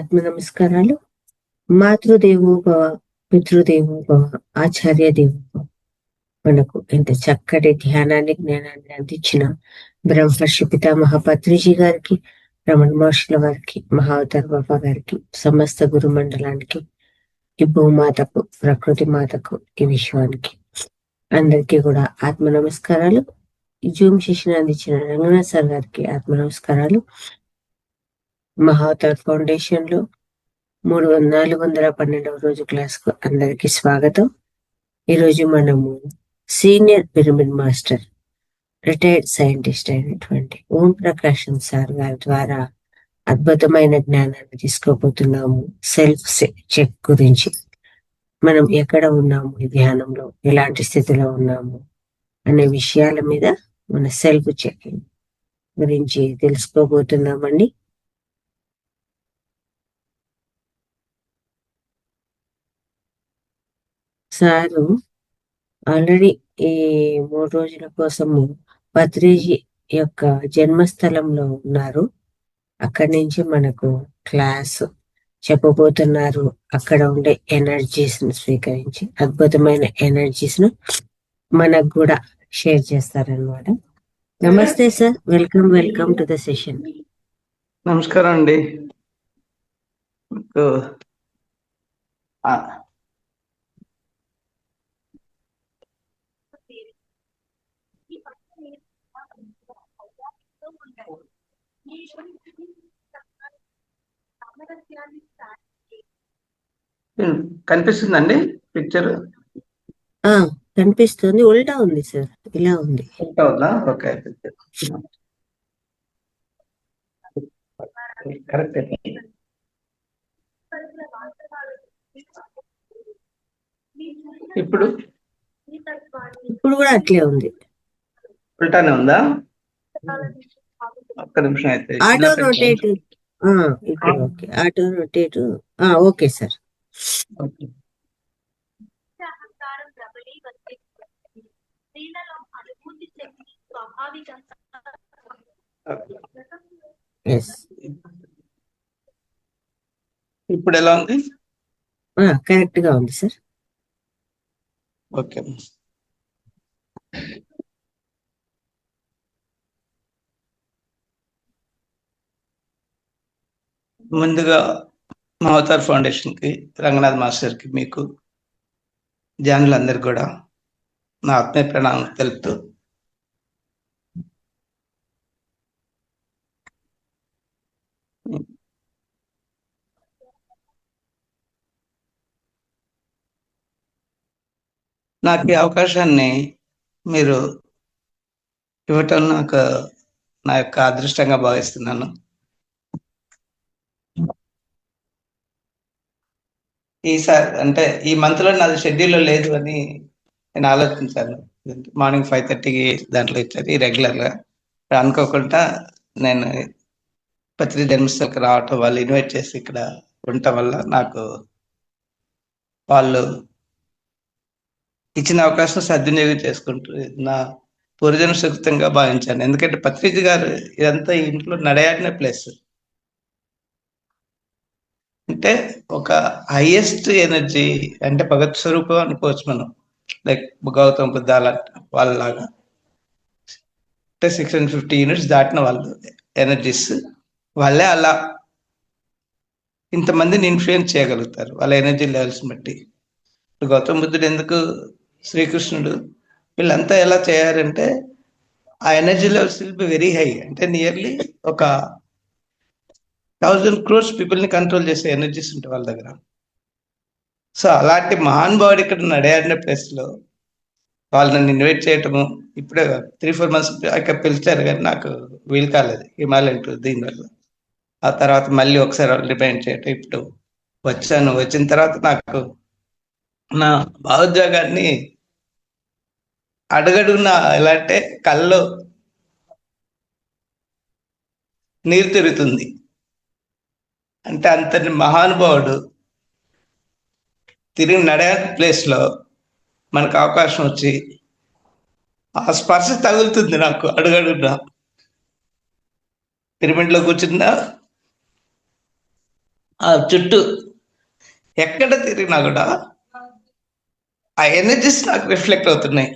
ఆత్మ నమస్కారాలు. మాతృదేవో భవ, పితృదేవో భవ, ఆచార్య దేవో భవ. మనకు ఇంత చక్కటి ధ్యానాన్ని జ్ఞానాన్ని అందించిన బ్రహ్మర్షి పితామహ పత్రిజీ గారికి, రమణ మహర్షుల వారికి, మహావతార్ బాబా గారికి, సమస్త గురు మండలానికి, ఈ భూమాతకు, ప్రకృతి మాతకు, ఈ విశ్వానికి అందరికీ కూడా ఆత్మ నమస్కారాలు. ఈ జూమ్ సెషన్ అందించిన రంగనాథ్ సార్ గారికి ఆత్మ నమస్కారాలు. మహావతార్ ఫౌండేషన్ లో 412వ రోజు క్లాస్ కు అందరికి స్వాగతం. ఈరోజు మనము senior pyramid master, retired scientist అయినటువంటి ఓం ప్రకాశం సార్ గారి ద్వారా అద్భుతమైన జ్ఞానాన్ని తీసుకోబోతున్నాము. సెల్ఫ్ చెక్ గురించి, మనం ఎక్కడ ఉన్నాము ఈ ధ్యానంలో, ఎలాంటి స్థితిలో ఉన్నాము అనే విషయాల మీద మన సెల్ఫ్ చెకింగ్ గురించి తెలుసుకోబోతున్నామండి. సారు ఆల్రెడీ ఈ 3 రోజుల కోసము పత్రిజీ యొక్క జన్మస్థలంలో ఉన్నారు. అక్కడి నుంచి మనకు క్లాస్ చెప్పబోతున్నారు. అక్కడ ఉండే ఎనర్జీస్ ను స్వీకరించి అద్భుతమైన ఎనర్జీస్ ను మనకు కూడా షేర్ చేస్తారనమాట. నమస్తే sir, welcome to the session. నమస్కారం అండి. కనిపిస్తుందండి పిక్చర్? కనిపిస్తుంది. ఉల్టా ఉంది సార్, ఇలా ఉంది. Okay, correct. ఇప్పుడు కూడా అట్లే ఉంది. ఉల్టానే ఉందా? ఒక్క నిమిషం అయితే. Auto rotate. ఇప్పుడు okay. Auto rotate. Okay sir. ఇప్పుడు ఎలా ఉంది? కరెక్ట్ గా ఉంది సార్. ఓకే. ముందుగా మహావతార్ ఫౌండేషన్ కి, రంగనాథ్ మాస్టర్ కి, మీకు ధ్యానులందరికీ కూడా నా ఆత్మీయ ప్రణామం తెలుపుతూ, నాకు ఈ అవకాశాన్ని మీరు ఇవ్వటం నా యొక్క అదృష్టంగా భావిస్తున్నాను. ఈసారి అంటే ఈ మంత్ లో నాది షెడ్యూల్లో లేదు అని నేను ఆలోచించాను. మార్నింగ్ 5:30కి దాంట్లో ఇచ్చారు ఈ రెగ్యులర్ గా. అనుకోకుండా నేను పత్రి జన్మస్థలకి రావటం, వాళ్ళు ఇన్వైట్ చేసి ఇక్కడ ఉండటం వల్ల నాకు వాళ్ళు ఇచ్చిన అవకాశం సద్వినియోగం చేసుకుంటూ నా పూర్వజన్మ సుకృతంగా భావించాను. ఎందుకంటే పత్రిజీ గారు ఇదంతా ఇంట్లో నడయాడిన ప్లేస్. అంటే ఒక హైయెస్ట్ ఎనర్జీ, అంటే భగత్ స్వరూపం అనుకోవచ్చు మనం. లైక్ గౌతమ బుద్ధ వాళ్ళలాగా, అంటే 650 యూనిట్స్ దాటిన వాళ్ళు ఎనర్జీస్. వాళ్ళే అలా ఇంతమందిని ఇన్ఫ్లుయెన్స్ చేయగలుగుతారు వాళ్ళ ఎనర్జీ లెవెల్స్ బట్టి. ఇప్పుడు గౌతమ బుద్ధుడు ఎందుకు, శ్రీకృష్ణుడు, వీళ్ళంతా ఎలా చేయారంటే ఆ energy levels will be very high. అంటే నియర్లీ ఒక 1000 crores పీపుల్ ని కంట్రోల్ చేసే ఎనర్జీస్ ఉంటాయి వాళ్ళ దగ్గర. సో అలాంటి మహానుభావుడు ఇక్కడ నడయాడిన ప్లేస్ లో వాళ్ళు నన్ను ఇన్వైట్ చేయటము, ఇప్పుడే 3-4 months ఇక్కడ పిలిచారు కానీ నాకు వీలు కాలేదు హిమాలయన్ టూర్ దీనివల్ల. ఆ తర్వాత మళ్ళీ ఒకసారి రిమైండ్ చేయటం, ఇప్పుడు వచ్చాను. వచ్చిన తర్వాత నాకు నా భావోద్వేగాన్ని అడుగడుగున ఎలా అంటే కళ్ళు నీరు తిరుగుతుంది. అంటే అంతటి మహానుభావుడు తిరిగి నడే ప్లేస్ లో మనకు అవకాశం వచ్చి ఆ స్పర్శ తగులుతుంది నాకు అడుగడుగునా. పిరమిడ్ లో కూర్చున్నా ఆ చుట్టూ ఎక్కడ తిరిగినా కూడా ఆ ఎనర్జీస్ నాకు రిఫ్లెక్ట్ అవుతున్నాయి.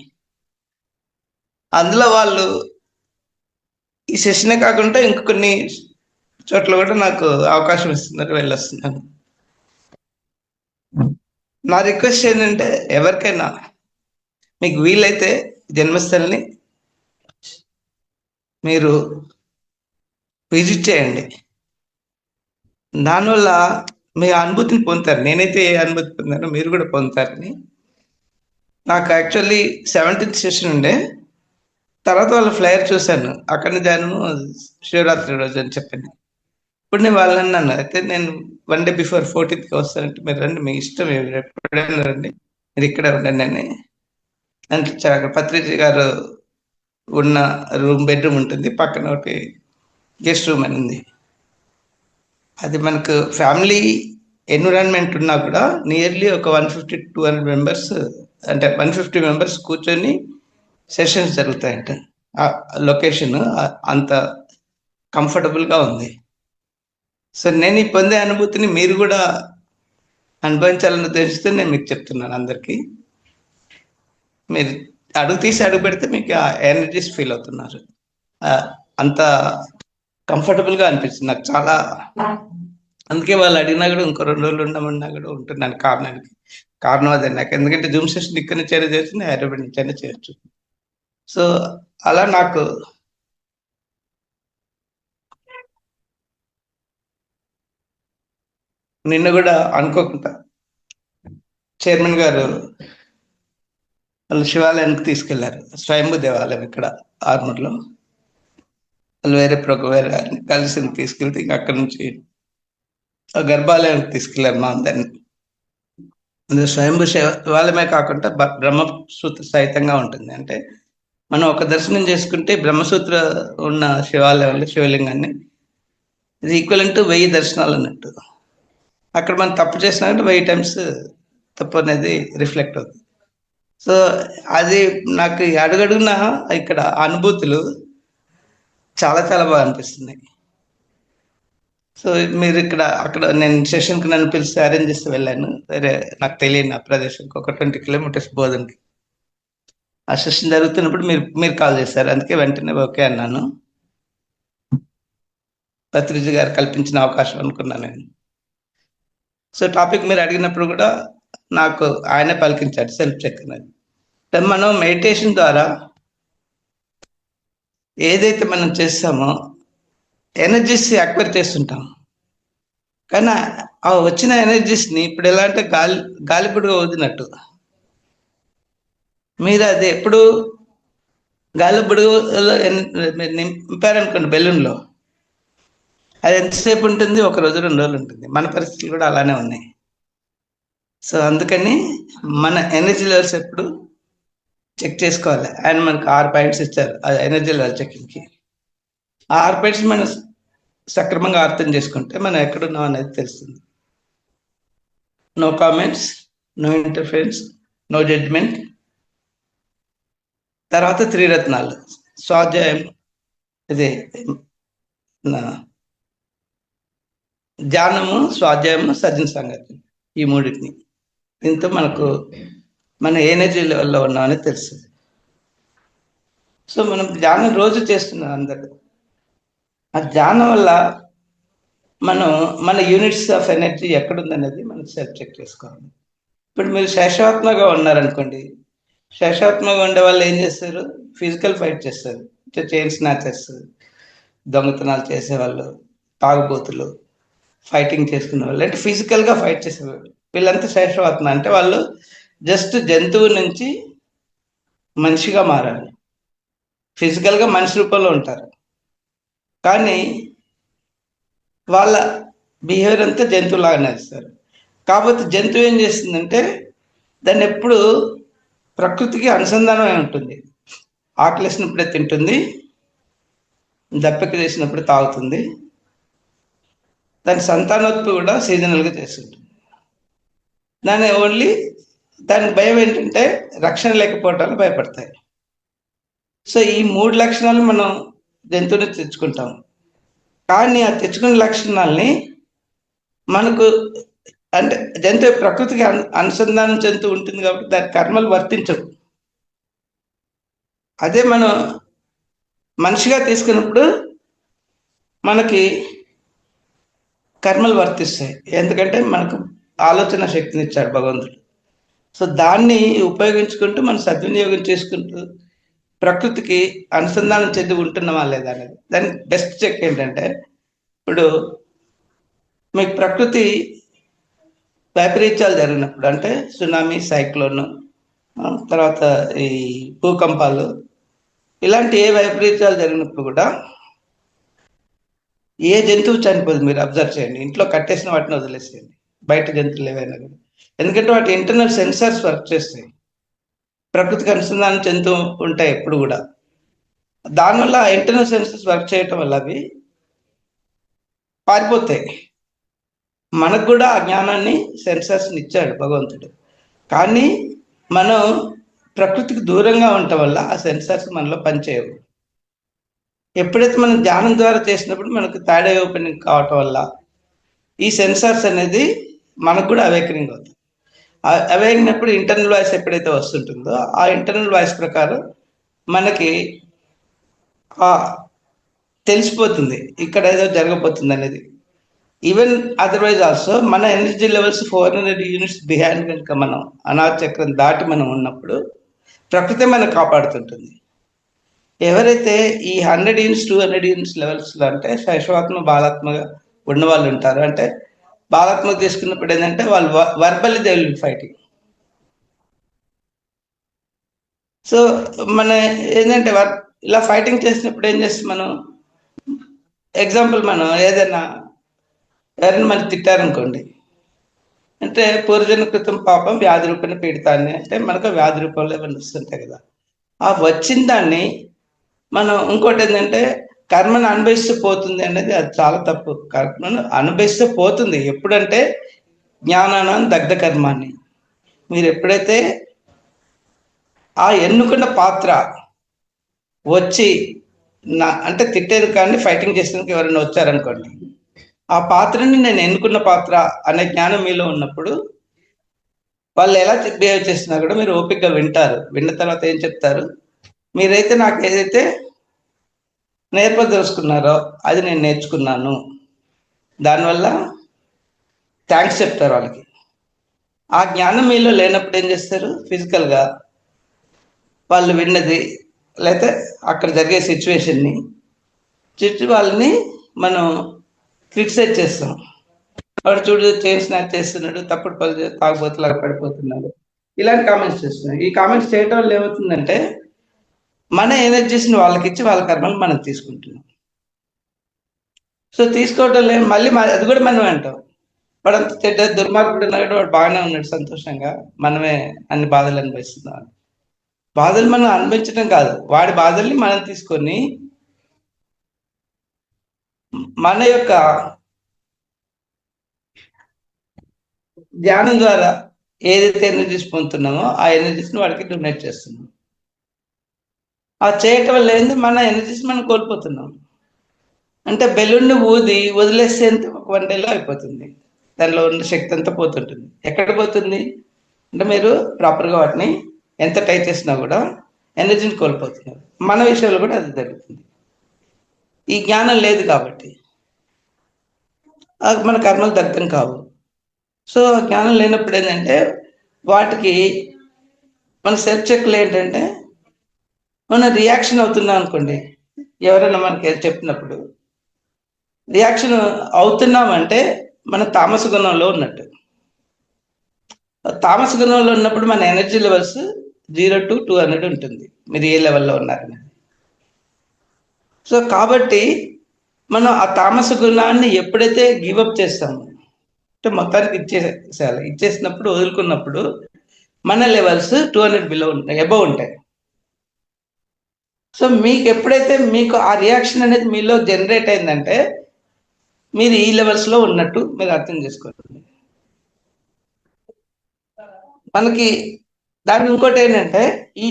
అందులో వాళ్ళు ఈ సెషనే కాకుండా ఇంక కొన్ని చోట్ల కూడా నాకు అవకాశం ఇస్తున్నారు, వెళ్ళొస్తున్నాను. నా రిక్వెస్ట్ ఏంటంటే ఎవరికైనా మీకు వీలైతే జన్మస్థలిని మీరు విజిట్ చేయండి. దానివల్ల మీ అనుభూతిని పొందుతారు. నేనైతే ఏ అనుభూతి పొందానో మీరు కూడా పొందుతారని. నాకు యాక్చువల్లీ 17th సెషన్ ఉండే, తర్వాత వాళ్ళ ఫ్లైయర్ చూశాను, అక్కడనే జాయిన్ శివరాత్రి రోజు అని చెప్పింది. ఇప్పుడు నేను వాళ్ళని అన్నాను, అయితే నేను 1 డే బిఫోర్ 14th వస్తానంటే మీరు రండి, మీ ఇష్టం, మీరు ఎప్పుడైనా రండి, మీరు ఇక్కడే ఉండండి అని అనిపించారు. అక్కడ పత్రిజీ గారు ఉన్న బెడ్రూమ్ ఉంటుంది, పక్కన ఒకటి గెస్ట్ రూమ్ అని ఉంది. అది మనకు ఫ్యామిలీ ఎన్విరాన్మెంట్ ఉన్నా కూడా నియర్లీ ఒక 150-200 మెంబర్స్, అంటే 150 మెంబర్స్ కూర్చొని సెషన్స్ జరుగుతాయంట. ఆ లొకేషన్ అంత కంఫర్టబుల్గా ఉంది. సో నేను ఈ పొందే అనుభూతిని మీరు కూడా అనుభవించాలని ఉద్దేశిస్తే నేను మీకు చెప్తున్నాను అందరికీ. మీరు అడుగు తీసి అడుగు పెడితే మీకు ఆ ఎనర్జీస్ ఫీల్ అవుతున్నారు. అంత కంఫర్టబుల్గా అనిపిస్తుంది నాకు చాలా. అందుకే వాళ్ళు అడిగినా కూడా ఇంకో 2 రోజులు ఉండమన్నా కూడా ఉంటున్నాను. కారణం అదే నాకు. ఎందుకంటే జూమ్ సెషన్ ఇక్కడ నుంచి అయినా చేయొచ్చు, హైదరాబాద్ నుంచి అయినా చేయొచ్చు. సో అలా నాకు నిన్న కూడా అనుకోకుండా చైర్మన్ గారు వాళ్ళు శివాలయానికి తీసుకెళ్లారు, స్వయంభూ దేవాలయం ఇక్కడ ఆర్మూర్లో. వాళ్ళు వేరే కలిసి తీసుకెళ్తే ఇంకా అక్కడి నుంచి ఆ గర్భాలయానికి తీసుకెళ్లారు మా అందరిని. అందులో స్వయంభూ శివాలయమే కాకుండా బ్రహ్మసూత్ర సహితంగా ఉంటుంది. అంటే మనం ఒక దర్శనం చేసుకుంటే బ్రహ్మసూత్ర ఉన్న శివాలయంలో శివలింగాన్ని ఇది ఈక్వల్ టు 1000 దర్శనాలు అన్నట్టు. అక్కడ మనం తప్పు చేసినట్టు 1000 టైమ్స్ తప్పు అనేది రిఫ్లెక్ట్ అవుతుంది. సో అది నాకు అడుగడుగున ఇక్కడ అనుభూతులు చాలా చాలా బాగా అనిపిస్తున్నాయి. సో మీరు అక్కడ నేను సెషన్కి నన్ను పిలిచి అరేంజ్ చేసి వెళ్ళాను. వేరే నాకు తెలియని ఆ ప్రదేశంకి ఒక 20 కిలోమీటర్స్ బోధనకి. ఆ సెషన్ జరుగుతున్నప్పుడు మీరు కాల్ చేశారు, అందుకే వెంటనే ఓకే అన్నాను. పత్రిజీ గారు కల్పించిన అవకాశం అనుకున్నాను నేను. సో టాపిక్ మీరు అడిగినప్పుడు కూడా నాకు ఆయనే పలికించాడు, సెల్ఫ్ చెక్ అనేది. మనం మెడిటేషన్ ద్వారా ఏదైతే మనం చేస్తామో ఎనర్జీస్ అక్వైర్ చేస్తుంటాం. కానీ ఆ వచ్చిన ఎనర్జీస్ని ఇప్పుడు ఎలా అంటే గాలిపుడుగా వదిలినట్టు మీరు అది ఎప్పుడు గాలిపుడుగులో నింపారనుకోండి బెలూన్లో, అది ఎంతసేపు ఉంటుంది? 1 రోజు 2 రోజులు ఉంటుంది. మన పరిస్థితులు కూడా అలానే ఉన్నాయి. సో అందుకని మన ఎనర్జీ లెవెల్స్ ఎప్పుడు చెక్ చేసుకోవాలి. ఆయన మనకు 6 పాయింట్స్ ఇచ్చారు ఆ ఎనర్జీ లెవెల్ చెకింగ్కి. ఆ 6 పాయింట్స్ మనం సక్రమంగా అర్థం చేసుకుంటే మనం ఎక్కడున్నాం అనేది తెలుస్తుంది. No comments, no interference, no judgement. తర్వాత 3 రత్నాలు, స్వాధ్యాయం, ఇది ధ్యానము, స్వాధ్యాయము, సజ్జన సంగతి, ఈ 3టిని. దీంతో మనకు మన ఎనర్జీ లెవెల్లో ఉన్నామని తెలుస్తుంది. సో మనం ధ్యానం రోజు చేస్తున్నాం అందరూ. ఆ ధ్యానం వల్ల మన యూనిట్స్ ఆఫ్ ఎనర్జీ ఎక్కడుందనేది మనం సెల్ఫ్ చెక్ చేసుకోవాలి. ఇప్పుడు మీరు శేషాత్మగా ఉన్నారనుకోండి, శేషాత్మగా ఉండే వాళ్ళు ఏం చేస్తారు? ఫిజికల్ ఫైట్ చేస్తారు. చైన్ స్నాచర్స్, దొంగతనాలు చేసేవాళ్ళు, తాగుబోతులు, ఫైటింగ్ చేసుకునే వాళ్ళు, అంటే ఫిజికల్గా ఫైట్ చేసేవాళ్ళు, వీళ్ళంతా శేషాత్మ. అంటే వాళ్ళు జస్ట్ జంతువు నుంచి మనిషిగా మారాలి. ఫిజికల్గా మనిషి రూపంలో ఉంటారు, కానీ వాళ్ళ బిహేవియర్ అంతా జంతువులాగానే ఇస్తారు. కాకపోతే జంతువు ఏం చేస్తుందంటే దాన్ని ఎప్పుడు ప్రకృతికి అనుసంధానమై ఉంటుంది. ఆకలేసినప్పుడే తింటుంది, దప్పిక చేసినప్పుడు తాగుతుంది, దాని సంతానోత్పత్తి కూడా సీజనల్గా చేస్తుంటుంది. దానికి భయం ఏంటంటే రక్షణ లేకపోవటాలు భయపడతాయి. సో ఈ 3 లక్షణాలు మనం జంతువుని తెచ్చుకుంటాం. కానీ ఆ తెచ్చుకునే లక్షణాలని మనకు అంటే జంతువు ప్రకృతికి అనుసంధానం చెందుతూ ఉంటుంది కాబట్టి దాని కర్మలు వర్తించవు. అదే మనం మనిషిగా తీసుకున్నప్పుడు మనకి కర్మలు వర్తిస్తాయి. ఎందుకంటే మనకు ఆలోచన శక్తిని ఇచ్చాడు భగవంతుడు. సో దాన్ని ఉపయోగించుకుంటూ మనం సద్వినియోగం చేసుకుంటూ ప్రకృతికి అనుసంధానం చెంది ఉంటున్నామా లేదా అనేది దాని బెస్ట్ చెక్ ఏంటంటే, ఇప్పుడు మీకు ప్రకృతి వైపరీత్యాలు జరిగినప్పుడు అంటే సునామీ, సైక్లోన్, తర్వాత ఈ భూకంపాలు, ఇలాంటి ఏ వైపరీత్యాలు జరిగినప్పుడు కూడా ఏ జంతువు చనిపోదు. మీరు అబ్జర్వ్ చేయండి. ఇంట్లో కట్టేసిన వాటిని వదిలేసేయండి, బయట జంతువులు ఏవైనా కూడా. ఎందుకంటే వాటి ఇంటర్నల్ సెన్సార్స్ వర్క్ చేస్తాయి, ప్రకృతికి అనుసంధానం చెందుతూ ఉంటాయి ఎప్పుడు కూడా. దానివల్ల ఇంటర్నల్ సెన్సర్స్ వర్క్ చేయటం వల్ల అవి పారిపోతాయి. మనకు కూడా ఆ జ్ఞానాన్ని, సెన్సర్స్ని ఇచ్చాడు భగవంతుడు. కానీ మనం ప్రకృతికి దూరంగా ఉండటం వల్ల ఆ సెన్సర్స్ మనలో పనిచేయవు. ఎప్పుడైతే మనం ధ్యానం ద్వారా చేసినప్పుడు మనకు థర్డ్ ఐ ఓపెనింగ్ కావటం వల్ల ఈ సెన్సార్స్ అనేది మనకు కూడా అవేకనింగ్ అవుతుంది. అవేకినప్పుడు ఇంటర్నల్ వాయిస్ ఎప్పుడైతే వస్తుంటుందో ఆ ఇంటర్నల్ వాయిస్ ప్రకారం మనకి తెలిసిపోతుంది ఇక్కడ ఏదో జరగబోతుంది అనేది. ఈవెన్ అదర్వైజ్ ఆల్సో మన ఎనర్జీ లెవెల్స్ 400 యూనిట్స్ బిహైండ్ కనుక మనం అనాథ చక్రం దాటి మనం ఉన్నప్పుడు ప్రకృతి మనకు కాపాడుతుంటుంది. ఎవరైతే ఈ 100 యూనిట్స్ 200 యూనిట్స్ లెవెల్స్లో అంటే శైశవాత్మ, బాలాత్మగా ఉన్న వాళ్ళు ఉంటారు. అంటే బాలాత్మక తీసుకున్నప్పుడు ఏంటంటే వాళ్ళు verbally they will be fighting. So మన ఏంటంటే ఇలా ఫైటింగ్ చేసినప్పుడు ఏం చేస్తాం మనం, ఎగ్జాంపుల్ మనం ఏదైనా ఎవరైనా మనకి తిట్టారనుకోండి, అంటే పూర్వజన్మ క్రితం పాపం వ్యాధి రూపంలో పీడితాన్ని, అంటే మనకు వ్యాధి రూపంలో ఏమైనా వస్తుంటాయి కదా. ఆ వచ్చిన దాన్ని మనం ఇంకోటి ఏంటంటే కర్మను అనుభవిస్తూ పోతుంది అనేది అది చాలా తప్పు. కర్మను అనుభవిస్తూ పోతుంది ఎప్పుడంటే జ్ఞానాన్ని దగ్ధ కర్మాన్ని. మీరు ఎప్పుడైతే ఆ ఎన్నుకున్న పాత్ర వచ్చి అంటే తిట్టేది కానీ ఫైటింగ్ చేసేందుకు ఎవరైనా వచ్చారనుకోండి, ఆ పాత్రని నేను ఎన్నుకున్న పాత్ర అనే జ్ఞానం మీలో ఉన్నప్పుడు వాళ్ళు ఎలా బిహేవ్ చేసినా కూడా మీరు ఓపికగా వింటారు. విన్న తర్వాత ఏం చెప్తారు, మీరైతే నాకు ఏదైతే నేర్పదలుచుకున్నారో అది నేను నేర్చుకున్నాను, దానివల్ల థ్యాంక్స్ చెప్తారు వాళ్ళకి. ఆ జ్ఞానం మీలో లేనప్పుడు ఏం చేస్తారు, ఫిజికల్గా వాళ్ళు విన్నది లేకపోతే అక్కడ జరిగే సిచ్యువేషన్ని చుట్టూ వాళ్ళని మనం క్రిటిసైజ్ చేస్తాం. వాడు చూడు చైన్ స్నాచ్ చేస్తున్నాడు, తప్పుడు పనులు తాగుబోతులాగా పడిపోతున్నాడు, ఇలాంటి కామెంట్స్ చేస్తున్నాడు. ఈ కామెంట్స్ చేయడం వల్ల ఏమవుతుందంటే మన ఎనర్జీస్ని వాళ్ళకి ఇచ్చి వాళ్ళ కర్మలు మనం తీసుకుంటున్నాం. సో తీసుకోవటం లేదు మళ్ళీ అది కూడా మనం అంటాం, వాడు అంత చెడ్డ దుర్మార్గుడు ఉన్నాడు, వాడు బాగానే ఉన్నాడు సంతోషంగా, మనమే అన్ని బాధలు అనుభవిస్తున్నాం. బాధలు మనం అనుభవించడం కాదు, వాడి బాధల్ని మనం తీసుకొని మన యొక్క ధ్యానం ద్వారా ఏదైతే ఎనర్జీస్ పొందుతున్నామో ఆ ఎనర్జీస్ని వాడికి డొనేట్ చేస్తున్నాం. ఆ చేయటం వల్ల ఏంది, మన ఎనర్జీస్ మనం కోల్పోతున్నాం. అంటే బెలూన్ని ఊది వదిలేస్తే ఒక 1 డేలో అయిపోతుంది, దానిలో ఉన్న శక్తి అంతా పోతుంటుంది. ఎక్కడ పోతుంది అంటే మీరు ప్రాపర్గా వాటిని ఎంత ట్రై చేసినా కూడా ఎనర్జీని కోల్పోతున్నారు. మన విషయంలో కూడా అది జరుగుతుంది. ఈ జ్ఞానం లేదు కాబట్టి మన కర్మలు దగ్ధం కావు. సో జ్ఞానం లేనప్పుడు ఏంటంటే వాటికి మన సెల్ఫ్ చెక్లు ఏంటంటే మనం రియాక్షన్ అవుతున్నాం అనుకోండి, ఎవరైనా మనకి చెప్పినప్పుడు రియాక్షన్ అవుతున్నామంటే మన తామస గుణంలో ఉన్నట్టు. తామస గుణంలో ఉన్నప్పుడు మన ఎనర్జీ లెవెల్స్ 0 to 200 ఉంటుంది, మీరు ఏ లెవెల్లో ఉన్నారని. సో కాబట్టి మనం ఆ తామస గుణాన్ని ఎప్పుడైతే గివప్ చేస్తామో అంటే మొత్తానికి ఇచ్చేసేయాలి, ఇచ్చేసినప్పుడు వదులుకున్నప్పుడు మన లెవెల్స్ 200 బిలో ఉంటాయి, అబవ్ ఉంటాయి. సో మీకు ఎప్పుడైతే మీకు ఆ రియాక్షన్ అనేది మీలో జనరేట్ అయిందంటే మీరు ఈ లెవెల్స్లో ఉన్నట్టు మీరు అర్థం చేసుకోండి. మనకి దాని ఇంకోటి ఏంటంటే ఈ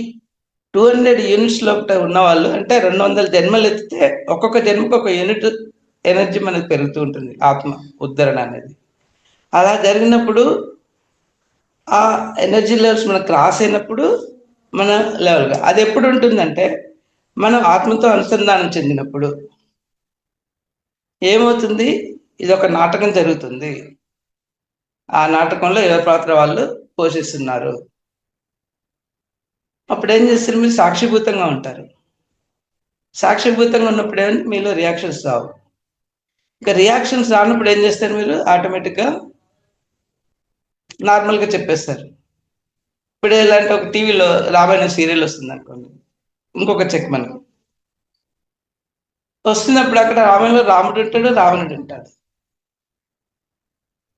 200 యూనిట్స్ లోపల ఉన్న వాళ్ళు అంటే 200 జన్మలు ఎత్తితే ఒక్కొక్క జన్మకు ఒక యూనిట్ ఎనర్జీ మనకు పెరుగుతూ ఉంటుంది, ఆత్మ ఉద్ధరణ అనేది. అలా జరిగినప్పుడు ఆ ఎనర్జీ లెవెల్స్ మనం క్రాస్ అయినప్పుడు మన లెవెల్గా అది ఎప్పుడు ఉంటుందంటే మనం ఆత్మతో అనుసంధానం చెందినప్పుడు ఏమవుతుంది, ఇది ఒక నాటకం జరుగుతుంది, ఆ నాటకంలో ఎవరి పాత్ర వాళ్ళు పోషిస్తున్నారు. అప్పుడు ఏం చేస్తారు, మీరు సాక్షిభూతంగా ఉంటారు. సాక్షిభూతంగా ఉన్నప్పుడు ఏమంటే మీలో రియాక్షన్స్ రావు. ఇంకా రియాక్షన్స్ రానప్పుడు ఏం చేస్తారు, మీరు ఆటోమేటిక్గా నార్మల్గా చెప్పేస్తారు. ఇప్పుడు ఎలాంటి ఒక టీవీలో రామాయణ సీరియల్ వస్తుంది అనుకోండి, ఇంకొక చెక్ మనకు వస్తున్నప్పుడు అక్కడ రామాయణంలో రాముడు ఉంటాడు, రావణుడు ఉంటాడు.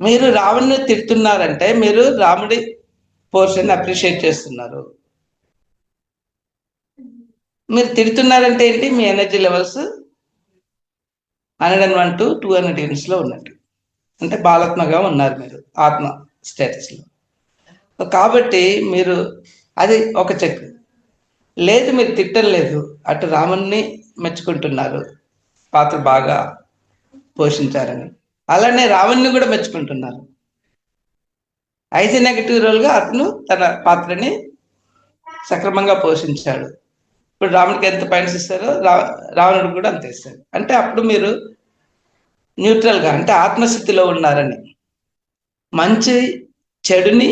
మీరు రావణుని తిడుతున్నారంటే మీరు రాముడి పోర్షన్ అప్రిషియేట్ చేస్తున్నారు. మీరు తిడుతున్నారంటే ఏంటి, మీ ఎనర్జీ లెవెల్స్ 101 to 200 యూనిట్స్ లో ఉన్నట్టు, అంటే బాలాత్మగా ఉన్నారు మీరు ఆత్మ స్టేటస్ లో. కాబట్టి మీరు అది ఒక చెక్. లేదు మీరు తిట్టలేదు, అటు రాముణ్ణి మెచ్చుకుంటున్నారు, పాత్ర బాగా పోషించారని, అలానే రావణ్ణి కూడా మెచ్చుకుంటున్నారు. అయితే నెగటివ్ రోల్గా అతను తన పాత్రని సక్రమంగా పోషించాడు. ఇప్పుడు రాముడికి ఎంత పాయింట్స్ ఇస్తారో రావణుడు కూడా అంత ఇస్తాడు. అంటే అప్పుడు మీరు న్యూట్రల్గా, అంటే ఆత్మస్థితిలో ఉన్నారని, మంచి చెడుని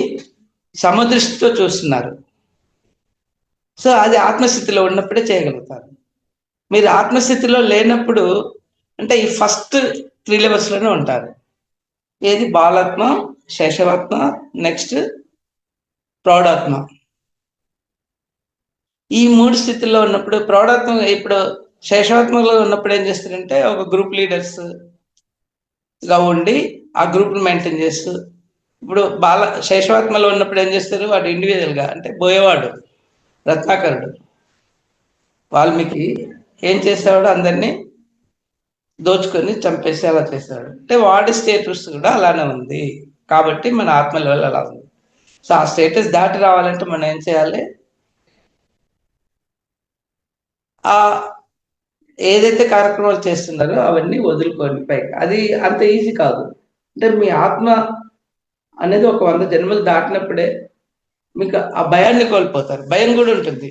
సమదృష్టితో చూస్తున్నారు. సో అది ఆత్మస్థితిలో ఉన్నప్పుడే చేయగలుగుతారు. మీరు ఆత్మస్థితిలో లేనప్పుడు అంటే ఈ ఫస్ట్ 3 లెవెల్స్లోనే ఉంటారు. ఏది బాలాత్మ, శేషవాత్మ, నెక్స్ట్ ప్రౌఢాత్మ. ఈ 3 స్థితుల్లో ఉన్నప్పుడు ప్రౌఢాత్మ, ఇప్పుడు శేషవాత్మలో ఉన్నప్పుడు ఏం చేస్తారంటే ఒక గ్రూప్ లీడర్స్ గా ఉండి ఆ గ్రూప్ని మెయింటైన్ చేస్తూ, ఇప్పుడు శేషవాత్మలో ఉన్నప్పుడు ఏం చేస్తారు, వాడు ఇండివిజువల్గా, అంటే బోయేవాడు రత్నాకరుడు వాల్మీకి ఏం చేసేవాడు, అందరినీ దోచుకొని చంపేసి అలా చేసేవాడు. అంటే వాడి స్టేటస్ కూడా అలానే ఉంది. కాబట్టి మన ఆత్మ లెవెల్ అలా ఉంది. సో ఆ స్టేటస్ దాటి రావాలంటే మనం ఏం చేయాలి, ఆ ఏదైతే కార్యక్రమాలు చేస్తున్నారో అవన్నీ వదులుకోండి పైకి. అది అంత ఈజీ కాదు. అంటే మీ ఆత్మ అనేది ఒక 100 జన్మలు దాటినప్పుడే మీకు ఆ భయాన్ని కోల్పోతారు. భయం కూడా ఉంటుంది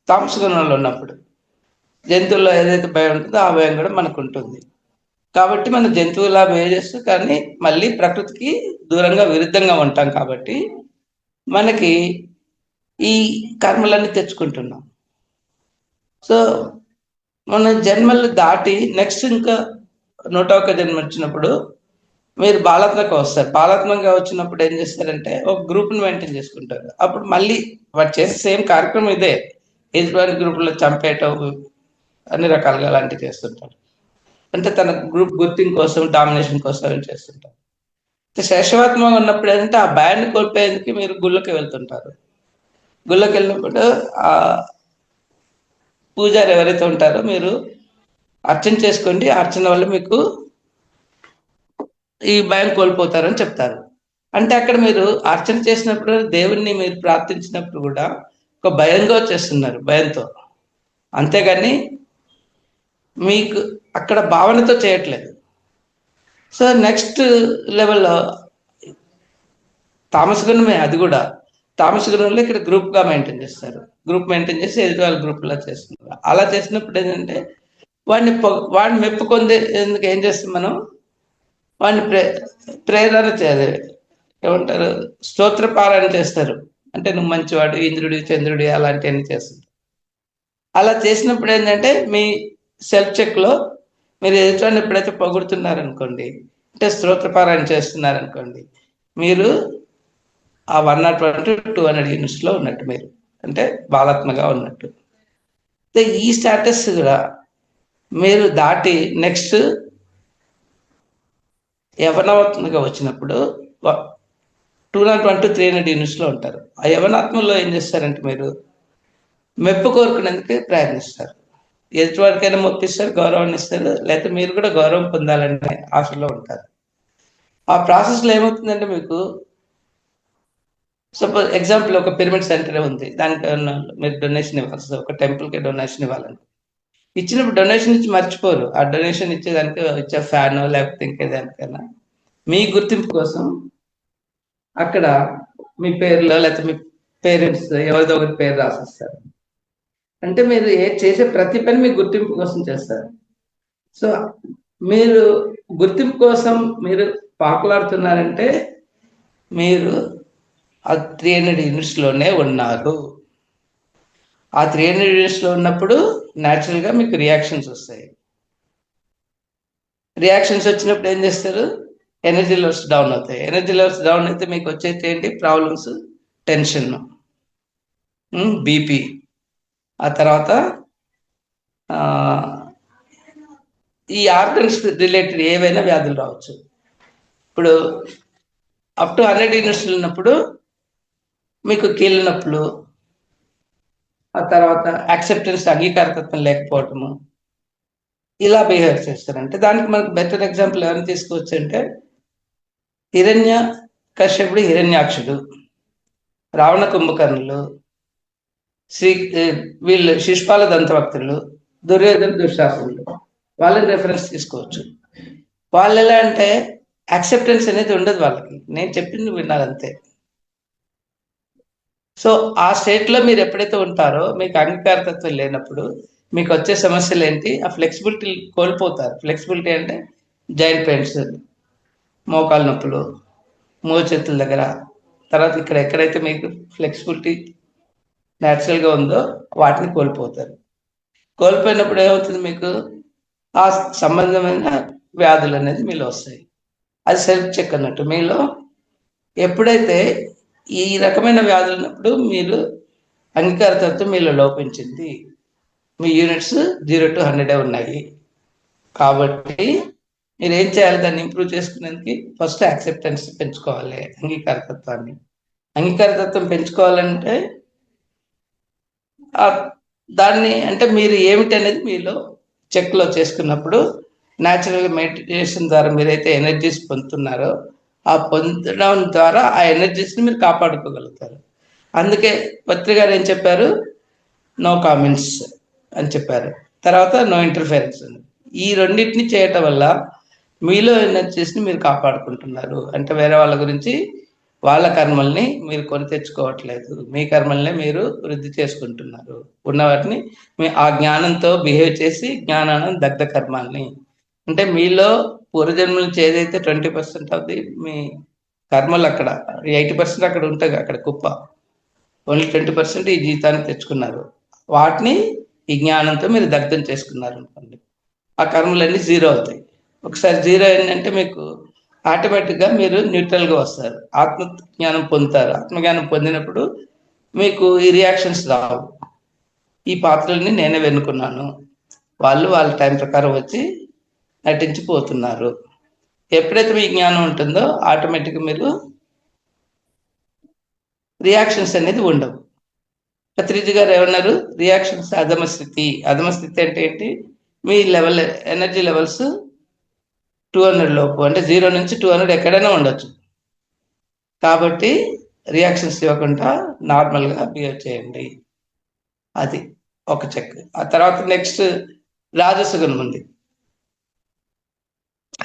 తామస గుణంలో ఉన్నప్పుడు. జంతువుల్లో ఏదైతే భయం ఉంటుందో ఆ భయం కూడా మనకు ఉంటుంది. కాబట్టి మనం జంతువులా బిహేవ్ చేస్తూ కానీ మళ్ళీ ప్రకృతికి దూరంగా విరుద్ధంగా ఉంటాం. కాబట్టి మనకి ఈ కర్మలన్నీ తెచ్చుకుంటున్నాం. సో మన జన్మలు దాటి నెక్స్ట్ ఇంకా 101 జన్మ వచ్చినప్పుడు మీరు బాలాత్మక వస్తారు. బాలాత్మకంగా వచ్చినప్పుడు ఏం చేస్తారంటే ఒక గ్రూప్ని మెయింటైన్ చేసుకుంటారు. అప్పుడు మళ్ళీ వాడు చేసే సేమ్ కార్యక్రమం ఇదే, ఎదుటి గ్రూపులో చంపేయటం, అన్ని రకాలుగా అలాంటివి చేస్తుంటారు. అంటే తన గ్రూప్ గుర్తింపు కోసం, డామినేషన్ కోసం చేస్తుంటారు. శేషవాత్మ ఉన్నప్పుడు ఏంటంటే ఆ భయాన్ని కోల్పోయేందుకు మీరు గుళ్ళకి వెళ్తుంటారు. గుళ్ళకి వెళ్ళినప్పుడు ఆ పూజారి ఎవరైతే ఉంటారో మీరు అర్చన చేసుకోండి, అర్చన వల్ల మీకు ఈ భయం కోల్పోతారని చెప్తారు. అంటే అక్కడ మీరు అర్చన చేసినప్పుడు, దేవుణ్ణి మీరు ప్రార్థించినప్పుడు కూడా ఒక భయంగా చేస్తున్నారు, భయంతో. అంతేగాని మీకు అక్కడ భావనతో చేయట్లేదు. సో నెక్స్ట్ లెవెల్లో తామస గుణమే, అది కూడా తామస గుణంలో ఇక్కడ గ్రూప్గా మెయింటైన్ చేస్తారు. గ్రూప్ మెయింటైన్ చేసి ఎదుటి వాళ్ళ గ్రూప్లో చేస్తున్నారు. అలా చేసినప్పుడు ఏంటంటే వాడిని మెప్పుకొందే ఎందుకు ఏం చేస్తాం మనం, వాడిని ప్రేరణ చేయాలి. ఏమంటారు, స్తోత్రపారాయణ చేస్తారు. అంటే నువ్వు మంచివాడు, ఇంద్రుడి చంద్రుడి అలాంటివన్నీ చేస్తారు. అలా చేసినప్పుడు ఏంటంటే మీ సెల్ఫ్ చెక్లో మీరు ఎదుటివాడిని ఎప్పుడైతే పొగుడుతున్నారనుకోండి, అంటే స్తోత్రపారాయణ చేస్తున్నారనుకోండి, మీరు ఆ 101 to 200 యూనిట్స్లో ఉన్నట్టు, మీరు అంటే బాలాత్మగా ఉన్నట్టు. ఈ స్టేటస్ కూడా మీరు దాటి నెక్స్ట్ యవనాత్మగా వచ్చినప్పుడు 201 to 300 యూనిట్స్లో ఉంటారు. ఆ యవనాత్మలో ఏం చేస్తారంటే మీరు మెప్పు కోరుకునేందుకు ప్రయత్నిస్తారు. ఎదుటివారికైనా మొప్పిస్తారు, గౌరవాన్ని ఇస్తారు, లేకపోతే మీరు కూడా గౌరవం పొందాలనే ఆశలో ఉంటారు. ఆ ప్రాసెస్లో ఏమవుతుందంటే మీకు సపోజ్ ఎగ్జాంపుల్ ఒక పిరమిడ్ సెంటర్ ఉంది, దానికి మీరు డొనేషన్ ఇవ్వాలి, ఒక టెంపుల్కి డొనేషన్ ఇవ్వాలని ఇచ్చినప్పుడు డొనేషన్ ఇచ్చి మర్చిపోరు. ఆ డొనేషన్ ఇచ్చేదానికి ఇచ్చే ఫ్యాన్ లేకపోతే ఇంకేదానికైనా మీ గుర్తింపు కోసం అక్కడ మీ పేరులో లేకపోతే మీ పేరెంట్స్ ఎవరిదో ఒకరి పేరు రాసిస్తారు. అంటే మీరు చేసే ప్రతి పని మీ గుర్తింపు కోసం చేస్తారు. సో మీరు గుర్తింపు కోసం మీరు పాకులాడుతున్నారంటే మీరు ఆ 300 యూనిట్స్లోనే ఉన్నారు. ఆ 300 యూనిట్స్లో ఉన్నప్పుడు న్యాచురల్గా మీకు రియాక్షన్స్ వస్తాయి. రియాక్షన్స్ వచ్చినప్పుడు ఏం చేస్తారు? ఎనర్జీ లెవెల్స్ డౌన్ అవుతాయి. ఎనర్జీ లెవెల్స్ డౌన్ అయితే మీకు వచ్చేది ఏంటి? ప్రాబ్లమ్స్, టెన్షన్, బీపీ, ఆ తర్వాత ఈ ఆర్గన్స్ రిలేటెడ్ ఏవైనా వ్యాధులు రావచ్చు. ఇప్పుడు అప్ టు 100 యూనిట్స్ ఉన్నప్పుడు మీకు కీళ్ళ నొప్పులు, ఆ తర్వాత యాక్సెప్టెన్స్ అంగీకారతత్వం లేకపోవటము, ఇలా బిహేవ్ చేస్తారంటే దానికి మనకు బెటర్ ఎగ్జాంపుల్ ఎవరిని తీసుకోవచ్చు అంటే హిరణ్య కశ్యపుడు, హిరణ్యాక్షుడు, రావణ కుంభకర్ణులు, వీళ్ళు శిశుపాల దంతవక్తులు, దుర్యోధన దుశ్శాసనులు, వాళ్ళని రెఫరెన్స్ తీసుకోవచ్చు. వాళ్ళు ఎలా అంటే యాక్సెప్టెన్స్ అనేది ఉండదు వాళ్ళకి, నేను చెప్పింది వినాలంతే. సో ఆ స్టేట్లో మీరు ఎప్పుడైతే ఉంటారో మీకు అంగీకారతత్వం లేనప్పుడు మీకు వచ్చే సమస్యలు ఏంటి? ఆ ఫ్లెక్సిబిలిటీ కోల్పోతారు. ఫ్లెక్సిబిలిటీ అంటే జాయింట్ పెయిన్స్, మోకాలు నొప్పులు, మోచేతుల దగ్గర, తర్వాత ఇక్కడ ఎక్కడైతే మీకు ఫ్లెక్సిబిలిటీ న్యాచురల్గా ఉందో వాటిని కోల్పోతారు. కోల్పోయినప్పుడు ఏమవుతుంది? మీకు ఆ సంబంధమైన వ్యాధులు అనేది మీలో వస్తాయి. అది సెల్ఫ్ చెక్ అన్నట్టు. మీలో ఎప్పుడైతే ఈ రకమైన వ్యాధులు ఉన్నప్పుడు మీరు అంగీకారతత్వం మీలో లోపించింది. మీ యూనిట్స్ 0 to 100 ఉన్నాయి. కాబట్టి మీరు ఏం చేయాలి? దాన్ని ఇంప్రూవ్ చేసుకునేందుకు ఫస్ట్ యాక్సెప్టెన్స్ పెంచుకోవాలి. అంగీకారతత్వాన్ని అంగీకారతత్వం పెంచుకోవాలంటే దాన్ని అంటే మీరు ఏమిటి అనేది మీలో చెక్లో చేసుకున్నప్పుడు న్యాచురల్గా మెడిటేషన్ ద్వారా మీరైతే ఎనర్జీస్ పొందుతున్నారో ఆ పొందడం ద్వారా ఆ ఎనర్జీస్ని మీరు కాపాడుకోగలుగుతారు. అందుకే పత్రి గారు ఏం చెప్పారు? నో కామెంట్స్ అని చెప్పారు. తర్వాత నో ఇంటర్ఫిరెన్స్ అని. ఈ రెండింటిని చేయటం వల్ల మీలో ఎనర్జీస్ని మీరు కాపాడుకుంటున్నారు. అంటే వేరే వాళ్ళ గురించి వాళ్ళ కర్మల్ని మీరు కొని తెచ్చుకోవట్లేదు, మీ కర్మల్ని మీరు వృద్ధి చేసుకుంటున్నారు. ఉన్న వాటిని మీ ఆ జ్ఞానంతో బిహేవ్ చేసి జ్ఞానాన్ని దగ్ధ కర్మాల్ని అంటే మీలో పూర్వజన్మల నుంచి ఏదైతే 20% అవుతుంది మీ కర్మలు, అక్కడ 80% అక్కడ ఉంటుంది, అక్కడ కుప్ప. ఓన్లీ 20% ఈ జీవితాన్ని తెచ్చుకున్నారు. వాటిని ఈ జ్ఞానంతో మీరు దగ్ధం చేసుకున్నారు అనుకోండి, ఆ కర్మలన్నీ జీరో అవుతాయి. ఒకసారి జీరో అయిందంటే మీకు ఆటోమేటిక్గా మీరు న్యూట్రల్గా వస్తారు, ఆత్మజ్ఞానం పొందుతారు. ఆత్మజ్ఞానం పొందినప్పుడు మీకు ఈ రియాక్షన్స్ రావు. ఈ పాత్రల్ని నేనే వెనుకున్నాను, వాళ్ళు వాళ్ళ టైం ప్రకారం వచ్చి నటించిపోతున్నారు. ఎప్పుడైతే మీ జ్ఞానం ఉంటుందో ఆటోమేటిక్గా మీరు రియాక్షన్స్ అనేది ఉండవు. పత్రిజీ గారు ఏమన్నారు? రియాక్షన్స్ అధమస్థితి. అధమస్థితి అంటే ఏంటి? మీ లెవెల్ ఎనర్జీ లెవెల్స్ 200 లోపు, అంటే 0 నుంచి 200 ఎక్కడైనా ఉండొచ్చు. కాబట్టి రియాక్షన్స్ ఇవ్వకుండా నార్మల్గా బిహేవ్ చేయండి. అది ఒక చెక్. ఆ తర్వాత నెక్స్ట్ రాజసగుణం ఉంది.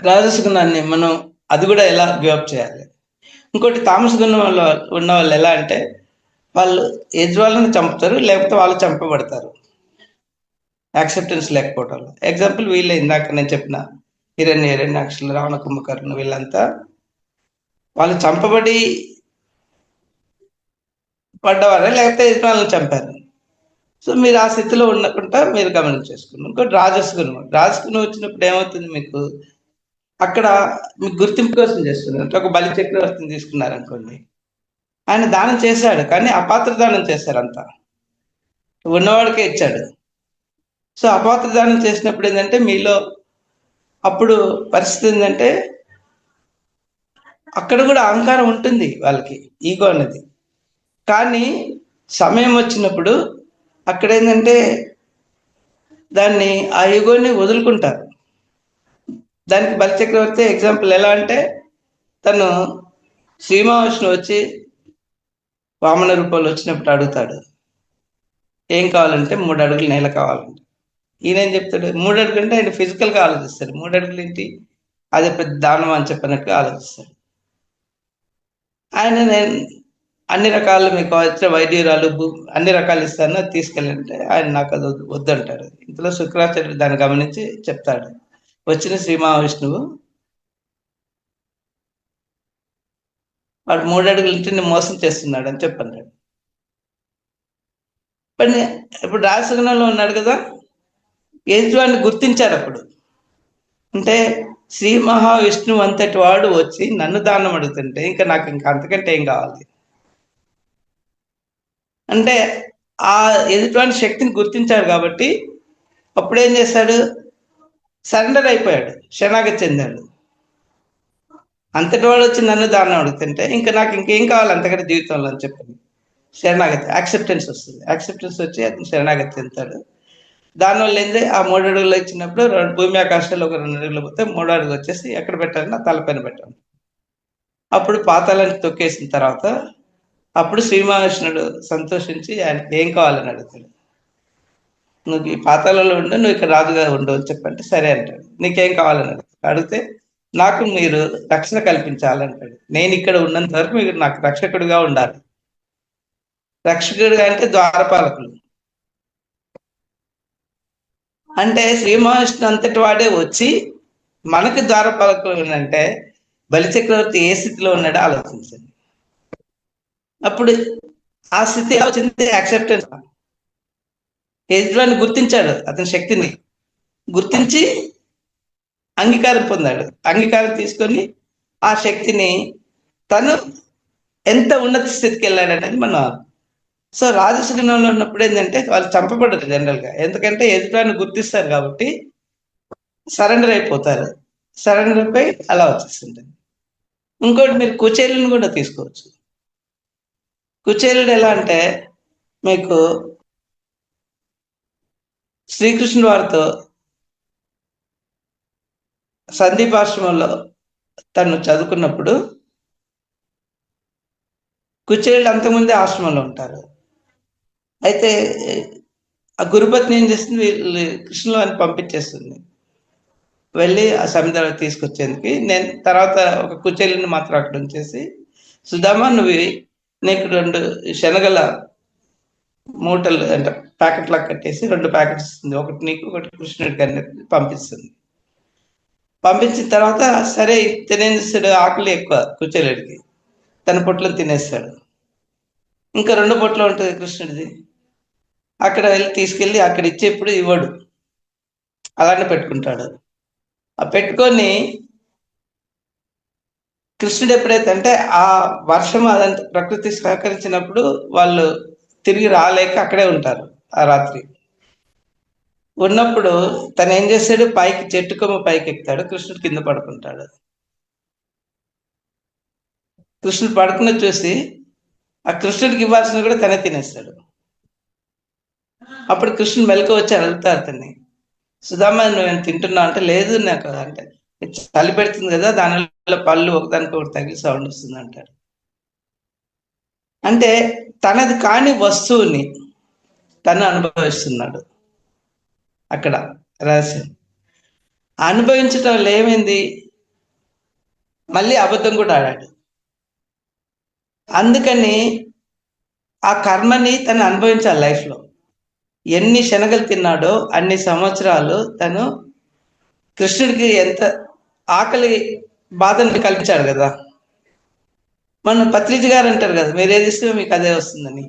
రాజసగుణాన్ని మనం అది కూడా ఎలా గివప్ చేయాలి? ఇంకోటి తామస గుణం వల్ల ఉన్న వాళ్ళు ఎలా అంటే వాళ్ళు యజమానులను చంపుతారు, లేకపోతే వాళ్ళు చంపబడతారు యాక్సెప్టెన్స్ లేకపోవడం. ఎగ్జాంపుల్ వీళ్ళే ఇందాక నేను చెప్పిన హిరణ్యాక్షులు, రావణ కుంభకర్ణులు, వీళ్ళంతా వాళ్ళు చంపబడి పడ్డవారే, లేకపోతే యజమానులను చంపారు. సో మీరు ఆ స్థితిలో ఉండకుండా మీరు గమనించేసుకున్నారు. ఇంకోటి రాజస్గుణం. రాజస్గుణం వచ్చినప్పుడు ఏమవుతుంది? మీకు అక్కడ మీకు గుర్తింపు కోసం చేస్తున్నారు. అంటే ఒక బలి చక్రవర్తిని తీసుకున్నారనుకోండి, ఆయన దానం చేశాడు, కానీ అపాత్ర దానం చేశారు, అంతా ఉన్నవాడికే ఇచ్చాడు. సో అపాత్ర దానం చేసినప్పుడు ఏంటంటే మీలో అప్పుడు పరిస్థితి ఏంటంటే అక్కడ కూడా అహంకారం ఉంటుంది వాళ్ళకి, ఈగో అనేది. కానీ సమయం వచ్చినప్పుడు అక్కడ ఏంటంటే దాన్ని ఆ ఈగోని వదులుకుంటారు. దానికి బలిచక్రవర్తి ఎగ్జాంపుల్ ఎలా అంటే తను శ్రీ మహావిష్ణువు వచ్చి వామన రూపంలో వచ్చినప్పుడు అడుగుతాడు, ఏం కావాలంటే 3 అడుగులు నేల కావాలంటే. ఈయన ఏం చెప్తాడు? 3 అడుగులు అంటే ఆయన ఫిజికల్గా ఆలోచిస్తాడు. 3 అడుగులు ఏంటి? అది పెద్ద దానం అని చెప్పినట్టుగా ఆలోచిస్తాడు. ఆయన నేను అన్ని రకాలు మీకు వచ్చిన వైద్యురాలు అన్ని రకాలు ఇస్తాను, అది తీసుకెళ్ళంటే ఆయన నాకు అది వద్దంటాడు. ఇంతలో శుక్రాచార్యుడు దాన్ని గమనించి చెప్తాడు, వచ్చిన శ్రీ మహావిష్ణువు వాడు 3 అడుగుల ఇంటిని మోసం చేస్తున్నాడు అని చెప్పన్నాడు. కానీ ఇప్పుడు రాజసగనంలో ఉన్నాడు కదా, ఎదుటివాడిని గుర్తించారు అప్పుడు. అంటే శ్రీ మహావిష్ణువు అంతటి వాడు వచ్చి నన్ను దానం అడుగుతుంటే నాకు ఇంకా అంతకంటే ఏం కావాలి అంటే ఆ ఎదుటివాడి శక్తిని గుర్తించాడు కాబట్టి అప్పుడేం చేశాడు, సరెండర్ అయిపోయాడు, శరణాగతి చెందాడు. అంతటి వాడు వచ్చి నన్ను దానం అడుగుతుంటే నాకు ఇంకేం కావాలి అంతకంటే జీవితంలో అని చెప్పండి. శరణాగతి, యాక్సెప్టెన్స్ వస్తుంది. యాక్సెప్టెన్స్ వచ్చి అతను శరణాగతి చెందుతాడు. దానివల్ల ఏంది, ఆ 3 అడుగులు ఇచ్చినప్పుడు భూమి ఆకాశాలు ఒక 2 అడుగులు పోతే 3 అడుగు వచ్చేసి ఎక్కడ పెట్టాలి, నా తలపైన పెట్టాను. అప్పుడు పాతాలని తొక్కేసిన తర్వాత అప్పుడు శ్రీ మహావిష్ణుడు సంతోషించి ఆయనకి ఏం కావాలని అడుగుతాడు. నువ్వు ఈ పాతాలలో ఉండు, నువ్వు ఇక్కడ రాజుగా ఉండు అని చెప్పంటే సరే అంటాడు. నీకేం కావాలని అడిగితే నాకు మీరు రక్షణ కల్పించాలంటాడు. నేను ఇక్కడ ఉన్నంత వరకు మీరు నాకు రక్షకుడిగా ఉండాలి. రక్షకుడిగా అంటే ద్వారపాలకులు. అంటే శ్రీ మహావిష్ణు అంతటి వాడే వచ్చి మనకి ద్వారపాలకులు అంటే బలిచక్రవర్తి ఏ స్థితిలో ఉన్నాడో ఆలోచించండి. అప్పుడు ఆ స్థితి వచ్చింది యాక్సెప్టెన్స్. యజమాని గుర్తించాడు, అతని శక్తిని గుర్తించి అంగీకారం పొందాడు. అంగీకారం తీసుకొని ఆ శక్తిని తను ఎంత ఉన్నత స్థితికి వెళ్ళాడు అనేది మనం. సో రాజసగనంలో ఉన్నప్పుడు ఏంటంటే వాళ్ళు చంపబడరు జనరల్గా, ఎందుకంటే ఎదుటాన్ని గుర్తిస్తారు కాబట్టి సరెండర్ అయిపోతారు. సరెండర్ అయిపోయి అలా వచ్చేస్తుంటుంది. ఇంకోటి మీరు కుచేలుని కూడా తీసుకోవచ్చు. కుచేలుడు ఎలా అంటే మీకు శ్రీకృష్ణుడు వారితో సందీపాశ్రమంలో తను చదువుకున్నప్పుడు కుచేలుడు అంతకుముందే ఆశ్రమంలో ఉంటారు. అయితే ఆ గురుపత్ని ఏం చేస్తుంది, కృష్ణుడు అని పంపించేస్తుంది, వెళ్ళి ఆ సముద్రం తీసుకొచ్చేందుకు. నేను తర్వాత ఒక కుచేలుని మాత్రం అక్కడ ఉంచేసి, సుధామా నువ్వు నీకు 2 శనగల మూటలు అంటే ప్యాకెట్లా కట్టేసి 2 ప్యాకెట్స్ ఇస్తుంది, ఒకటి నీకు ఒకటి కృష్ణుడికి అని పంపిస్తుంది. పంపించిన తర్వాత సరే తినేం చేస్తాడు, ఆకలి ఎక్కువ కుచేలుడికి, తన పొట్లు తినేస్తాడు. ఇంకా 2 పొట్లు ఉంటుంది కృష్ణుడిది. అక్కడ వెళ్ళి తీసుకెళ్ళి అక్కడ ఇచ్చేప్పుడు ఇవ్వడు, అలానే పెట్టుకుంటాడు. ఆ పెట్టుకొని కృష్ణుడు ఎప్పుడైతే అంటే ఆ వర్షం అదంతా ప్రకృతి సహకరించినప్పుడు వాళ్ళు తిరిగి రాలేక అక్కడే ఉంటారు ఆ రాత్రి. ఉన్నప్పుడు తను ఏం చేస్తాడు, పైకి చెట్టు కొమ్మ పైకి ఎక్కుతాడు, కృష్ణుడు కింద పడుకుంటాడు. కృష్ణుడు పడుకున్న చూసి ఆ కృష్ణుడికి ఇవ్వాల్సిన కూడా తనే తినేస్తాడు. అప్పుడు కృష్ణుడు మెలకు వచ్చి అడుగుతారు అతన్ని, సుధామ నువ్వు తింటున్నావు అంటే లేదు నాకు అంటే చలి పెడుతుంది కదా, దానివల్ల పళ్ళు ఒకదానికి తగిలి సౌండ్ వస్తుంది అంటాడు. అంటే తనది కాని వస్తువుని తను అనుభవిస్తున్నాడు. అక్కడ రహస్యం అనుభవించటం వల్ల ఏమైంది, మళ్ళీ అబద్ధం కూడా ఆడాడు. అందుకని ఆ కర్మని తను అనుభవించాలి లైఫ్లో. ఎన్ని శనగలు తిన్నాడో అన్ని సంవత్సరాలు తను కృష్ణుడికి ఎంత ఆకలి బాధను కల్పించాడు కదా. మన పత్రిజీ గారు అంటారు కదా, మీరు ఏది ఇస్తే మీకు అదే వస్తుందని.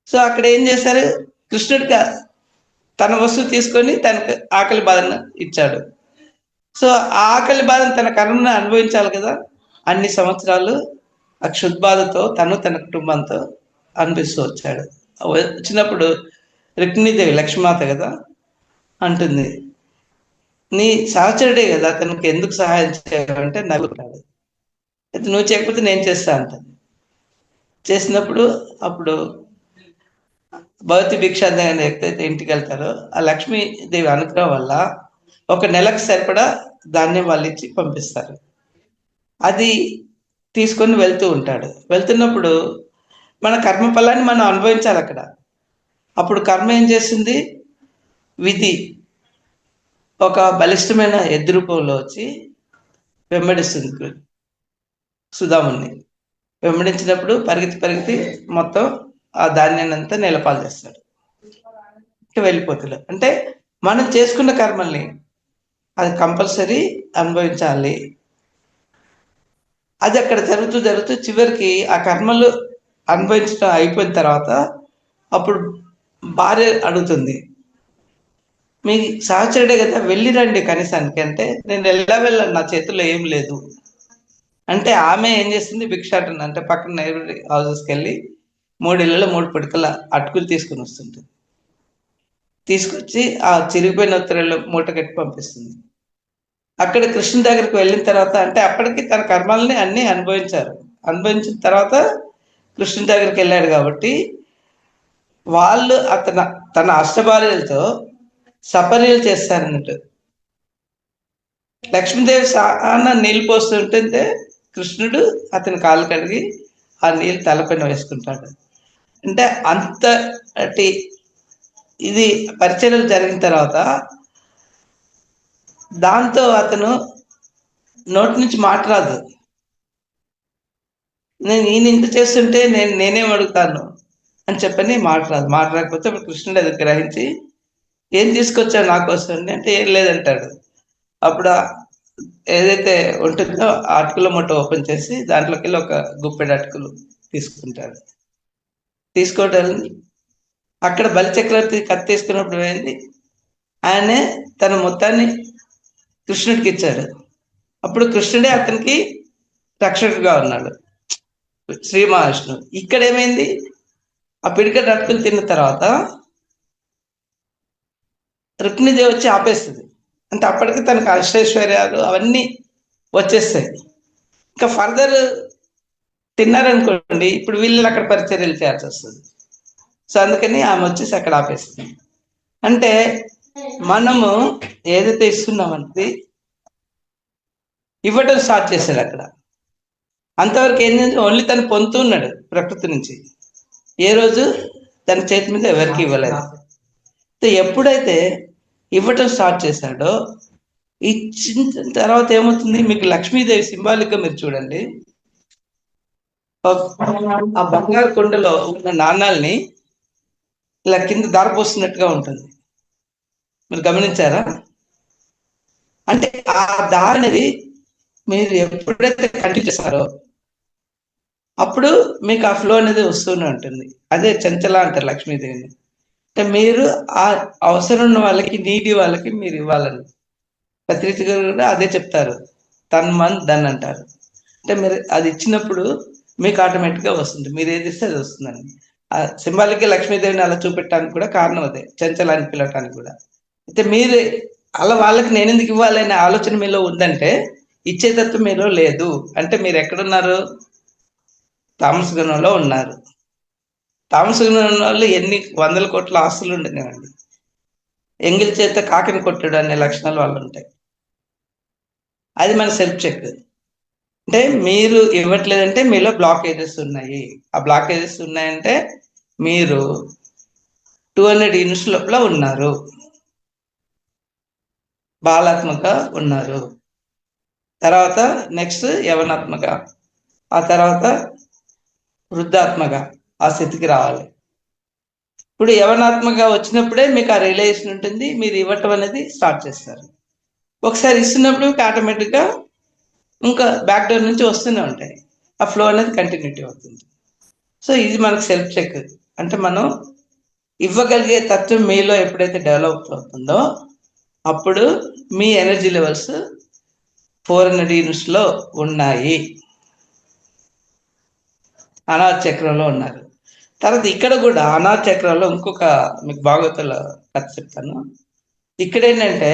సో అక్కడ ఏం చేశారు, కృష్ణుడికి తన వస్తువు తీసుకొని తనకు ఆకలి బాధను ఇచ్చాడు. సో ఆ ఆకలి బాధను తన కర్మను అనుభవించాలి కదా. అన్ని సంవత్సరాలు ఆ క్షుద్బాధతో తను తన కుటుంబంతో అనిపిస్తూ వచ్చాడు. వచ్చినప్పుడు రుక్మిణీదేవి లక్ష్మీమాత కదా అంటుంది, నీ సహచరుడే కదా, తనకు ఎందుకు సహాయం చేయాలంటే నలుగుతాడు, అయితే నువ్వు చేయకపోతే నేను చేస్తా అంటాను. చేసినప్పుడు అప్పుడు భవతి భిక్షాందేవి అనే ఎక్కడైతే ఇంటికి వెళ్తారో ఆ లక్ష్మీదేవి అనుగ్రహం వల్ల 1 నెలకు సరిపడా ధాన్యం వాళ్ళు ఇచ్చి పంపిస్తారు. అది తీసుకొని వెళ్తూ ఉంటాడు. వెళ్తున్నప్పుడు మన కర్మ ఫలాన్ని మనం అనుభవించాలి అక్కడ. అప్పుడు కర్మ ఏం చేస్తుంది, విధి ఒక బలిష్టమైన ఎద్దు రూపంలో వచ్చి వెంబడిస్తుంది సుధాముని. వెంబడించినప్పుడు పరిగెత్తి పరిగెత్తి మొత్తం ఆ ధాన్యాన్ని అంతా నేలపాలు చేస్తాడు. వెళ్ళిపోతాడు. అంటే మనం చేసుకున్న కర్మల్ని అది కంపల్సరీ అనుభవించాలి. అది అక్కడ జరుగుతూ జరుగుతూ చివరికి ఆ కర్మలు అనుభవించడం అయిపోయిన తర్వాత అప్పుడు భార్య అడుగుతుంది, మీ సహచరుడే కదా, వెళ్ళి రండి కనీసానికి. అంటే నేను వెళ్ళాను, నా చేతుల్లో ఏం లేదు. అంటే ఆమె ఏం చేస్తుంది, భిక్షాటన అంటే పక్కన నైబర్ హౌసెస్కి వెళ్ళి 3 ఇళ్ళలో 3 పిడకల అటుకులు తీసుకుని వస్తుంటుంది. తీసుకొచ్చి ఆ చిరిగిపోయిన ఉత్తరాలు మూట కట్టి పంపిస్తుంది. అక్కడ కృష్ణుడి దగ్గరికి వెళ్ళిన తర్వాత, అంటే అప్పటికి తన కర్మాలని అన్ని అనుభవించిన తర్వాత కృష్ణుడి దగ్గరికి వెళ్ళాడు కాబట్టి వాళ్ళు తన అష్టభార్యలతో సపర్యలు చేస్తారన్నట్టు. లక్ష్మీదేవి సాన నీళ్ళు పోస్తుంటే కృష్ణుడు అతని కాళ్ళు కడిగి ఆ నీళ్ళు తలపైన వేసుకుంటాడు. అంటే అంతటి ఇది పరిచర్యలు జరిగిన తర్వాత దాంతో అతను నోటి నుంచి మాట్లాడదు. నేను ఈయన ఇంత చేస్తుంటే నేనేం అడుగుతాను అని చెప్పని మాట్లాడకపోతే కృష్ణుడు అది గ్రహించి, ఏం తీసుకొచ్చావు నా కోసం అంటే ఏం లేదంటాడు. అప్పుడు ఏదైతే ఉంటుందో ఆ అటుకుల మూట ఓపెన్ చేసి దాంట్లోకి వెళ్ళి ఒక గుప్పెడు అటుకులు తీసుకుంటాడు. తీసుకోవడం అక్కడ బలిచక్రవర్తి కత్తి తీసుకున్నప్పుడు ఏమైంది, ఆయనే తన మొత్తాన్ని కృష్ణుడికి ఇచ్చాడు. అప్పుడు కృష్ణుడే అతనికి రక్షకుడుగా ఉన్నాడు, శ్రీ మహావిష్ణువు. ఇక్కడ ఏమైంది, ఆ పిడికటి అటుకులు తిన్న తర్వాత రుక్మిణీదేవి వచ్చి ఆపేస్తుంది. అంటే అప్పటికి తనకు అష్టైశ్వర్యాలు అవన్నీ వచ్చేస్తాయి. ఇంకా ఫర్దర్ తిన్నారనుకోండి, ఇప్పుడు వీళ్ళు అక్కడ పరిచర్యలు చేయాల్సి వస్తుంది. సో అందుకని ఆమె వచ్చేసి అక్కడ ఆపేస్తుంది. అంటే మనము ఏదైతే ఇస్తున్నామంటే ఇవ్వటం స్టార్ట్ చేశాడు అక్కడ. అంతవరకు ఏంటంటే ఓన్లీ తను పొందుతున్నాడు ప్రకృతి నుంచి, ఏ రోజు తన చేతి మీద ఎవరికి ఇవ్వలేదు. ఎప్పుడైతే ఇవ్వటం స్టార్ట్ చేశాడో, ఇచ్చిన తర్వాత ఏమవుతుంది, మీకు లక్ష్మీదేవి సింబాలిక్గా మీరు చూడండి, ఆ బంగారు కొండలో ఉన్న నాణాలని ఇలా కింద దారిపోస్తున్నట్టుగా ఉంటుంది. మీరు గమనించారా? అంటే ఆ దారి అనేది మీరు ఎప్పుడైతే కంటిన్యూ చేస్తారో అప్పుడు మీకు ఆ ఫ్లో అనేది వస్తూనే ఉంటుంది. అదే చంచల అంటారు లక్ష్మీదేవిని. అంటే మీరు ఆ అవసరం ఉన్న వాళ్ళకి, నీటి వాళ్ళకి మీరు ఇవ్వాలని పత్రిక కూడా అదే చెప్తారు, తన్ మన్ ధన్ అంటారు. అంటే మీరు అది ఇచ్చినప్పుడు మీకు ఆటోమేటిక్గా వస్తుంది, మీరు ఏది ఇస్తే అది వస్తుందని. ఆ సింబాలిక్గా లక్ష్మీదేవిని అలా చూపెట్టడానికి కూడా కారణం అదే, చంచలాన్ని పిలవటానికి కూడా. అయితే మీరు అలా వాళ్ళకి నేను ఎందుకు ఇవ్వాలనే ఆలోచన మీలో ఉందంటే ఇచ్చేతత్వం మీలో లేదు. అంటే మీరు ఎక్కడున్నారు, తామస గుణంలో ఉన్నారు. తామస గుణం వాళ్ళు ఎన్ని 100 కోట్ల ఆస్తులు ఉండనివ్వండి, ఎంగిల్ చేత కాకిని కొట్టడం అనే లక్షణాలు వాళ్ళు ఉంటాయి. అది మన సెల్ఫ్ చెక్. అంటే మీరు ఇవ్వట్లేదంటే మీలో బ్లాకేజెస్ ఉన్నాయి. ఆ బ్లాకేజెస్ ఉన్నాయంటే మీరు 200 యూనిట్స్ లోపల ఉన్నారు, బాలాత్మక ఉన్నారు. తర్వాత నెక్స్ట్ యవనాత్మక, ఆ తర్వాత వృద్ధాత్మక ఆ స్థితికి రావాలి. ఇప్పుడు యవనాత్మక వచ్చినప్పుడే మీకు ఆ రియలైజేషన్ ఉంటుంది, మీరు ఇవ్వటం అనేది స్టార్ట్ చేస్తారు. ఒకసారి ఇస్తున్నప్పుడు మీకు ఆటోమేటిక్గా ఇంకా బ్యాక్ డోర్ నుంచి వస్తూనే ఉంటాయి, ఆ ఫ్లో అనేది కంటిన్యూటీ అవుతుంది. సో ఇది మనకు సెల్ఫ్ చెక్. అంటే మనం ఇవ్వగలిగే తత్వం మీలో ఎప్పుడైతే డెవలప్ అవుతుందో అప్పుడు మీ ఎనర్జీ లెవెల్స్ 400 యూనిట్స్లో ఉన్నాయి, అనాథ చక్రంలో ఉన్నారు. తర్వాత ఇక్కడ కూడా అనాథ చక్రంలో ఇంకొక మీకు భాగవతుల కథ చెప్తాను. ఇక్కడ ఏంటంటే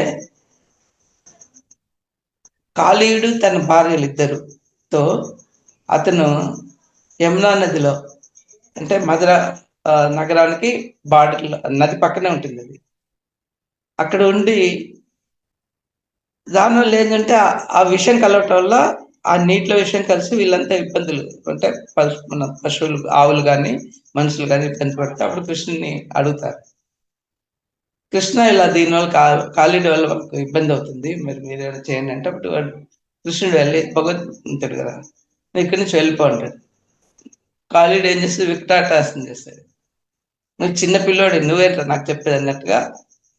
కాళీయుడు తన భార్యలు ఇద్దరుతో అతను యమునా నదిలో, అంటే మధుర నగరానికి బార్డర్, నది పక్కనే ఉంటుంది అది. అక్కడ ఉండి దానివల్ల ఏంటంటే ఆ విషయం కలవటం వల్ల ఆ నీటిలో విషయం కలిసి వీళ్ళంతా ఇబ్బందులు, అంటే మన పశువులు, ఆవులు కానీ మనుషులు కానీ ఇబ్బంది పడితే అప్పుడు కృష్ణుని అడుగుతారు. కృష్ణ ఇలా దీనివల్ల కాళీడి వల్ల వాళ్ళకి ఇబ్బంది అవుతుంది, మీరు ఏదైనా చేయండి అంటే అప్పుడు కృష్ణుడు వెళ్ళి భగవద్గీతాడు కదా, నువ్వు ఇక్కడి నుంచి వెళ్ళిపో అంటాడు. కాళీడు ఏం చేస్తాడు, వికటాటాసనం చేస్తాడు. నువ్వు చిన్న పిల్లోడు, నువ్వేంటో నాకు చెప్పేది అన్నట్టుగా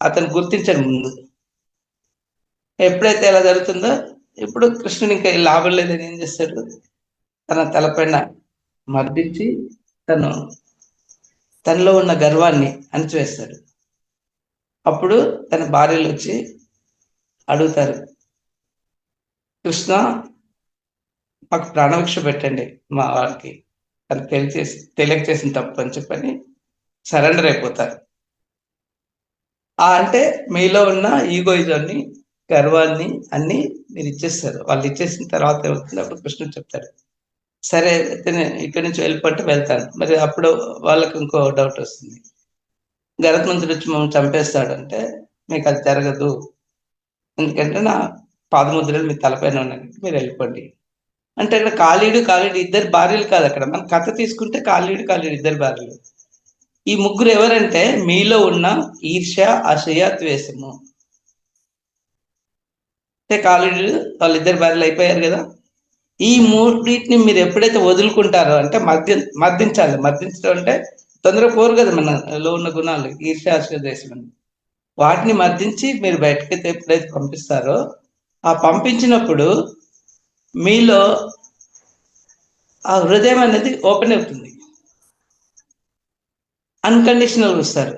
అతను గుర్తించాడు ముందు. ఎప్పుడైతే ఎలా జరుగుతుందో, ఇప్పుడు కృష్ణుడు ఇంకా లాభం లేదని ఏం చేస్తాడు, తన తలపైన మర్దించి తనలో ఉన్న గర్వాన్ని అణిచివేస్తాడు. అప్పుడు తన భార్యలు వచ్చి అడుగుతారు, కృష్ణ మాకు ప్రాణభిక్ష పెట్టండి, మా వారికి తను తెలియక చేసిన తప్పు అని చెప్పని సరెండర్ అయిపోతారు. అంటే మీలో ఉన్న ఈగోయిజాన్ని, గర్వాన్ని అన్ని మీరు ఇచ్చేస్తారు. వాళ్ళు ఇచ్చేసిన తర్వాత ఏమవుతుంది, అప్పుడు కృష్ణుడు చెప్తాడు, సరే ఇక్కడి నుంచి వెళ్ళిపోతే వెళ్తాను. మరి అప్పుడు వాళ్ళకి ఇంకో డౌట్ వస్తుంది, గరుత్మంతుడు వచ్చి మమ్మల్ని చంపేస్తాడంటే మీకు అది జరగదు, ఎందుకంటే నా పాదముద్రలు మీ తలపైన ఉన్నాయి, మీరు వెళ్ళిపోండి అంటే. అక్కడ కాళీడు ఇద్దరు భార్యలు కాదు, అక్కడ మనం కథ తీసుకుంటే కాళీడు ఇద్దరు భార్యలు. ఈ ముగ్గురు ఎవరంటే మీలో ఉన్న ఈర్ష్య, అసూయ, ద్వేషము. అంటే కాళీడు వాళ్ళిద్దరు భార్యలు అయిపోయారు కదా. ఈ మూడింటిని మీరు ఎప్పుడైతే వదులుకుంటారో, అంటే మర్దించాలి. మర్దించడం అంటే తొందరగా పోరు కదా మనలో ఉన్న గుణాలు, ఈర్ష్య, అసూయ, ద్వేషం. వాటిని మర్దించి మీరు బయటకైతే ఎప్పుడైతే పంపిస్తారో, ఆ పంపించినప్పుడు మీలో ఆ హృదయం అనేది ఓపెన్ అవుతుంది, అన్కండిషనల్ వస్తారు.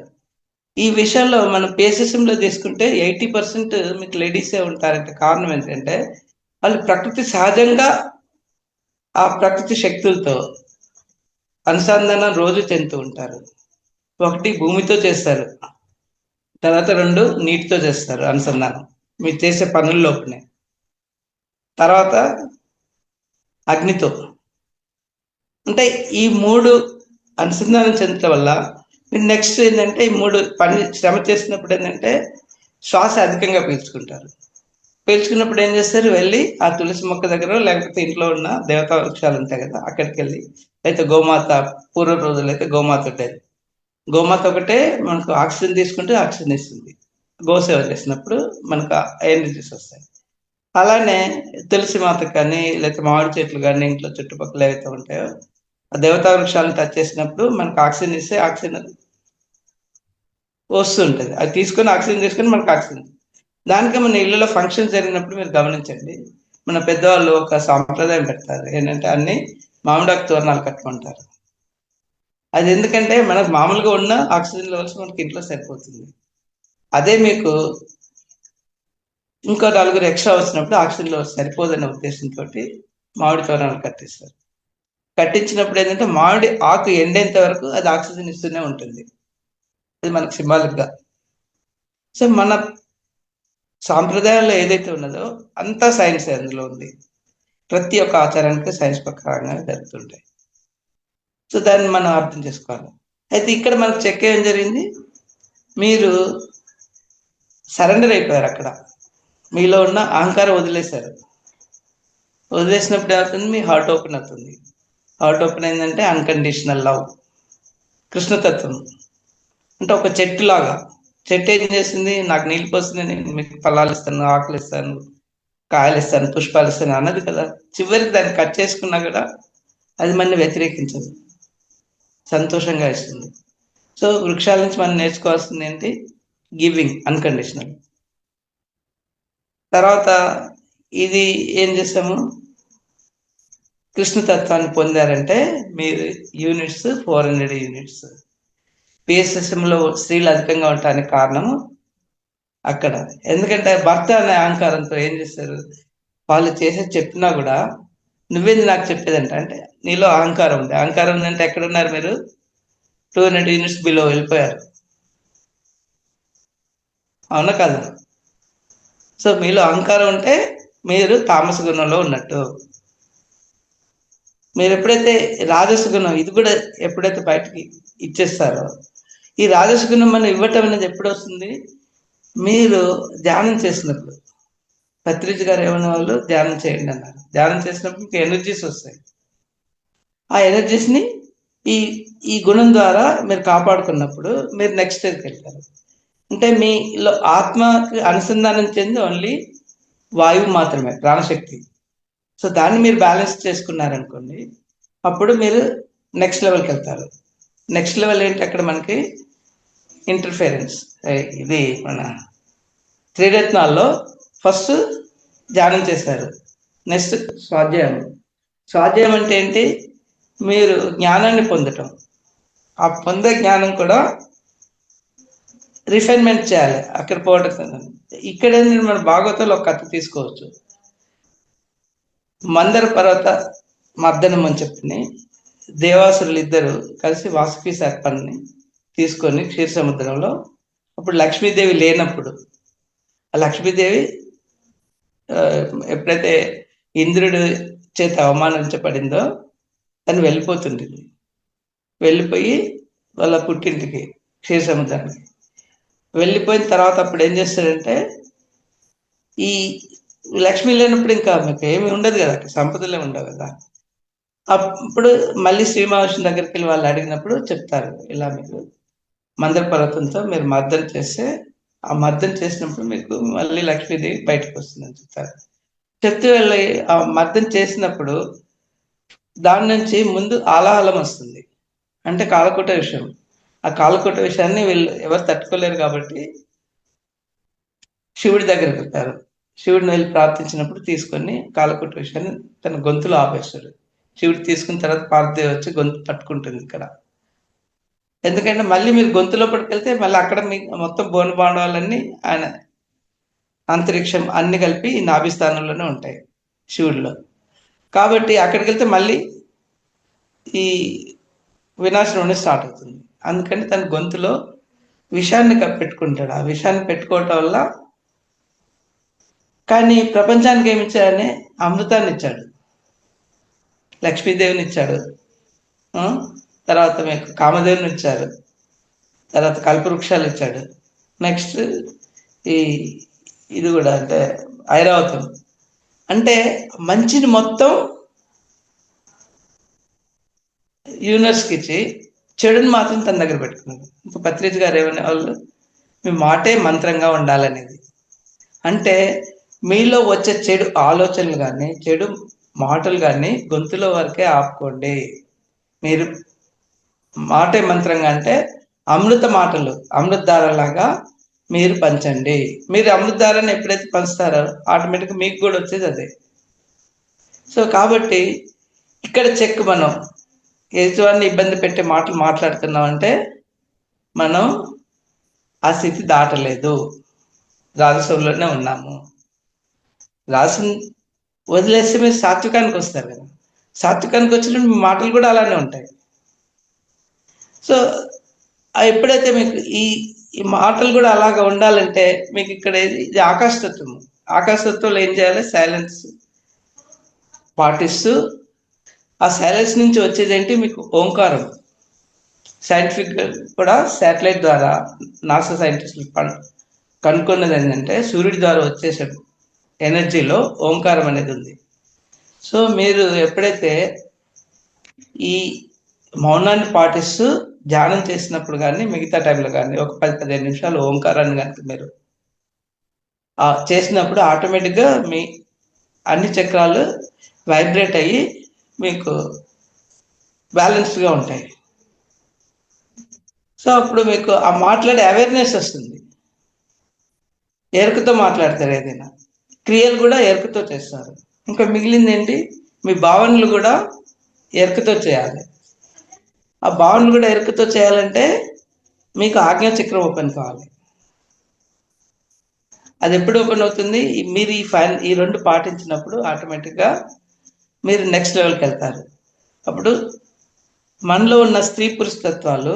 ఈ విషయంలో మనం పేసిజంలో తీసుకుంటే 80% మీకు లేడీసే ఉంటారంటే కారణం ఏంటంటే వాళ్ళు ప్రకృతి సహజంగా ఆ ప్రకృతి శక్తులతో అనుసంధానం రోజు చెందుతూ ఉంటారు. ఒకటి భూమితో చేస్తారు, తర్వాత 2 నీటితో చేస్తారు అనుసంధానం మీరు చేసే పనుల్లోపనే, తర్వాత అగ్నితో. అంటే ఈ 3 అనుసంధానం చెందటం వల్ల మీరు నెక్స్ట్ ఏంటంటే ఈ 3 పని శ్రమ చేసినప్పుడు ఏంటంటే శ్వాస అధికంగా పీల్చుకుంటారు. పీల్చుకున్నప్పుడు ఏం చేస్తారు, వెళ్ళి ఆ తులసి మొక్క దగ్గర లేకపోతే ఇంట్లో ఉన్న దేవతా వృక్షాలు ఉంటాయి కదా, అక్కడికి వెళ్ళి, అయితే గోమాత, పూర్వ రోజులు అయితే గోమాత ఉండేది. గోమాత ఒకటే మనకు ఆక్సిజన్ తీసుకుంటే ఆక్సిజన్ ఇస్తుంది. గోసేవ చేసినప్పుడు మనకు ఎనర్జీస్ వస్తాయి. అలానే తులసి మాత కానీ లేకపోతే మామిడి చెట్లు కానీ ఇంట్లో చుట్టుపక్కల ఏవైతే ఉంటాయో ఆ దేవతా వృక్షాలను టచ్ చేసినప్పుడు మనకు ఆక్సిజన్ ఇస్తే ఆక్సిజన్ వస్తుంటుంది. అది తీసుకొని ఆక్సిజన్ తీసుకొని మనకు ఆక్సిజన్. దానికి మన ఇళ్ళలో ఫంక్షన్ జరిగినప్పుడు మీరు గమనించండి, మన పెద్దవాళ్ళు ఒక సాంప్రదాయం పెడతారు, ఏంటంటే అన్ని మామిడాకు తోరణాలు కట్టుకుంటారు. అది ఎందుకంటే మనకు మామూలుగా ఉన్న ఆక్సిజన్ లెవెల్స్ మనకి ఇంట్లో సరిపోతుంది. అదే మీకు ఇంకో 4 ఎక్స్ట్రా వచ్చినప్పుడు ఆక్సిజన్ లెవెల్స్ సరిపోదనే ఉద్దేశంతో మామిడి తోరణాలు కట్టిస్తారు. కట్టించినప్పుడు ఏంటంటే మామిడి ఆకు ఎండేంత వరకు అది ఆక్సిజన్ ఇస్తూనే ఉంటుంది. అది మనకు సింబాలిక్ గా. సో మన సాంప్రదాయాల్లో ఏదైతే ఉన్నదో అంతా సైన్స్ అందులో ఉంది. ప్రతి ఒక్క ఆచారానికి సైన్స్ ప్రకారంగా జరుగుతుంటాయి. సో దాన్ని మనం అర్థం చేసుకోవాలి. అయితే ఇక్కడ మనకు చెక్ ఏం జరిగింది, మీరు సరెండర్ అయిపోయారు. అక్కడ మీలో ఉన్న అహంకారం వదిలేశారు. వదిలేసినప్పుడు ఏమవుతుంది, మీ హార్ట్ ఓపెన్ అవుతుంది. హార్ట్ ఓపెన్ అయిందంటే అన్కండిషనల్ లవ్, కృష్ణతత్వం. అంటే ఒక చెట్టు లాగా, చెట్టు ఏం చేసింది, నాకు నీళ్ళు పోస్తుంది, నేను మీకు ఫలాలు ఇస్తాను, ఆకులు ఇస్తాను, కాయలు ఇస్తాను, పుష్పాలు ఇస్తాను అన్నది కదా. చివరికి దాన్ని కట్ చేసుకున్నా కూడా అది మన వ్యతిరేకించదు, సంతోషంగా ఇస్తుంది. సో వృక్షాల నుంచి మనం నేర్చుకోవాల్సింది ఏంటి, గివింగ్ అన్కండిషనల్. తర్వాత ఇది ఏం చేస్తాము, కృష్ణతత్వాన్ని పొందారంటే మీరు యూనిట్స్ 400 యూనిట్స్. పిఎస్ఎస్ఎంలో స్త్రీలు అధికంగా ఉండటానికి కారణం అక్కడ. ఎందుకంటే భర్త అనే అహంకారంతో ఏం చేస్తారు, వాళ్ళు చెప్పినా కూడా నువ్వేంది నాకు చెప్పేదంట. అంటే నీలో అహంకారం ఉంది. అహంకారం ఉందంటే ఎక్కడున్నారు మీరు, 200 యూనిట్స్ బిలో వెళ్ళిపోయారు, అవునా కదా. సో మీలో అహంకారం ఉంటే మీరు తామస గుణంలో ఉన్నట్టు. మీరు ఎప్పుడైతే రాజస గుణం ఇది కూడా ఎప్పుడైతే బయటకి ఇచ్చేస్తారో, ఈ రాజస గుణం మనం ఇవ్వటం అనేది ఎప్పుడు వస్తుంది, మీరు ధ్యానం చేసినప్పుడు. పత్రిజీ గారు ఏమన్న వాళ్ళు ధ్యానం చేయండి అన్నారు. ధ్యానం చేసినప్పుడు మీకు ఎనర్జీస్ వస్తాయి. ఆ ఎనర్జీస్ ని ఈ గుణం ద్వారా మీరు కాపాడుకున్నప్పుడు మీరు నెక్స్ట్ స్టేజ్కి వెళ్తారు. అంటే మీలో ఆత్మకి అనుసంధానం చెంది ఓన్లీ వాయువు మాత్రమే, ప్రాణశక్తి. సో దాన్ని మీరు బ్యాలెన్స్ చేసుకున్నారనుకోండి, అప్పుడు మీరు నెక్స్ట్ లెవెల్కి వెళ్తారు. నెక్స్ట్ లెవెల్ ఏంటి, అక్కడ మనకి ఇంటర్ఫేరెన్స్. ఇది మన త్రిరత్నాల్లో ఫస్ట్ ధ్యానం చేశారు, నెక్స్ట్ స్వాధ్యాయం. స్వాధ్యాయం అంటే ఏంటి, మీరు జ్ఞానాన్ని పొందటం. ఆ పొందే జ్ఞానం కూడా రిఫైన్మెంట్ చేయాలి అక్కడ పోవడం. ఇక్కడ మన భాగవతంలో ఒక కథ తీసుకోవచ్చు. మందర పర్వత మర్దనం అని చెప్పి దేవాసురులు ఇద్దరు కలిసి వాసుకి సర్పాన్ని తీసుకొని క్షీర సముద్రంలో, అప్పుడు లక్ష్మీదేవి లేనప్పుడు, ఆ లక్ష్మీదేవి ఎప్పుడైతే ఇంద్రుడి చేత అవమానించబడిందో తను వెళ్ళిపోతుంది. వెళ్ళిపోయి వాళ్ళ పుట్టింటికి క్షీర సముద్రానికి వెళ్ళిపోయిన తర్వాత అప్పుడు ఏం చేస్తాడంటే, ఈ లక్ష్మి లేనప్పుడు ఇంకా మీకు ఏమి ఉండదు కదా, సంపదలే ఉండవు కదా. అప్పుడు మళ్ళీ శ్రీ మహావిష్ణువు దగ్గరికి వెళ్ళి వాళ్ళు అడిగినప్పుడు చెప్తారు, ఇలా మీకు మందర పర్వతంతో మీరు మర్దన చేస్తే, ఆ మర్దన చేసినప్పుడు మీకు మళ్ళీ లక్ష్మీదేవి బయటకు వస్తుందని చెప్తారు. చెప్తూ వెళ్ళి ఆ మర్దన చేసినప్పుడు దాని నుంచి ముందు ఆలాహలం వస్తుంది, అంటే కాలకూట విషయం. ఆ కాలకూట విషయాన్ని వీళ్ళు ఎవరు తట్టుకోలేరు కాబట్టి శివుడి దగ్గరికి వెళ్తారు. శివుడిని వెళ్ళి ప్రార్థించినప్పుడు తీసుకొని కాలకూట విషయాన్ని తన గొంతులో ఆపేస్తాడు. శివుడు తీసుకున్న తర్వాత పార్థదేవి వచ్చి గొంతు పట్టుకుంటుంది ఇక్కడ. ఎందుకంటే మళ్ళీ మీరు గొంతు లోపలికి వెళ్తే మళ్ళీ అక్కడ మీ మొత్తం బోనబాండాలన్నీ ఆయన అంతరిక్షం అన్ని కలిపి ఈ నాభిస్థానంలోనే ఉంటాయి శివుడిలో. కాబట్టి అక్కడికి వెళ్తే మళ్ళీ ఈ వినాశనం అనేది స్టార్ట్ అవుతుంది. అందుకని తన గొంతులో విషాన్ని పెట్టుకుంటాడు. ఆ విషాన్ని పెట్టుకోవటం వల్ల, కానీ ప్రపంచానికి ఏమి ఇచ్చాడని అమృతాన్ని ఇచ్చాడు, లక్ష్మీదేవిని ఇచ్చాడు, తర్వాత మీకు కామదేవుని ఇచ్చారు, తర్వాత కల్పవృక్షాలు ఇచ్చాడు, నెక్స్ట్ ఇది కూడా అంటే ఐరావతం. అంటే మంచిని మొత్తం యూనివర్స్కి ఇచ్చి చెడుని మాత్రం తన దగ్గర పెట్టుకున్నారు. ఇంకా పత్రిజ్ గారు ఏమనే వాళ్ళు, మీ మాటే మంత్రంగా ఉండాలనేది. అంటే మీలో వచ్చే చెడు ఆలోచనలు కానీ చెడు మాటలు కానీ గొంతులో వరకే ఆపుకోండి. మీరు మాటే మంత్రంగా అంటే అమృత మాటలు, అమృతధారలాగా మీరు పంచండి. మీరు అమృతధారాన్ని ఎప్పుడైతే పంచుతారో ఆటోమేటిక్గా మీకు కూడా వచ్చేది అదే. సో కాబట్టి ఇక్కడ చెక్, మనం ఎదుటివారిని ఇబ్బంది పెట్టే మాటలు మాట్లాడుతున్నామంటే మనం ఆ స్థితి దాటలేదు, రాజసంలోనే ఉన్నాము. రాజసం వదిలేస్తే మీరు సాత్వికానికి వస్తారు కదా, సాత్వికానికి వచ్చినప్పుడు మీ మాటలు కూడా అలానే ఉంటాయి. సో ఎప్పుడైతే మీకు ఈ మాటలు కూడా అలాగా ఉండాలంటే మీకు ఇక్కడ ఇది ఆకాశతత్వము. ఆకాశతత్వంలో ఏం చేయాలి, సైలెన్స్ పాటిస్తూ, ఆ సైలెన్స్ నుంచి వచ్చేది ఏంటి, మీకు ఓంకారం. సైంటిఫిక్ కూడా శాటిలైట్ ద్వారా నాసా సైంటిస్టులు కనుక్కున్నది ఏంటంటే, సూర్యుడి ద్వారా వచ్చేసే ఎనర్జీలో ఓంకారం అనేది ఉంది. సో మీరు ఎప్పుడైతే ఈ మౌనాన్ని పాటిస్తూ ధ్యానం చేసినప్పుడు కానీ మిగతా టైంలో కానీ ఒక 10-15 నిమిషాలు ఓంకారాన్ని కనుక మీరు చేసినప్పుడు ఆటోమేటిక్గా మీ అన్ని చక్రాలు వైబ్రేట్ అయ్యి మీకు బ్యాలెన్స్డ్గా ఉంటాయి. సో అప్పుడు మీకు ఆ మాట్లాడే అవేర్నెస్ వస్తుంది. ఎరుకతో మాట్లాడతారు, ఏదైనా క్రియలు కూడా ఎరుకతో చేస్తారు. ఇంకా మిగిలింది ఏంటి, మీ భావనలు కూడా ఎరుకతో చేయాలి. ఆ భావనలు కూడా ఎరుకతో చేయాలంటే మీకు ఆజ్ఞా చక్రం ఓపెన్ కావాలి. అది ఎప్పుడు ఓపెన్ అవుతుంది, మీరు ఈ రెండు పాటించినప్పుడు ఆటోమేటిక్గా మీరు నెక్స్ట్ లెవెల్కి వెళ్తారు. అప్పుడు మనలో ఉన్న స్త్రీ పురుష తత్వాలు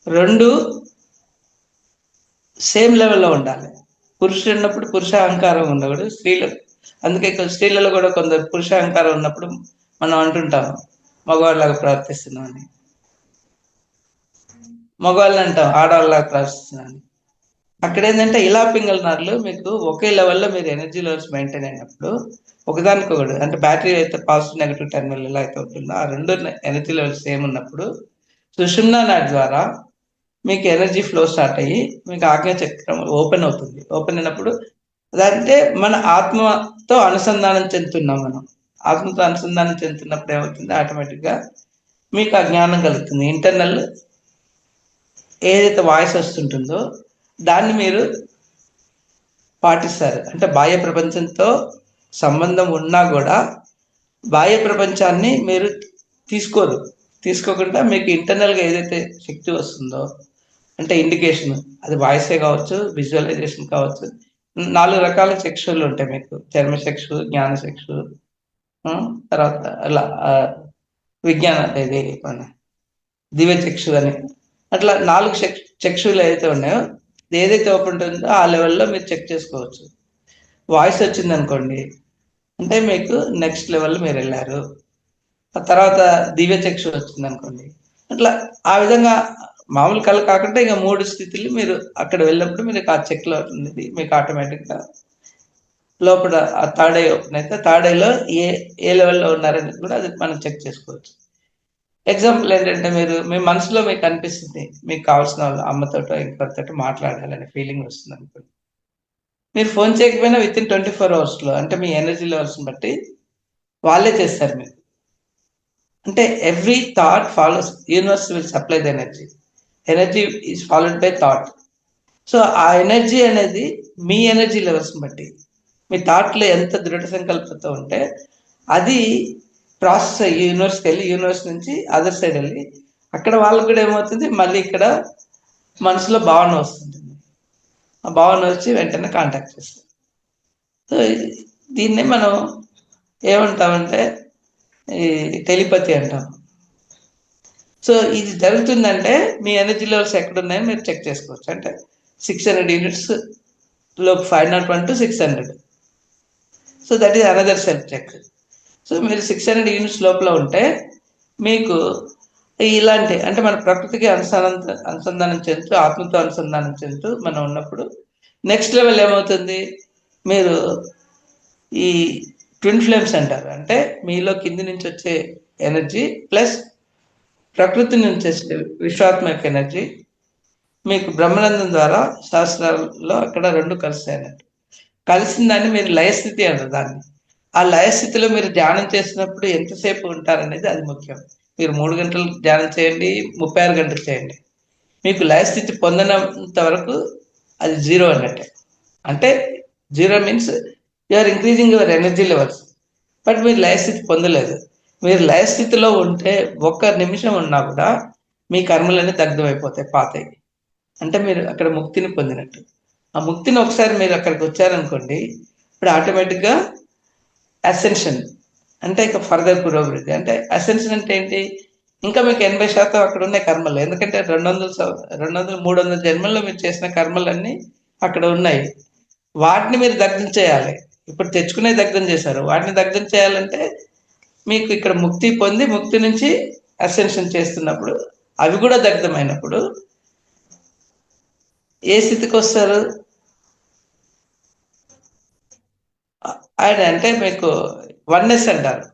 రెండు సేమ్ లెవెల్లో ఉండాలి. పురుషుడు ఉన్నప్పుడు పురుష అహంకారం ఉండకూడదు, స్త్రీలు. అందుకే స్త్రీలలో కూడా కొందరు పురుష అహంకారం ఉన్నప్పుడు మనం అంటుంటాం మగవాళ్ళలాగా ప్రవర్తిస్తున్నాం అని, మగవాళ్ళని అంటాం ఆడవాళ్ళలాగా ప్రవర్తిస్తున్నాను. అక్కడ ఏంటంటే ఇలా పింగళనారులు మీకు ఒకే లెవెల్లో మీరు ఎనర్జీ లెవెల్స్ మెయింటైన్ అయినప్పుడు ఒకదానికొకటి, అంటే బ్యాటరీ అయితే పాజిటివ్ నెగిటివ్ టెర్మినల్ ఎలా అయితే ఉంటుందో ఆ రెండు ఎనర్జీ లెవెల్స్ సేమ్ ఉన్నప్పుడు సుషుమ్నా నాడి ద్వారా మీకు ఎనర్జీ ఫ్లో స్టార్ట్ అయ్యి మీకు ఆజ్ఞా చక్రం ఓపెన్ అవుతుంది. ఓపెన్ అయినప్పుడు అదంటే మన ఆత్మతో అనుసంధానం చెందుతున్నాం మనం. ఆత్మతో అనుసంధానం చెందుతున్నప్పుడు ఏమవుతుంది, ఆటోమేటిక్గా మీకు ఆ జ్ఞానం కలుగుతుంది. ఇంటర్నల్ ఏదైతే వాయిస్ వస్తుంటుందో దాన్ని మీరు పాటిస్తారు. అంటే బాహ్య ప్రపంచంతో సంబంధం ఉన్నా కూడా బాహ్య ప్రపంచాన్ని మీరు తీసుకోకుండా మీకు ఇంటర్నల్గా ఏదైతే శక్తి వస్తుందో, అంటే ఇండికేషన్, అది వాయిసే కావచ్చు, విజువలైజేషన్ కావచ్చు. 4 రకాల చక్షువులు ఉంటాయి మీకు. చర్మ చక్షు, జ్ఞాన చక్షు, తర్వాత అలా విజ్ఞాన ఇది మన దివ్య చక్షు అని, అట్లా 4 చక్షువులు ఏదైతే ఉన్నాయో ఏదైతే ఓపెన్ ఉంటుందో ఆ లెవెల్లో మీరు చెక్ చేసుకోవచ్చు. వాయిస్ వచ్చింది అనుకోండి అంటే మీకు నెక్స్ట్ లెవెల్ మీరు వెళ్ళారు. ఆ తర్వాత దివ్య చక్షు వచ్చింది అనుకోండి, అట్లా ఆ విధంగా మామూలు కళ కాకుండా ఇంకా 3 స్థితులు మీరు అక్కడ వెళ్ళినప్పుడు మీరు ఆ చెక్ లో ఉంటుంది, మీకు ఆటోమేటిక్గా లోపల ఆ థర్డ్ ఐ ఓపెన్ అయితే థర్డ్ ఐలో ఏ లెవెల్లో ఉన్నారనేది కూడా అది మనం చెక్ చేసుకోవచ్చు. ఎగ్జాంపుల్ ఏంటంటే, మీ మనసులో మీకు అనిపిస్తుంది మీకు కావాల్సిన వాళ్ళు అమ్మతోటో ఇంకొకరితో మాట్లాడాలనే ఫీలింగ్ వస్తుంది అనుకోండి. మీరు ఫోన్ చేయకపోయినా విత్ ఇన్ 24 అవర్స్లో, అంటే మీ ఎనర్జీ లెవెల్స్ని బట్టి వాళ్ళే చేస్తారు మీకు. అంటే every thought follows, universe will supply the energy. Energy is followed by thought. So ఆ ఎనర్జీ అనేది మీ ఎనర్జీ లెవెల్స్ని బట్టి, మీ థాట్లో ఎంత దృఢ సంకల్పంతో ఉంటే అది ప్రాసెస్ అయ్యి యూనివర్స్కి వెళ్ళి, యూనివర్స్ నుంచి అదర్ సైడ్ వెళ్ళి అక్కడ వాళ్ళకి కూడా ఏమవుతుంది, మళ్ళీ ఇక్కడ మనసులో భావన వస్తుంటుంది. ఆ భావన వచ్చి వెంటనే కాంటాక్ట్ చేస్తుంది. సో దీన్ని మనం ఏమంటామంటే ఈ టెలిపతి అంటాం. సో ఇది జరుగుతుందంటే మీ ఎనర్జీ లెవెల్స్ ఎక్కడున్నాయని మీరు చెక్ చేసుకోవచ్చు. అంటే 600 యూనిట్స్ లో 501 to 600. So that is another self check. So మీరు 600 యూనిట్స్ లోపల ఉంటే మీకు ఇలాంటి, అంటే మన ప్రకృతికి అనుసంధానం చెందుతూ, ఆత్మతో అనుసంధానం చెందుతూ మనం ఉన్నప్పుడు నెక్స్ట్ లెవెల్ ఏమవుతుంది, మీరు ఈ ట్విన్ ఫ్లేమ్స్ అంటారు. అంటే మీలో కింది నుంచి వచ్చే ఎనర్జీ ప్లస్ ప్రకృతి నుంచి వచ్చే విశ్వాత్మక ఎనర్జీ మీకు బ్రహ్మానందం ద్వారా శాస్త్రాల్లో అక్కడ 2 కలిస్తాయి అన్నట్టు. కలిసిన దాన్ని మీరు లయస్థితి అంటారు దాన్ని. ఆ లయస్థితిలో మీరు ధ్యానం చేసినప్పుడు ఎంతసేపు ఉంటారనేది అది ముఖ్యం. మీరు 3 గంటలు ధ్యానం చేయండి, 36 గంటలు చేయండి, మీకు లయస్థితి పొందినంత వరకు అది 0 అన్నట్టే. అంటే 0 means you are increasing your energy levels, but మీరు లయస్థితి పొందలేదు. మీరు లయస్థితిలో ఉంటే 1 నిమిషం ఉన్నా కూడా మీ కర్మలన్నీ దగ్ధమైపోతాయి, పాతాయి. అంటే మీరు అక్కడ ముక్తిని పొందినట్టు. ఆ ముక్తిని ఒకసారి మీరు అక్కడికి వచ్చారనుకోండి, ఇప్పుడు ఆటోమేటిక్గా అసెన్షన్, అంటే ఇక ఫర్దర్ పురోభివృద్ధి. అంటే అసెన్షన్ అంటే ఏంటి, ఇంకా మీకు 80% అక్కడ ఉన్న కర్మలు. ఎందుకంటే 200-300 జన్మల్లో మీరు చేసిన కర్మలన్నీ అక్కడ ఉన్నాయి. వాటిని మీరు దగ్ధం చేయాలి. ఇప్పుడు తెచ్చుకునే దగ్ధం చేశారు, వాటిని దగ్ధం చేయాలంటే మీకు ఇక్కడ ముక్తి పొంది, ముక్తి నుంచి అసెన్షన్ చేస్తున్నప్పుడు అవి కూడా దగ్ధమైనప్పుడు ఏ స్థితికి వస్తారు ఆయన, అంటే మీకు వన్నెస్ అంటారు.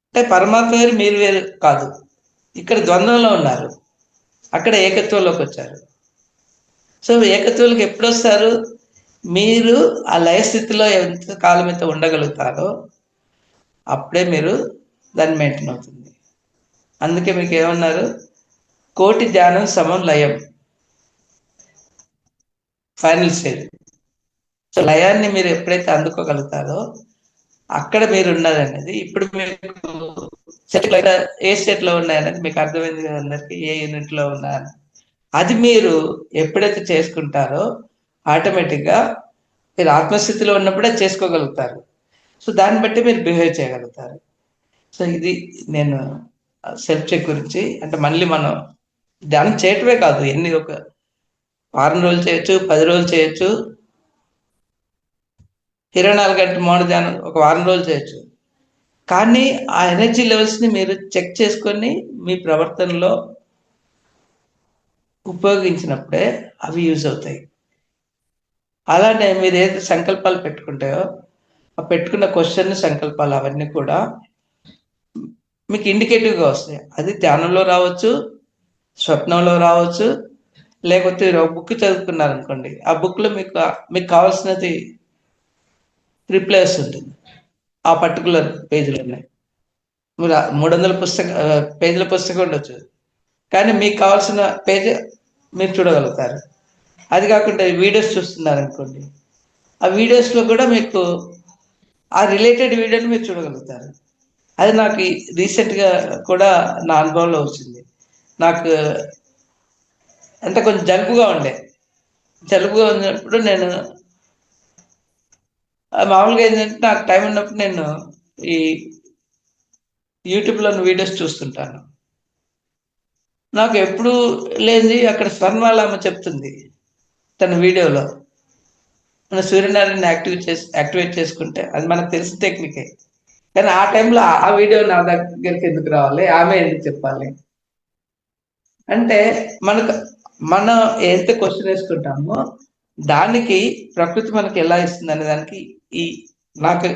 అంటే పరమాత్మ వేరు, మీరు వేరు కాదు. ఇక్కడ ద్వంద్వంలో ఉన్నారు, అక్కడ ఏకత్వంలోకి వచ్చారు. సో ఏకత్వంలోకి ఎప్పుడు వస్తారు, మీరు ఆ లయస్థితిలో ఎంత కాలం అయితే ఉండగలుగుతారో అప్పుడే మీరు దాన్ని మెయింటైన్ అవుతుంది. అందుకే మీకు ఏమన్నారు, కోటి ధ్యానం సమం లయం, ఫైనల్ స్టేజ్. సో లయాన్ని మీరు ఎప్పుడైతే అందుకోగలుగుతారో అక్కడ మీరు ఉన్నారనేది. ఇప్పుడు మీకు సెటిల్ ఏ స్టేట్ లో ఉన్నాయనేది మీకు అర్థమైంది కదా అందరికి, ఏ యూనిట్ లో ఉన్నారని. అది మీరు ఎప్పుడైతే చేసుకుంటారో ఆటోమేటిక్గా మీరు ఆత్మస్థితిలో ఉన్నప్పుడే చేసుకోగలుగుతారు. సో దాన్ని బట్టి మీరు బిహేవ్ చేయగలుగుతారు. సో ఇది నేను సెల్ఫ్ చెక్ గురించి. అంటే మళ్ళీ మనం ధ్యానం చేయటమే కాదు, ఒక వారం రోజులు చేయొచ్చు, 10 రోజులు చేయొచ్చు, 24 గంటల మౌన ధ్యానం ఒక వారం రోజులు చేయొచ్చు. కానీ ఆ ఎనర్జీ లెవెల్స్ని మీరు చెక్ చేసుకొని మీ ప్రవర్తనలో ఉపయోగించినప్పుడే అవి యూజ్ అవుతాయి. అలానే మీరు ఏదైతే సంకల్పాలు పెట్టుకుంటాయో ఆ పెట్టుకున్న క్వశ్చన్, సంకల్పాలు అవన్నీ కూడా మీకు ఇండికేటివ్గా వస్తాయి. అది ధ్యానంలో రావచ్చు, స్వప్నంలో రావచ్చు, లేకపోతే ఒక బుక్ చదువుకున్నారనుకోండి, ఆ బుక్లో మీకు కావాల్సినది రిప్లై వస్తుంటుంది ఆ పర్టికులర్ పేజీలోనే. మీరు 300 పేజీల పుస్తకం ఉండొచ్చు, కానీ మీకు కావాల్సిన పేజ్ మీరు చూడగలుగుతారు. అది కాకుండా వీడియోస్ చూస్తున్నారనుకోండి, ఆ వీడియోస్లో కూడా మీకు ఆ రిలేటెడ్ వీడియోని మీరు చూడగలుగుతారు. అది నాకు రీసెంట్గా కూడా నా అనుభవంలో వచ్చింది. నాకు అంటే కొంచెం జలుబుగా ఉన్నప్పుడు నేను మామూలుగా ఏంటంటే నాకు టైం ఉన్నప్పుడు నేను ఈ యూట్యూబ్లో వీడియోస్ చూస్తుంటాను. నాకు ఎప్పుడు లేనిది అక్కడ స్వర్ణమాలమ్మ చెప్తుంది తన వీడియోలో, మన సూర్యనారాయణ యాక్టివేట్ చేసుకుంటే అది మనకు తెలిసిన టెక్నికే. కానీ ఆ టైంలో ఆ వీడియో నా దగ్గరికి ఎందుకు రావాలి, ఆమె ఎందుకు చెప్పాలి అంటే, మనం ఏదైతే క్వశ్చన్ వేసుకుంటామో దానికి ప్రకృతి మనకి ఎలా ఇస్తుంది అనే దానికి ఈ నాకు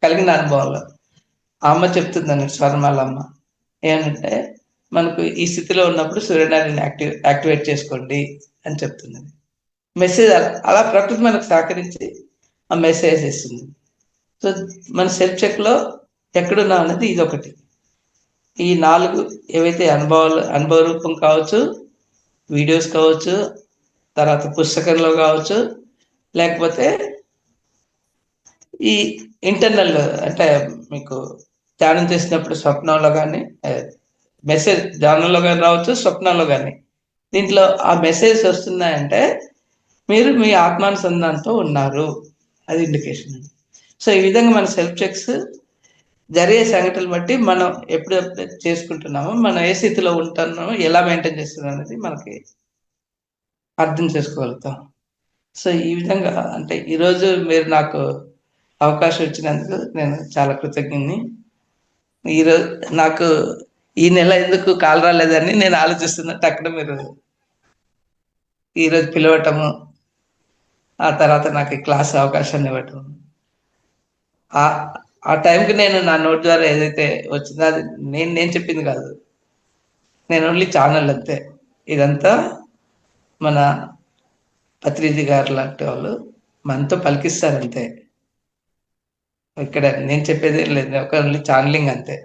కలిగిన అనుభవంలో అమ్మ చెప్తుందని స్వర్ణమాలమ్మ ఏమంటే, మనకు ఈ స్థితిలో ఉన్నప్పుడు సూర్యనారాయణ యాక్టివేట్ చేసుకోండి అని చెప్తున్నది. మెసేజ్ అలా ప్రకృతి మనకు సహకరించి ఆ మెసేజ్ ఇస్తుంది. సో మన సెల్ఫ్ చెక్లో ఎక్కడున్నాం అనేది ఇది ఒకటి. ఈ 4 ఏవైతే అనుభవ రూపం కావచ్చు, వీడియోస్ కావచ్చు, తర్వాత పుస్తకంలో కావచ్చు, లేకపోతే ఈ ఇంటర్నల్ అంటే మీకు ధ్యానం చేసినప్పుడు స్వప్నంలో కానీ, మెసేజ్ ధ్యానంలో కానీ రావచ్చు, స్వప్నంలో కానీ. దీంట్లో ఆ మెసేజ్ వస్తున్నాయంటే మీరు మీ ఆత్మానుసంధానంతో ఉన్నారు, అది ఇండికేషన్. సో ఈ విధంగా మన సెల్ఫ్ చెక్స్ జరిగే సంఘటనలు బట్టి మనం ఎప్పుడెప్పుడు చేసుకుంటున్నామో, మనం ఏ స్థితిలో ఉంటున్నామో, ఎలా మెయింటైన్ చేస్తున్నాం అనేది మనకి అర్థం చేసుకోగలుగుతాం. సో ఈ విధంగా అంటే ఈరోజు మీరు నాకు అవకాశం ఇచ్చినందుకు నేను చాలా కృతజ్ఞుని. ఈరోజు నాకు ఈ నెల ఎందుకు కాల్ రాలేదని నేను ఆలోచిస్తున్నట్టు అక్కడ మీరు ఈరోజు పిలవటము, ఆ తర్వాత నాకు క్లాస్ అవకాశాన్ని ఇవ్వటం, ఆ టైంకి నేను నా నోట్ ద్వారా ఏదైతే వచ్చిందో అది నేను చెప్పింది కాదు, నేను ఓన్లీ ఛానల్ అంతే. ఇదంతా మన పత్రిజీ గారు లాంటి వాళ్ళు మనతో పలికిస్తారంతే. ఇక్కడ నేను చెప్పేది లేదు, ఒక ఓన్లీ ఛానలింగ్ అంతే.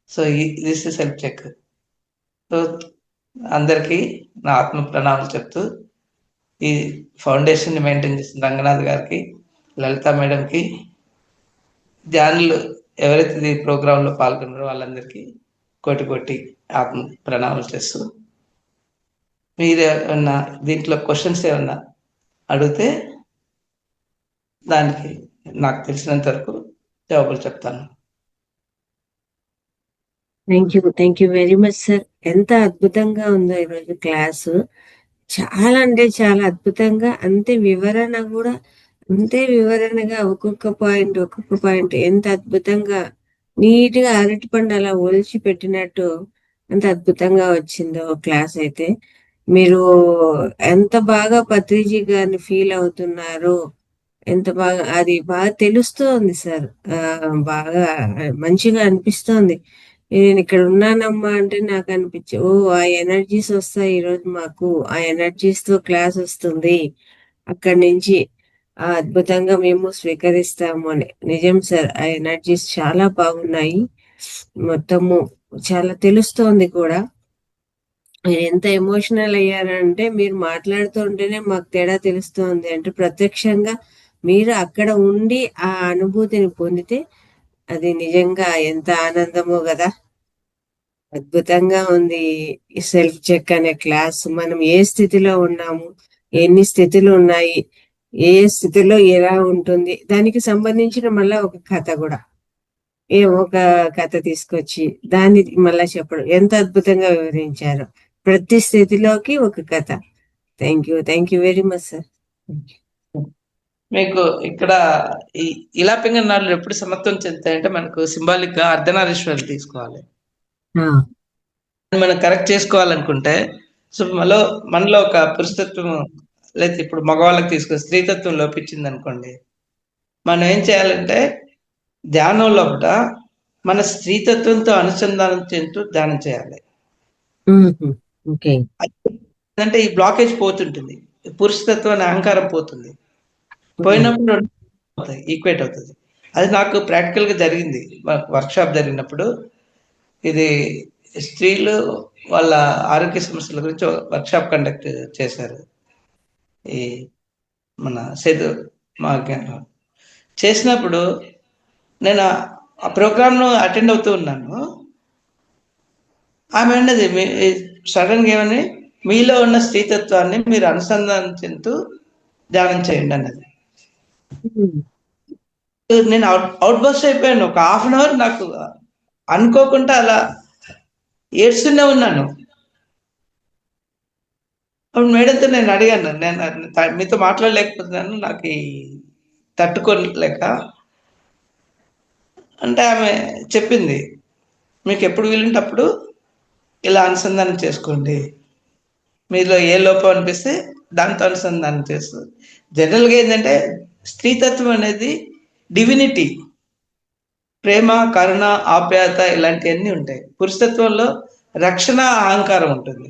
So this is self check. So అందరికీ నా ఆత్మ ప్రణామాలు చెప్తూ, ఈ ఫౌండేషన్ని మెయింటైన్ చేసిన రంగనాథ్ గారికి, లలిత మేడంకి, ధ్యానులు ఎవరైతే ఈ ప్రోగ్రాంలో పాల్గొన్నారో వాళ్ళందరికీ కోటి ఆత్మ ప్రణామాలు చేస్తూ, మీరు ఏమన్నా దీంట్లో క్వశ్చన్స్ ఏమన్నా అడిగితే దానికి నాకు తెలిసినంత వరకు జవాబులు చెప్తాను. Thank you very much sir. ఎంత అద్భుతంగా ఉందో ఈరోజు క్లాసు. చాలా అంటే చాలా అద్భుతంగా, అంతే వివరణ కూడా అంతే వివరణగా ఒక్కొక్క పాయింట్ ఎంత అద్భుతంగా నీట్ గా అరటిపండు అలా ఒలిచి పెట్టినట్టు అంత అద్భుతంగా వచ్చిందో క్లాస్ అయితే. మీరు ఎంత బాగా పత్రిజీ గారిని ఫీల్ అవుతున్నారు, ఎంత బాగా అది బాగా తెలుస్తోంది సార్. బాగా మంచిగా అనిపిస్తోంది. నేను ఇక్కడ ఉన్నానమ్మా అంటే నాకు అనిపించి, ఓ ఆ ఎనర్జీస్ వస్తాయి ఈరోజు మాకు, ఆ ఎనర్జీస్ తో క్లాస్ వస్తుంది, అక్కడి నుంచి అద్భుతంగా మేము స్వీకరిస్తాము అని. నిజం సార్, ఆ ఎనర్జీస్ చాలా బాగున్నాయి. మొత్తము చాలా తెలుస్తోంది కూడా. మీరు ఎంత ఎమోషనల్ అయ్యారంటే, మీరు మాట్లాడుతూ ఉంటేనే మాకు తేడా తెలుస్తోంది. అంటే ప్రత్యక్షంగా మీరు అక్కడ ఉండి ఆ అనుభూతిని పొందితే అది నిజంగా ఎంత ఆనందమో కదా. అద్భుతంగా ఉంది ఈ సెల్ఫ్ చెక్ అనే క్లాస్. మనం ఏ స్థితిలో ఉన్నాము, ఎన్ని స్థితులు ఉన్నాయి, ఏ స్థితిలో ఎలా ఉంటుంది, దానికి సంబంధించిన మళ్ళా ఒక కథ కూడా, ఒక కథ తీసుకొచ్చి దాన్ని మళ్ళా చెప్పడం ఎంత అద్భుతంగా వివరించారు. ప్రతి స్థితిలోకి ఒక కథ. Thank you very much sir. మీకు ఇక్కడ ఈ ఇలా పింగళాలు ఎప్పుడు సమత్వం చెందుతాయంటే, మనకు సింబాలిక్ గా అర్ధనారీశ్వరులు తీసుకోవాలి. మనం కరెక్ట్ చేసుకోవాలనుకుంటే, సో మనలో ఒక పురుషతత్వం, లేదా ఇప్పుడు మగవాళ్ళకి తీసుకొని స్త్రీతత్వం లోపించింది అనుకోండి, మనం ఏం చేయాలంటే ధ్యానం లోపల మన స్త్రీతత్వంతో అనుసంధానం చెందుతూ ధ్యానం చేయాలి. అంటే ఈ బ్లాకేజ్ పోతుంటుంది, పురుషతత్వం అనే అహంకారం పోతుంది. పోయినప్పుడు అవుతాయి, ఈక్వేట్ అవుతుంది. అది నాకు ప్రాక్టికల్గా జరిగింది. వర్క్షాప్ జరిగినప్పుడు ఇది స్త్రీలు వాళ్ళ ఆరోగ్య సమస్యల గురించి వర్క్షాప్ కండక్ట్ చేశారు. ఈ మన సేతు మా చేసినప్పుడు నేను ఆ ప్రోగ్రామ్ను అటెండ్ అవుతూ ఉన్నాను. ఆమె అన్నది సడన్గా ఏమని, మీలో ఉన్న స్త్రీతత్వాన్ని మీరు అనుసంధానించుతూ ధ్యానం చేయండి అన్నది. నేను అవుట్ బస్ట్ అయిపోయాను. ఒక హాఫ్ అన్ అవర్ నాకు అనుకోకుండా అలా ఏడ్స్తూనే ఉన్నాను. అప్పుడు మేడంతో నేను అడిగాను, నేను మీతో మాట్లాడలేకపోతున్నాను, నాకు తట్టుకోలేక. అంటే ఆమె చెప్పింది, మీకు ఎప్పుడు వీలుంటే అప్పుడు ఇలా అనుసంధానం చేసుకోండి, మీలో ఏ లోపం అనిపిస్తే దాంతో అనుసంధానం చేస్తూ. జనరల్గా ఏంటంటే స్త్రీతత్వం అనేది డివినిటీ, ప్రేమ, కరుణ, ఆప్యాయత ఇలాంటివన్నీ ఉంటాయి. పురుషతత్వంలో రక్షణ, అహంకారం ఉంటుంది.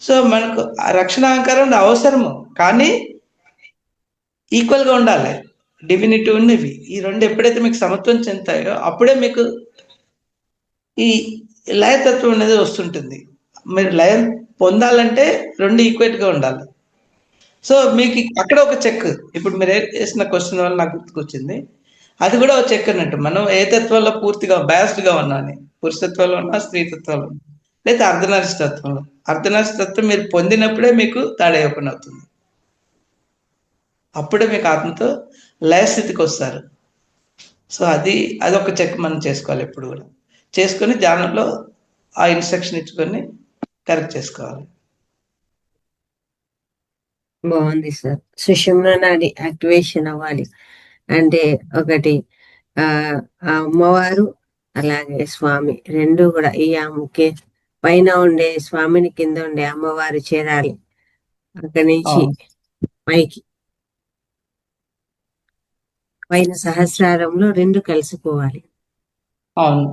సో మనకు ఆ రక్షణ, అహంకారం అవసరము, కానీ ఈక్వల్గా ఉండాలి. డివినిటీ ఉన్నవి ఈ రెండు ఎప్పుడైతే మీకు సమత్వం చెందుతాయో అప్పుడే మీకు ఈ లయతత్వం అనేది వస్తుంటుంది. మీరు లయం పొందాలంటే రెండు ఈక్వేట్గా ఉండాలి. సో మీకు అక్కడ ఒక చెక్, ఇప్పుడు మీరు వేసిన క్వశ్చన్ వల్ల నాకు గుర్తుకొచ్చింది. అది కూడా ఒక చెక్ అన్నట్టు, మనం ఏ తత్వంలో పూర్తిగా బ్యాస్డ్గా ఉన్నాను, పురుషత్వంలో ఉన్నా, స్త్రీతత్వంలో ఉన్నా, లేదా అర్ధనారీస్తత్వంలో. అర్ధనారీస్తత్వం మీరు పొందినప్పుడే మీకు తాడే ఓపెన్ అవుతుంది. అప్పుడే మీకు ఆత్మతో లయస్థితికి వస్తారు. సో అది ఒక చెక్ మనం చేసుకోవాలి ఎప్పుడు కూడా. చేసుకొని ధ్యానంలో ఆ ఇన్స్ట్రక్షన్ ఇచ్చుకొని కరెక్ట్ చేసుకోవాలి. బాగుంది సార్. సుషుమ్నా నాడి యాక్టివేషన్ అవ్వాలి అంటే ఒకటి ఆ అమ్మవారు అలాగే స్వామి రెండు కూడా ఈ ఆమెకి పైన ఉండే స్వామిని కింద ఉండే అమ్మవారు చేరాలి. అక్కడి నుంచి పైకి పైన సహస్రారంలో రెండు కలిసిపోవాలి. అవును,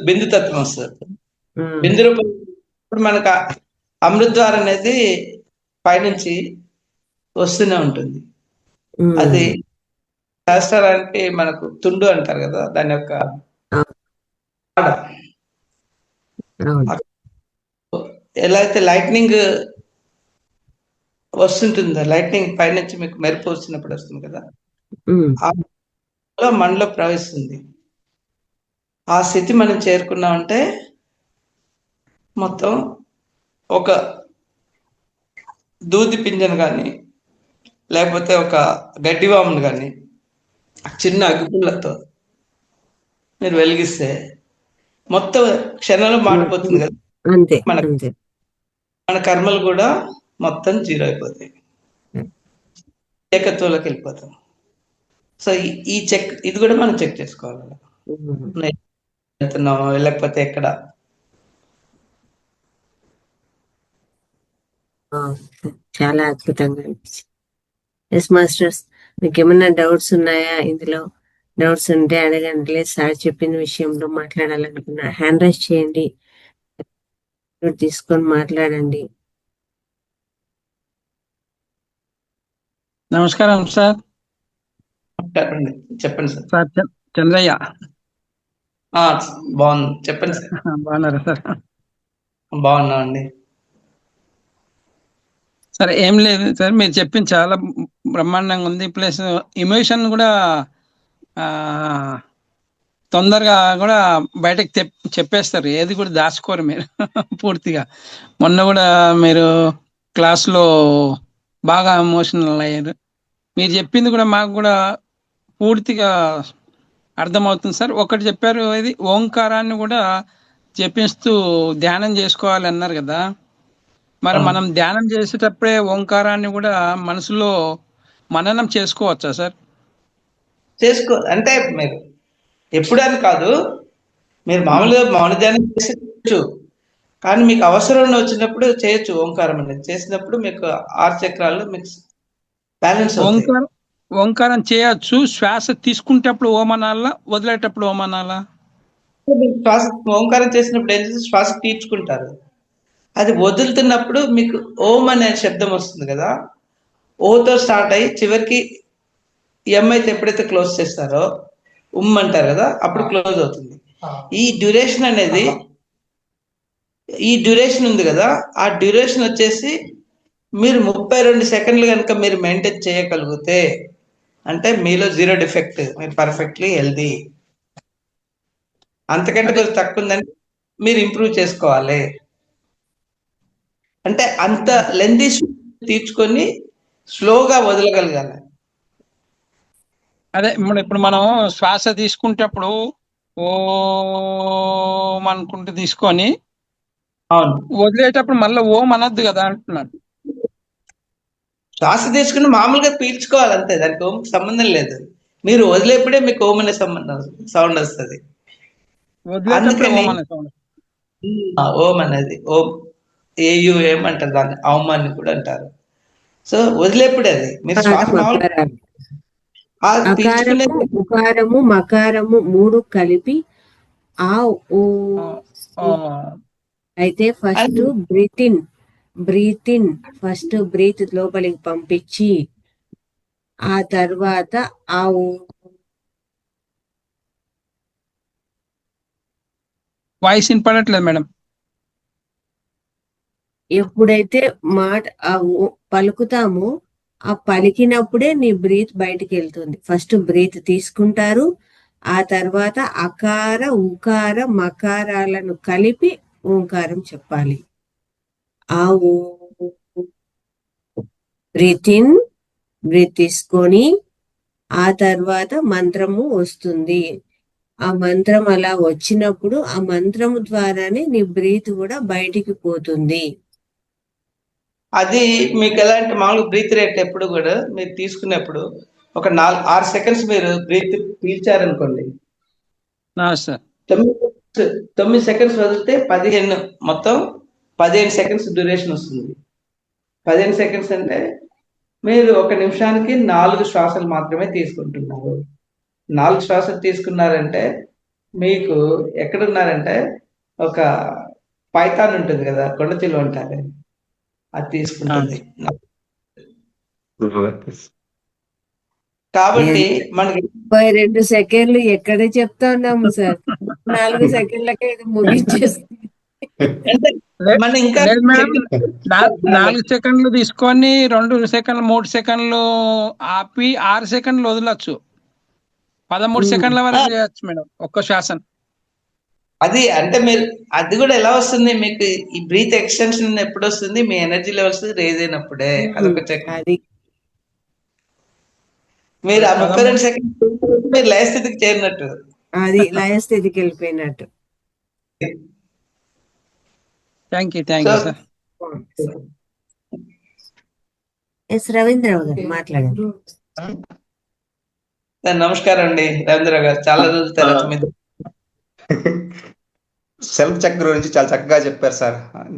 బిందు తత్వం వస్తుంది. బిందు రూపం ఇప్పుడు మనకు అమృద్వార్ అనేది పైనుంచి వస్తూనే ఉంటుంది. అది శాస్త్రానికి మనకు తుండు అంటారు కదా, దాని యొక్క ఎలా అయితే లైట్నింగ్ వస్తుంటుందో, లైట్నింగ్ పైనుంచి మీకు మెరుపు వచ్చినప్పుడు వస్తుంది కదా, మనలో ప్రవహిస్తుంది. ఆ స్థితి మనం చేరుకున్నామంటే మొత్తం ఒక దూది పింజను కానీ లేకపోతే ఒక గడ్డివామును కానీ చిన్న అగ్గిపుల్లతో మీరు వెలిగిస్తే మొత్తం క్షణంలో మారిపోతుంది కదా. అంతే, మన కర్మలు కూడా మొత్తం జీరో అయిపోతాయి, ఏకత్వంలోకి వెళ్ళిపోతాం. సో ఈ చెక్, ఇది కూడా మనం చెక్ చేసుకోవాలి, వెళ్తున్నామో లేకపోతే ఎక్కడ. చాలా అద్భుతంగా అనిపించింది. ఎస్ మాస్టర్స్, మీకు ఏమైనా డౌట్స్ ఉన్నాయా? ఇందులో డౌట్స్ ఉంటే అడగండి, లేదు సార్ చెప్పిన విషయంలో మాట్లాడాలనుకున్నా హ్యాండ్ రైజ్ చేయండి, తీసుకొని మాట్లాడండి. నమస్కారం సార్. చెప్పండి సార్. సార్ చంద్రయ్య. బాగుంది, చెప్పండి సార్. బాగున్నారా సార్? బాగున్నా అండి. సరే, ఏం లేదు సార్, మీరు చెప్పింది చాలా బ్రహ్మాండంగా ఉంది. ప్లస్ ఎమోషన్ కూడా తొందరగా కూడా బయటకు చెప్పేస్తారు, ఏది కూడా దాచుకోరు మీరు పూర్తిగా. మొన్న కూడా మీరు క్లాస్లో బాగా ఎమోషనల్ అయ్యారు. మీరు చెప్పింది కూడా మాకు కూడా పూర్తిగా అర్థమవుతుంది సార్. ఒకటి చెప్పారు, ఇది ఓంకారాన్ని కూడా జపిస్తూ ధ్యానం చేసుకోవాలి అన్నారు కదా. మరి మనం ధ్యానం చేసేటప్పుడే ఓంకారాన్ని కూడా మనసులో మననం చేసుకోవచ్చా సార్? అంటే మీరు ఎప్పుడని కాదు, మీరు మామూలుగా మౌన ధ్యానం చేసేయచ్చు, కానీ మీకు అవసరం వచ్చినప్పుడు చేయొచ్చు. ఓంకారం అనేది చేసినప్పుడు మీకు 6 చక్రాలు మీకు బ్యాలెన్స్ అవుతాయి. ఓంకారం చేయొచ్చు. శ్వాస తీసుకునేటప్పుడు ఓమనాలా, వదిలేటప్పుడు ఓమనాలా? శ్వాస ఓంకారం చేసినప్పుడు ఏం చేస్తే శ్వాస తీర్చుకుంటారు. అది వదులుతున్నప్పుడు మీకు ఓం అనే శబ్దం వస్తుంది కదా, ఓతో స్టార్ట్ అయ్యి చివరికి ఈ ఎమ్ అయితే ఎప్పుడైతే క్లోజ్ చేస్తారో అంటారు కదా, అప్పుడు క్లోజ్ అవుతుంది. ఈ డ్యూరేషన్ అనేది, ఈ డ్యూరేషన్ ఉంది కదా, ఆ డ్యూరేషన్ వచ్చేసి మీరు 32 సెకండ్లు కనుక మీరు మెయింటైన్ చేయగలిగితే అంటే మీలో 0 డిఫెక్ట్, మీరు పర్ఫెక్ట్లీ హెల్దీ. అంతకంటే కొంచెం తక్కువ ఉందని మీరు ఇంప్రూవ్ చేసుకోవాలి. అంటే అంత లెంతీ తీర్చుకొని స్లోగా వదలగలగాలి. అదే ఇప్పుడు మనం శ్వాస తీసుకుంటప్పుడు ఓం అనుకుంటూ తీసుకొని అవును, వదిలేటప్పుడు మళ్ళీ ఓం అనద్దు కదా అంటున్నాను. శ్వాస తీసుకుని మామూలుగా పీల్చుకోవాలి అంతే, దానికి ఓం సంబంధం లేదు. మీరు వదిలేప్పుడే మీకు ఓం అనే సౌండ్ వస్తుంది. వదిలేటప్పుడు అందుకని ఓం అనే సౌండ్. ఓం అనేది ఓం, ఏయు ఏమంటారు దాన్ని, అవమాన్ని కూడా అంటారు. సో వదిలేప్పుడే అది మీరు శ్వాస మామూలు పీల్చుకునే అకారము, ఉకారము, మకారము 3 కలిపి ఆ ఓ. అయితే first breath in first breath లోపలికి పంపించి ఆ తర్వాత ఆ ఓ. Voice వినపడట్లేదు madam. ఎప్పుడైతే మాట పలుకుతామో ఆ పలికినప్పుడే నీ బ్రీత్ బయటికి వెళ్తుంది. ఫస్ట్ బ్రీత్ తీసుకుంటారు, ఆ తర్వాత అకార ఉకార మకారాలను కలిపి ఓంకారం చెప్పాలి. ఆ ఓ బ్రీత్ ఇన్, బ్రీత్ తీసుకొని ఆ తర్వాత మంత్రము వస్తుంది. ఆ మంత్రం అలా వచ్చినప్పుడు ఆ మంత్రము ద్వారానే నీ బ్రీత్ కూడా బయటికి పోతుంది. అది మీకు ఎలాంటి మామూలు బ్రీత్ రేట్ ఎప్పుడు కూడా మీరు తీసుకునేప్పుడు ఒక 6 సెకండ్స్ మీరు బ్రీత్ పీల్చారనుకోండి, 9 సెకండ్స్ వదిలితే 15, మొత్తం 15 సెకండ్స్ డ్యూరేషన్ వస్తుంది. 15 సెకండ్స్ అంటే మీరు 1 నిమిషానికి 4 శ్వాసలు మాత్రమే తీసుకుంటున్నారు. 4 శ్వాసలు తీసుకున్నారంటే మీకు ఎక్కడున్నారంటే ఒక పైథాన్ ఉంటుంది కదా, కొండచిలువ అంటారు, అది తీసుకుంటుంది. కాబట్టి మనకి 32 సెకండ్లు ఎక్కడ చెప్తా ఉన్నాము సార్, 4 సెకండ్లకే ఇది ముగించేస్తుంది. మన ఇంకా 4 సెకండ్లు తీసుకొని 2 సెకండ్లు 3 సెకండ్లు ఆపి 6 సెకండ్లు వదలొచ్చు. 13 సెకండ్ల వరకు చేయొచ్చు మేడం ఒక్క శ్వాసను. అది అంటే మీరు అది కూడా ఎలా వస్తుంది మీకు, ఈ బ్రీత్ ఎక్స్టెన్షన్ ఎప్పుడు వస్తుంది, మీ ఎనర్జీ లెవెల్స్ రేజ్ అయినప్పుడే. అదొక అది మీరు ఆ 32 సెకండ్ మీరు లయ స్థితికి చేరినట్టు, అది లయ స్థితికి వెళ్ళిపోయినట్టు. Thank you sir. S Ravindra Rao గారు మాట్లాడండి. నమస్కారం అండి రవీంద్రరావు గారు, చాలా రోజుల తర్వాత మీరు సెల్ఫ్ చెక్ గురించి చాలా చక్కగా చెప్పారు సార్.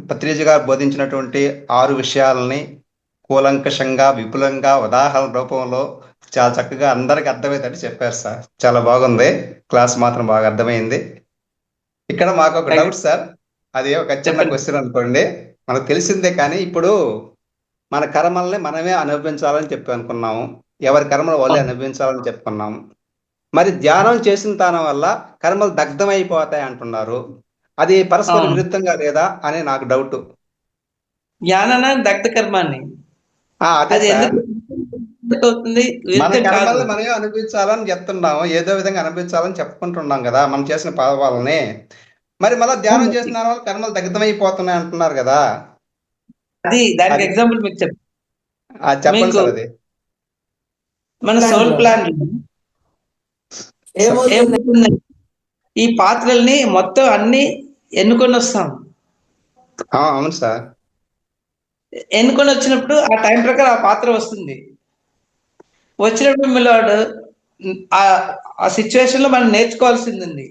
పత్రిజీ గారు బోధించినటువంటి 6 విషయాలని కూలంకషంగా విపులంగా ఉదాహరణ రూపంలో చాలా చక్కగా అందరికి అర్థమయ్యేటట్టు చెప్పారు సార్. చాలా బాగుంది, క్లాస్ మాత్రం బాగా అర్థమైంది. ఇక్కడ మాకు ఒక డౌట్ సార్, అది ఒక చిన్న క్వశ్చన్ అనుకోండి. మనకు తెలిసిందే కానీ ఇప్పుడు మన కర్మల్ని మనమే అనుభవించాలని చెప్పి అనుకున్నాము, ఎవరి కర్మలు వాళ్ళే అనుభవించాలని చెప్పుకున్నాము. మరి ధ్యానం చేసిన దాని వల్ల కర్మలు దగ్ధమైపోతాయి అంటున్నారు, అది పరస్పర విరుద్ధంగా లేదా అని నాకు డౌట్. జ్ఞాన దగ్ధ కర్మాన్ని మన కర్మల్ని మనమే అనిపించాలని చెప్తున్నాము, ఏదో విధంగా అనిపించాలని చెప్పుకుంటున్నాం కదా మనం చేసిన పాపాలని. మరి మళ్ళీ ధ్యానం చేసిన వల్ల కర్మలు దగ్ధమైపోతున్నాయి అంటున్నారు కదా, అది దానికి ఎగ్జాంపుల్ మీకు చెప్పండి సార్. అది మన సోల్ ప్లాన్ ఏమవుతుంది, ఈ పాత్రల్ని మొత్తం అన్ని ఎన్నుకొని వస్తాం. అవును సార్. ఎన్నుకొని వచ్చినప్పుడు ఆ టైం ప్రకారం ఆ పాత్ర వస్తుంది. వచ్చినప్పుడు మిల్లాడు ఆ సిచ్యువేషన్ లో మనం నేర్చుకోవాల్సింది ఉంది.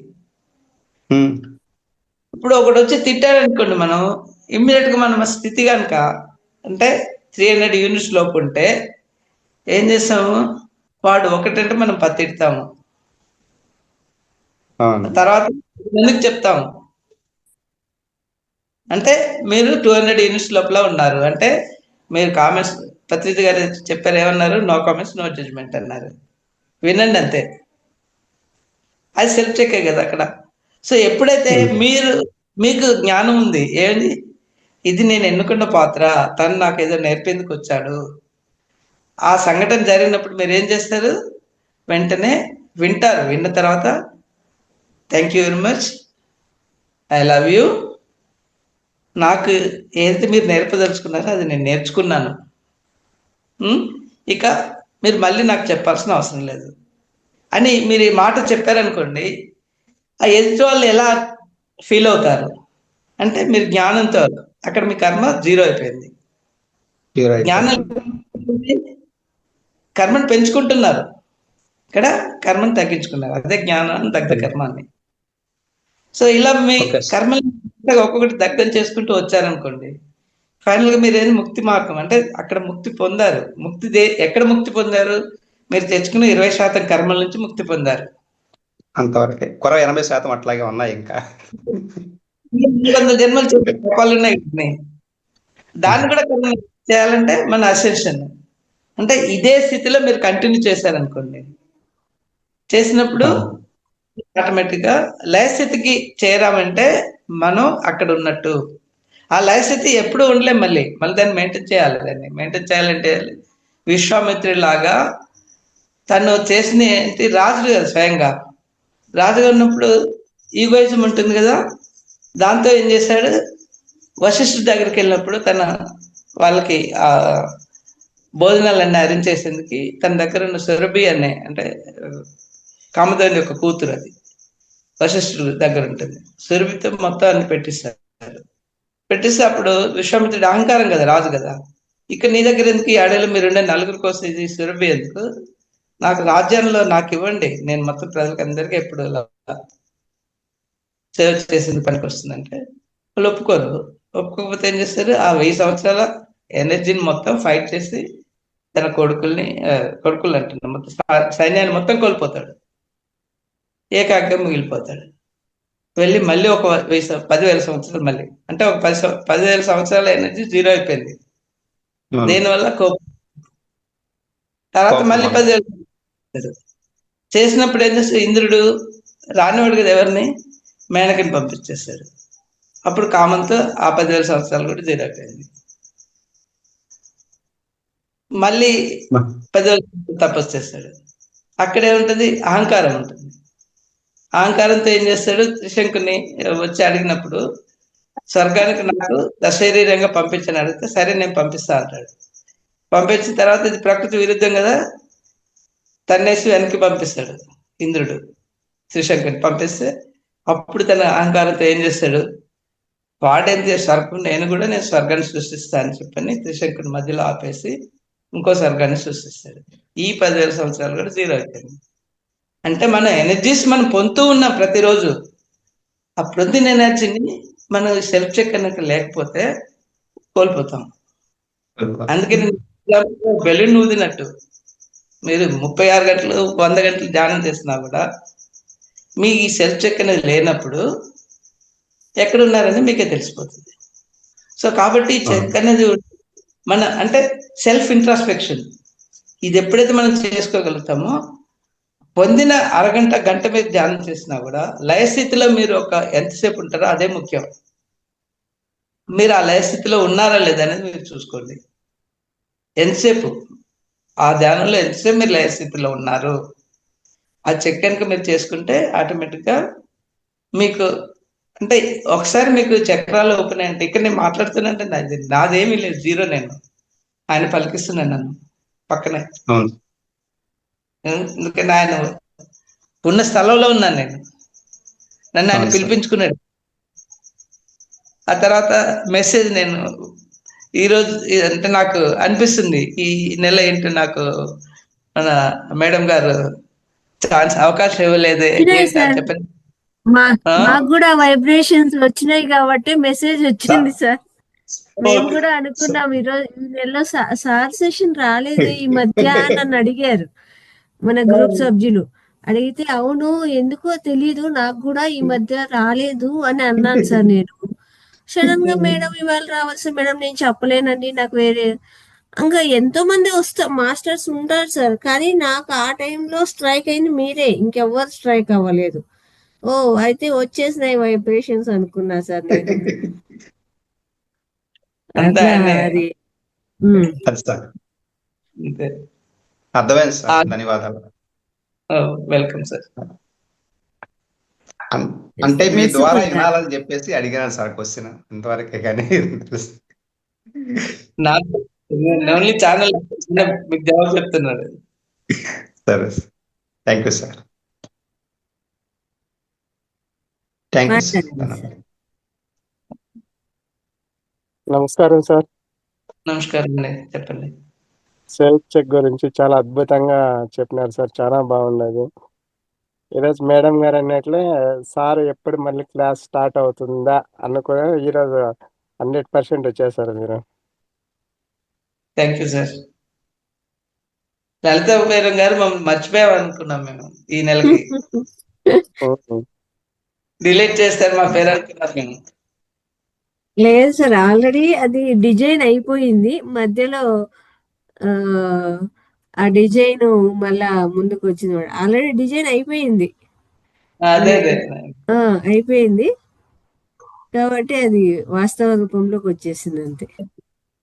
ఇప్పుడు ఒకటి వచ్చి తిట్టారనుకోండి, మనం ఇమ్మీడియట్ గా మన స్థితి కనుక అంటే 300 యూనిట్స్ లోపు ఉంటే ఏం చేస్తాము, వాడు ఒకటంటే మనం 10 తిడతాము, తర్వాత ఎందుకు చెప్తాము అంటే మీరు 200 యూనిట్స్ లోపల ఉన్నారు అంటే మీరు కామెంట్స్ పత్రిక గారు చెప్పారు, ఏమన్నారు, నో కామెంట్స్ నో జడ్జ్మెంట్ అన్నారు. వినండి అంతే. అది సెల్ఫ్ చెక్ కదా అక్కడ. సో ఎప్పుడైతే మీకు జ్ఞానం ఉంది, ఏంటి ఇది నేను ఎన్నుకున్న పాత్ర, తను నాకు ఏదో నేర్పేందుకు వచ్చాడు, ఆ సంఘటన జరిగినప్పుడు మీరు ఏం చేస్తారు, వెంటనే వింటారు. విన్న తర్వాత thank you very much, I love you, నాకు ఏదైతే మీరు నేర్పదలుచుకున్నారో అది నేను నేర్చుకున్నాను, ఇక మీరు మళ్ళీ నాకు చెప్పాల్సిన అవసరం లేదు అని మీరు ఈ మాట చెప్పారనుకోండి, ఆ ఎదుటి వాళ్ళు ఎలా ఫీల్ అవుతారు అంటే, మీరు జ్ఞానంతో అక్కడ మీ కర్మ జీరో అయిపోయింది. జ్ఞానం కర్మను పెంచుకుంటున్నారు, ఇక్కడ కర్మను తగ్గించుకున్నారు. అదే జ్ఞానాన్ని దగ్ధ కర్మాన్ని. సో ఇలా మీ కర్మలు ఒక్కొక్కటి దగ్ధం చేసుకుంటూ వచ్చారనుకోండి, ఫైనల్ గా మీరు ఏది ముక్తి మార్గం అంటే అక్కడ ముక్తి పొందారు. ఎక్కడ ముక్తి పొందారు, మీరు తెచ్చుకున్న 20% కర్మల నుంచి ముక్తి పొందారు. అంతవరకే. 80% అట్లాగే ఉన్నాయి. ఇంకా 300 జన్మలు పాపాలు ఉన్నాయి. దాన్ని కూడా కర్మ చేయాలంటే మన అసెన్షన్ అంటే ఇదే స్థితిలో మీరు కంటిన్యూ చేశారనుకోండి, చేసినప్పుడు ఆటోమేటిక్ గా లయస్థితికి చేరామంటే మనం అక్కడ ఉన్నట్టు. ఆ లయస్థితి ఎప్పుడు ఉండలేం, మళ్ళీ దాన్ని మెయింటైన్ చేయాలి. దాన్ని మెయింటైన్ చేయాలంటే విశ్వామిత్రుడి లాగా తను చేసిన రాజు కదా, స్వయంగా రాజుగా ఉన్నప్పుడు ఈగోయిజం ఉంటుంది కదా, దాంతో ఏం చేశాడు, వశిష్ఠుడి దగ్గరికి వెళ్ళినప్పుడు తన వాళ్ళకి ఆ భోజనాలన్నీ అరేంజ్ చేసేందుకు తన దగ్గర ఉన్న సురభి అనే అంటే కామధేను యొక్క కూతురు, అది వశిష్ఠుడి దగ్గర ఉంటుంది. సురభితో మొత్తం అన్ని పెట్టిస్తారు. పెట్టిస్తే అప్పుడు విశ్వామిత్రుడి అహంకారం కదా, రాజు కదా, ఇక నీ దగ్గర ఎందుకు, ఈ ఆడేళ్ళు మీరుండే నలుగురి కోసం ఇది సురభి ఎందుకు, నాకు రాజ్యంలో నాకు ఇవ్వండి, నేను మొత్తం ప్రజలకు అందరికీ ఎప్పుడు సేవ చేసేందుకు పనికి వస్తుందంటే వాళ్ళు ఒప్పుకోరు. ఒప్పుకోకపోతే ఏం చేస్తారు, ఆ 1000 సంవత్సరాల ఎనర్జీని మొత్తం ఫైట్ చేసి తన కొడుకులు అంటున్నా మొత్తం సైన్యాన్ని మొత్తం కోల్పోతాడు, ఏకాగ్రం మిగిలిపోతాడు. వెళ్ళి మళ్ళీ ఒక 10,000 సంవత్సరాలు, మళ్ళీ అంటే ఒక 10,000 సంవత్సరాల ఎనర్జీ జీరో అయిపోయింది. దేనివల్ల కోపం. తర్వాత మళ్ళీ 10,000 చేసినప్పుడు ఏం చేస్తాడు, ఇంద్రుడు రానివాడు కదా, ఎవరిని, మేనకని పంపించేస్తాడు. అప్పుడు కామంతో ఆ 10,000 సంవత్సరాలు కూడా జీరో అయిపోయింది. మళ్ళీ 10,000 తపస్సు చేస్తాడు. అక్కడే ఉంటుంది అహంకారం ఉంటుంది. అహంకారంతో ఏం చేస్తాడు, త్రిశంకుని వచ్చి అడిగినప్పుడు స్వర్గానికి నాకు దశరీరంగా పంపించని అడిగితే సరే నేను పంపిస్తా అంటాడు. పంపించిన తర్వాత ఇది ప్రకృతి విరుద్ధం కదా, తన్నేసి వెనక్కి పంపిస్తాడు ఇంద్రుడు త్రిశంకుని. పంపిస్తే అప్పుడు తన అహంకారంతో ఏం చేస్తాడు, వాడేంటి స్వర్గం, నేను స్వర్గాన్ని సృష్టిస్తా అని చెప్పని త్రిశంకుని మధ్యలో ఆపేసి ఇంకో స్వర్గాన్ని సృష్టిస్తాడు. ఈ 10,000 సంవత్సరాలు కూడా జీరో అయిపోయింది. అంటే మన ఎనర్జీస్ మనం పొందుతూ ఉన్నాం ప్రతిరోజు. ఆ పొందిన ఎనర్జీని మనం సెల్ఫ్ చెక్ కనుక లేకపోతే కోల్పోతాం. అందుకని బెలూన్ ఊదినట్టు మీరు 36 గంటలు 100 గంటలు ధ్యానం చేసినా కూడా మీ ఈ సెల్ఫ్ చెక్ అనేది లేనప్పుడు ఎక్కడున్నారని మీకే తెలిసిపోతుంది. సో కాబట్టి ఈ చెక్ అనేది మన అంటే సెల్ఫ్ ఇంట్రాస్పెక్షన్, ఇది ఎప్పుడైతే మనం చేసుకోగలుగుతామో, పొందిన అరగంట గంట మీద ధ్యానం చేసినా కూడా లయస్థితిలో మీరు ఎంతసేపు ఉంటారో అదే ముఖ్యం. మీరు ఆ లయస్థితిలో ఉన్నారా లేదా అనేది మీరు చూసుకోండి. ఎంతసేపు ఆ ధ్యానంలో ఎంతసేపు మీరు లయస్థితిలో ఉన్నారు, ఆ చెక్ కనుక మీరు చేసుకుంటే ఆటోమేటిక్గా మీకు అంటే ఒకసారి మీకు చక్రాలు ఓపెన్ అయ్యంటే, ఇక్కడ నేను మాట్లాడుతున్నంటే నాదేమీ లేదు, జీరో. నేను ఆయన పలికిస్తున్నాను నన్ను పక్కనే, ఎందుకంటే ఆయన ఉన్న స్థలంలో ఉన్నాను నేను, నన్ను ఆయన పిలిపించుకున్నాడు. ఆ తర్వాత మెసేజ్ నేను ఈరోజు అంటే నాకు అనిపిస్తుంది, ఈ నెల ఏంటో నాకు మన మేడం గారు ఛాన్స్ అవకాశం ఇవ్వలేదే చెప్పండి. మాకు కూడా వైబ్రేషన్స్ వచ్చినాయి కాబట్టి మెసేజ్ వచ్చింది సార్. మేము కూడా అనుకున్నాం ఈరోజు ఈ నెలలో సార్ సెషన్ రాలేదు ఈ మధ్య నన్ను అడిగారు మన గ్రూప్ సభ్యులు. అడిగితే అవును ఎందుకో తెలీదు నాకు కూడా ఈ మధ్య రాలేదు అని అన్నాను సార్. నేను సడన్ గా మేడం ఇవాళ రావాల్సిన, మేడం నేను చెప్పలేనండి నాకు వేరే ఇంకా ఎంతో మంది మాస్టర్స్ ఉంటారు సార్, కానీ నాకు ఆ టైంలో స్ట్రైక్ అయింది మీరే, ఇంకెవ్వరు స్ట్రైక్ అవ్వలేదు. ఓ అయితే వచ్చేసినాయి వైబ్రేషన్స్ అనుకున్నా సార్ నేను. అంతే అట్లా ఆయనే. అది అది సార్ అంతే. అర్థమైంది సార్, ధన్యవాదాలు. Welcome sir. అంటే మీ ద్వారా నరసింహన్ గారు వినాలని చెప్పేసి అడిగాను సార్ క్వశ్చన్, ఇంతవరకే కానీ నాకు ఓన్లీ ఛానల్ మీకు జవాబు చెప్తున్నాడు. సరే, thank you sir, thank you మాట్లాడండి సార్. సార్. నమస్కారం సార్. నమస్కారం అండి, చెప్పండి. సెల్ఫ్ చెక్ గురించి చాలా అద్భుతంగా చెప్పినారు సార్, చాలా బాగున్నది. ఈరోజు మేడం గారు అన్నట్లే సార్ ఎప్పుడు మళ్ళీ క్లాస్ స్టార్ట్ అవుతుందా అనుకుని ఈరోజు 100% వచ్చేసారు మీరు. Thank you sir. Lalitha madam గారు మమ్మల్ని మర్చిపోయాం అనుకున్నాం మేము ఈ నెలకి. డిలీట్ చేస్తారు మా పేరు అనుకున్నాం మేము. లేదు సార్, ఆల్రెడీ అది డిజైన్ అయిపోయింది, మధ్యలో ఆ డిజైన్ మళ్ళా ముందుకు వచ్చింది. ఆల్రెడీ డిజైన్ అయిపోయింది, అదే అయిపోయింది కాబట్టి అది వాస్తవ రూపంలోకి వచ్చేసింది అంతే.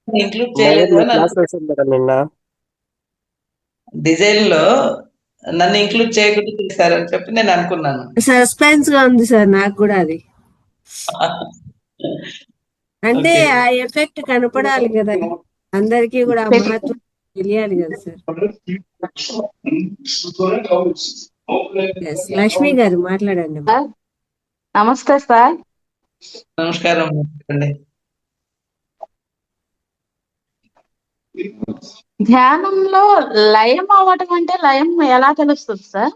ఇంక్లూడ్ మేడం చేయలేదు మీ అని క్లాసెస్ మేడం నిన్న డిజైన్ లో నన్ను ఇంక్లూడ్ చేయకుండా చేశారని చెప్పి నేను అనుకున్నాను. సస్పెన్స్ గా ఉంది సార్ నాకు కూడా అది. అంటే Okay. ఆ ఎఫెక్ట్ కనపడాలి కదా, అందరికీ కూడా ఆ మహత్వం తెలియాలి కదా సార్. Yes, లక్ష్మి గారు మాట్లాడండి. నమస్తే సార్. నమస్కారం అండి. ధ్యానంలో లయం అవ్వటం అంటే లయం ఎలా తెలుస్తుంది సార్?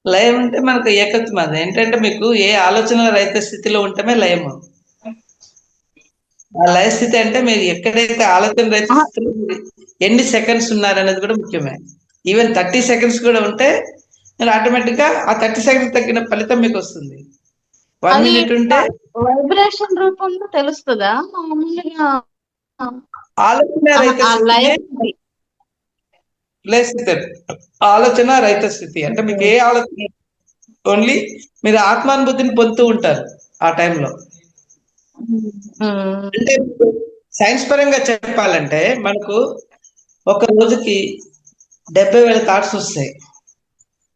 లయం అంటే మనకు ఏకత్వం. అది ఏంటంటే మీకు ఏ ఆలోచన రహిత స్థితిలో ఉంటమే లయము. ఆ లయ స్థితి అంటే మీరు ఎక్కడైతే ఆలోచన రహిత స్థితిలో ఎన్ని సెకండ్స్ ఉన్నారనేది కూడా ముఖ్యమే. ఈవెన్ 30 seconds కూడా ఉంటే మీరు ఆటోమేటిక్ గా ఆ 30 seconds తగ్గిన ఫలితం మీకు వస్తుంది. 1 minute ఉంటే వైబ్రేషన్ రూపంలో తెలుస్తుందా మామూలుగా? ఆలోచన రహిత స్థితి, లయ స్థితి, ఆలోచన రహిత స్థితి అంటే మీకు ఏ ఆలోచన, ఓన్లీ మీరు ఆత్మానుభూతిని పొందుతూ ఉంటారు ఆ టైంలో. అంటే సైన్స్ పరంగా చెప్పాలంటే మనకు ఒక రోజుకి 70,000 థాట్స్ వస్తాయి.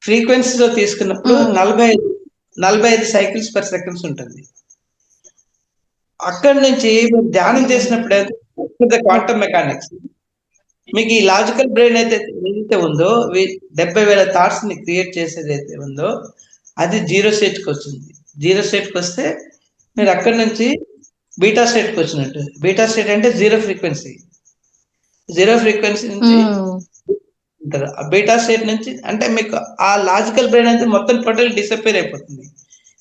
ఫ్రీక్వెన్సీలో తీసుకున్నప్పుడు 45 cycles per seconds ఉంటుంది. అక్కడి నుంచి మీరు ధ్యానం చేసినప్పుడు క్వాంటమ్ మెకానిక్స్ మీకు ఈ లాజికల్ బ్రెయిన్ అయితే ఏదైతే ఉందో 70,000 థాట్స్ ని క్రియేట్ చేసేది అయితే ఉందో అది 0 స్టేట్కి వస్తుంది. 0 స్టేట్కి వస్తే మీరు అక్కడి నుంచి బీటా స్టేట్కి వచ్చినట్టు. బీటా స్టేట్ అంటే 0 ఫ్రీక్వెన్సీ. 0 ఫ్రీక్వెన్సీ నుంచి ఆ బీటా స్టేట్ నుంచి అంటే మీకు ఆ లాజికల్ బ్రెయిన్ అయితే మొత్తం టోటల్ డిసప్పేర్ అయిపోతుంది.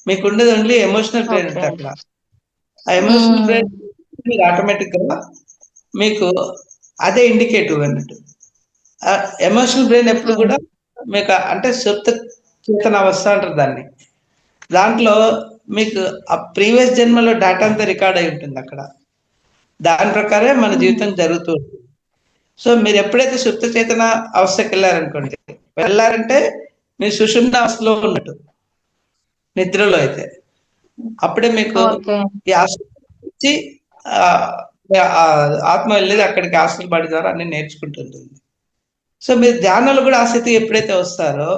మీకు ఉండేది ఓన్లీ ఎమోషనల్ బ్రెయిన్ ఉంటుంది అక్కడ. ఆ ఎమోషనల్ బ్రెయిన్ మీరు ఆటోమేటిక్ గా మీకు అదే ఇండికేటివ్ అన్నట్టు. ఎమోషనల్ బ్రెయిన్ ఎప్పుడు కూడా మీకు అంటే సుప్త చేతన అవస్థ అంటారు దాన్ని. దాంట్లో మీకు ఆ ప్రీవియస్ జన్మలో డేటా అంతా రికార్డ్ అయి ఉంటుంది అక్కడ. దాని ప్రకారం మన జీవితం జరుగుతూ ఉంటుంది. సో మీరు ఎప్పుడైతే సుప్త చేతన అవస్థకి వెళ్ళారంటే మీరు సుషుమ్న అవస్థలో ఉన్నట్టు, నిద్రలో అయితే. అప్పుడే మీకు ఈ ఆస్తి ఆత్మ వెళ్ళేది అక్కడికి హాస్టల్ బాడీ ద్వారా అన్ని నేర్చుకుంటుంటుంది. సో మీరు ధ్యానంలో కూడా ఆ స్థితి ఎప్పుడైతే వస్తారో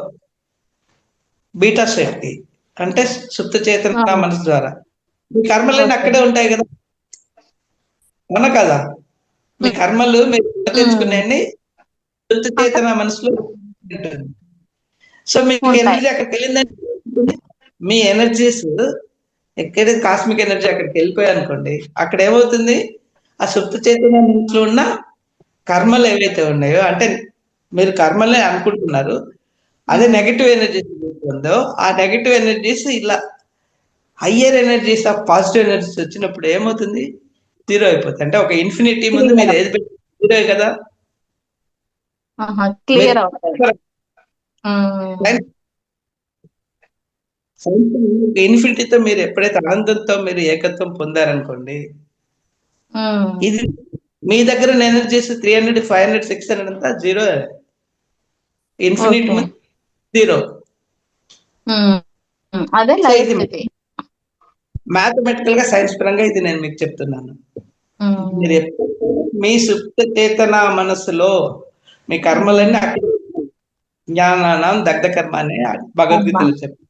బీటా శక్తి అంటే సుప్త చేతన మనసు ద్వారా మీ కర్మలన్నీ అక్కడే ఉంటాయి కదా, అవునా కదా? మీ కర్మలు మీరు తెచ్చుకునే సుప్త చేతన మనసులో ఉంటుంది. సో మీకు ఎనర్జీ అక్కడికి వెళ్ళిందంటే మీ ఎనర్జీస్ ఎక్కడైతే కాస్మిక్ ఎనర్జీ అక్కడికి వెళ్ళిపోయాయి అనుకోండి, అక్కడ ఏమవుతుంది ఆ సుప్త చైతన్య మనసులో ఉన్న కర్మలు ఏవైతే ఉన్నాయో అంటే మీరు కర్మలే అనుకుంటున్నారు, అదే నెగటివ్ ఎనర్జీస్ ఉందో ఆ నెగటివ్ ఎనర్జీస్ ఇలా higher energies of positive energies వచ్చినప్పుడు ఏమవుతుంది, 0 అయిపోతుంది. అంటే ఒక ఇన్ఫినిటీ ముందు మీరు ఏది పెట్టి 0 కదా, క్లియర్ ఇన్ఫినిటీతో మీరు ఎప్పుడైతే ఆనందంతో మీరు ఏకత్వం పొందారనుకోండి, ఇది మీ దగ్గర ఉన్న ఎనర్జీస్ 300, 500, 600 అంతా జీరో, ఇన్ఫినిట్ ఓకే. జీరో. అదే సో లయ ఇది స్థితి. మ్యాథమెటికల్ గా సైన్స్ పరంగా ఇది నేను మీకు చెప్తున్నాను. మీరు ఉమ్. ఎప్పుడు మీ సుప్త చేతన మనస్సులో మీ కర్మలన్నీ అక్కడ జ్ఞానానం దగ్ధ కర్మ అని భగవద్గీతలో చెప్పారు.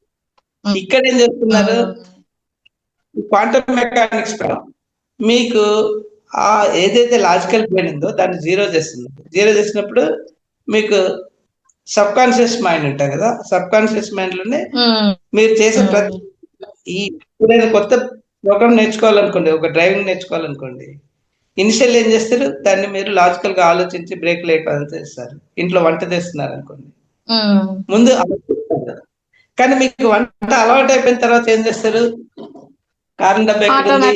ఇక్కడ ఏం చేస్తున్నారు, క్వాంటమ్ మెకానిక్స్ మీకు ఆ ఏదైతే లాజికల్ బ్రెయిన్ ఉందో దాన్ని జీరో చేస్తున్నారు. జీరో చేసినప్పుడు మీకు సబ్ కాన్షియస్ మైండ్ ఉంటాయి కదా, సబ్ కాన్షియస్ మైండ్ లోనే మీరు చేసే ప్రతి ఎప్పుడైనా కొత్త ప్రోగ్రామ్ నేర్చుకోవాలనుకోండి, ఒక డ్రైవింగ్ నేర్చుకోవాలనుకోండి, ఇనిషియల్ ఏం చేస్తారు, దాన్ని మీరు లాజికల్ గా ఆలోచించి బ్రేక్ లేకుండా చేస్తారు. ఇంట్లో వంట చేస్తున్నారు అనుకోండి, ముందు ఆలోచిస్తారు. కానీ మీకు వంట అలవాటు అయిపోయిన తర్వాత ఏం చేస్తారు, కారం డబ్బా ఎక్కడ ఉంది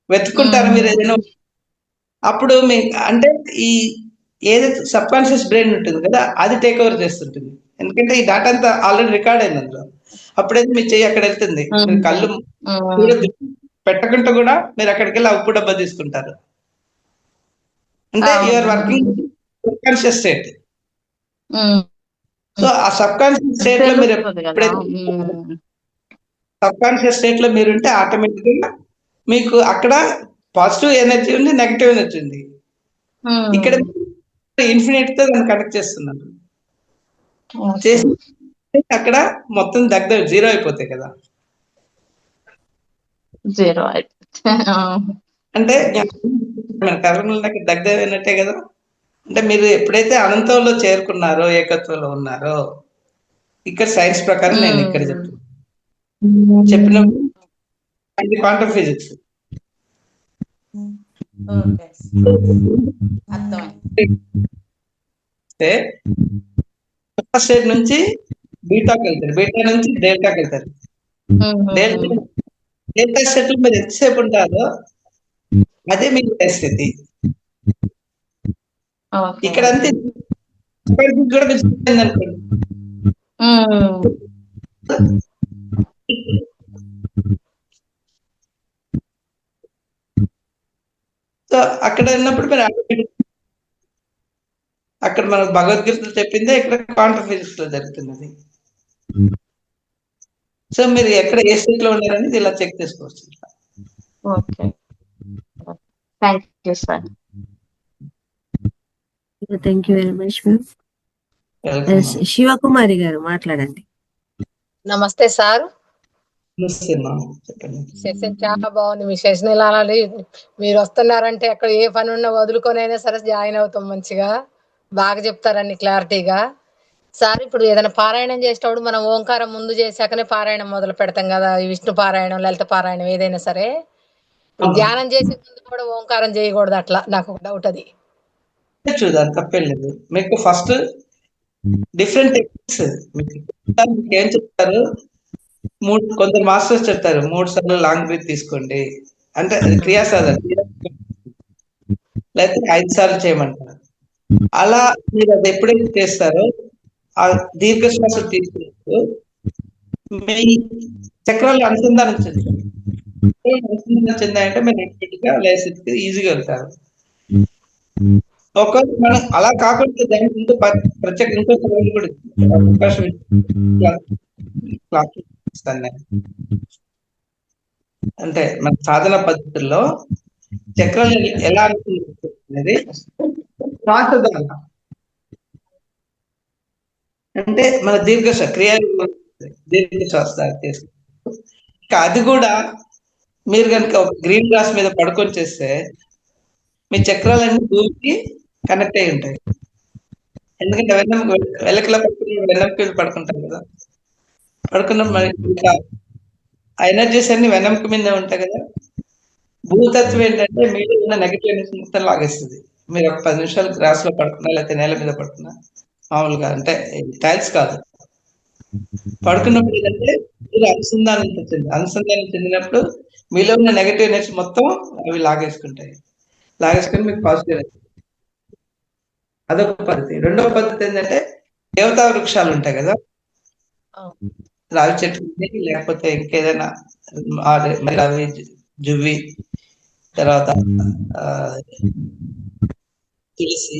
వెతుకుంటారు మీరు ఏదైనా. అప్పుడు మీ అంటే ఈ ఏదైతే సబ్ కాన్షియస్ బ్రెయిన్ ఉంటుంది కదా, అది టేక్ ఓవర్ చేస్తుంటుంది. ఎందుకంటే ఈ డాటా అంతా ఆల్రెడీ రికార్డ్ అయింది అందులో. అప్పుడైతే మీ చెయ్యి అక్కడ వెళ్తుంది, మీరు కళ్ళు పెట్టకుండా కూడా మీరు అక్కడికి వెళ్ళి ఉప్పు డబ్బా తీసుకుంటారు. అంటే you are working subconscious state. So ఆ సబ్ కాన్షియస్ స్టేట్ లో మీరు ఎప్పుడైతే సబ్ కాన్షియస్ స్టేట్ లో మీరు ఉంటే ఆటోమేటిక్ గా మీకు అక్కడ పాజిటివ్ ఎనర్జీ ఉంది, నెగిటివ్ ఎనర్జీ ఉంది. ఇక్కడ ఇన్ఫినిట్ తో దాన్ని కనెక్ట్ చేస్తున్నాను. చేసి అక్కడ మొత్తం దగ్గర జీరో అయిపోతాయి కదా. జీరో అంటే మన కర్మలకి దగ్గర అయినట్టే కదా. అంటే మీరు ఎప్పుడైతే అనంతంలో చేరుకున్నారో, ఏకత్వంలో ఉన్నారో, ఇక్కడ సైన్స్ ప్రకారం నేను ఇక్కడ చెప్పిన క్వాంటమ్ ఫిజిక్స్ స్టేట్ నుంచి బీటాకి వెళ్తారు, బీటా నుంచి డెల్టాకి వెళ్తారు. డెల్టా స్టేట్ లో మీరు ఎంతసేపు ఉంటారో అదే మీ స్థితి. ఇక్కడ అంతే కూడా అనుకోండి. సో అక్కడ ఉన్నప్పుడు మీరు అక్కడ మనకు భగవద్గీతలో చెప్పిందే ఇక్కడ క్వాంటమ్ ఫిజిక్స్ లో జరుగుతున్నది. సో మీరు ఎక్కడ ఏ స్టేట్ లో ఉన్నారనేది ఇలా చెక్ చేసుకోవచ్చు. Okay, thank you sir. Thank you very much ma'am. Sivakumari గారు మాట్లాడండి. నమస్తే సార్. చెప్పండి. సెషన్ చాలా బాగుంది. మీ సెషన్ ఇలా మీరు వస్తున్నారంటే ఎక్కడ ఏ పని ఉన్నా వదులుకొని అయినా సరే జాయిన్ అవుతాం. మంచిగా బాగా చెప్తారని క్లారిటీగా. సార్ ఇప్పుడు ఏదైనా పారాయణం చేసేటప్పుడు మనం ఓంకారం ముందు చేశాకనే పారాయణం మొదలు పెడతాం కదా, ఈ విష్ణు పారాయణం, లలిత పారాయణం ఏదైనా సరే. ధ్యానం చేసే ముందు కూడా ఓంకారం చేయకూడదు, అట్లా నాకు ఒక డౌట్. అది చూద్దాం, తప్పేలేదు. మీకు ఫస్ట్ డిఫరెంట్ టెక్నిక్స్ ఏం చెప్తారు, కొందరు మాస్టర్స్ చెప్తారు 3 సార్లు లాంగ్ బ్రీత్ తీసుకోండి అంటే అది క్రియాసాధన, లేకపోతే 5 సార్లు చేయమంటారు. అలా మీరు అది ఎప్పుడైతే చేస్తారో ఆ దీర్ఘ శ్వాస తీసుకుంటూ మీ చక్రాలు అనుసంధానం చెందాయంటే మీరు నెట్గా లేసి ఈజీగా వెళ్తారు. ఒకవేళ మనం అలా కాకుండా దానికి ముందు ప్రత్యేక ఇంకో కూడా అవకాశం అంటే మన సాధన పద్ధతుల్లో చక్రాలు ఎలా అనేది శ్వాసధారణ అంటే మన దీర్ఘ శ్వాస అది కూడా మీరు కనుక ఒక గ్రీన్ గ్రాస్ మీద పడుకొని చేస్తే మీ చక్రాలన్నీ భూమికి కనెక్ట్ అయి ఉంటాయి. ఎందుకంటే వెల్లకిలా పడుకుని వెన్నెంకి పడుకుంటాం కదా, పడుకున్న మరి ఆ ఎనర్జీస్ అన్ని వెన్నెంక మీద ఉంటాయి కదా. భూతత్వం ఏంటంటే మీరు ఉన్న నెగిటివ్ ఎనర్జీ మొత్తం లాగేస్తుంది. మీరు ఒక 10 నిమిషాలు గ్రాస్ లో పడుకున్నా, లేకపోతే నేల మీద పడుకున్నా, మామూలుగా అంటే టైల్స్ కాదు, పడుకున్నప్పుడు ఏంటంటే మీరు అనుసంధానం చెందినప్పుడు మీలో ఉన్న నెగిటివ్ ఎనర్జీ మొత్తం అవి లాగేసుకుంటాయి. లాగేసుకుని మీకు పాజిటివ్ ఎనర్జీ. అదొక పద్ధతి. రెండవ పద్ధతి ఏంటంటే దేవతా వృక్షాలు ఉంటాయి కదా, రావి చెట్టు లేకపోతే ఇంకేదైనా అవి జువ్వి తర్వాత తులసి,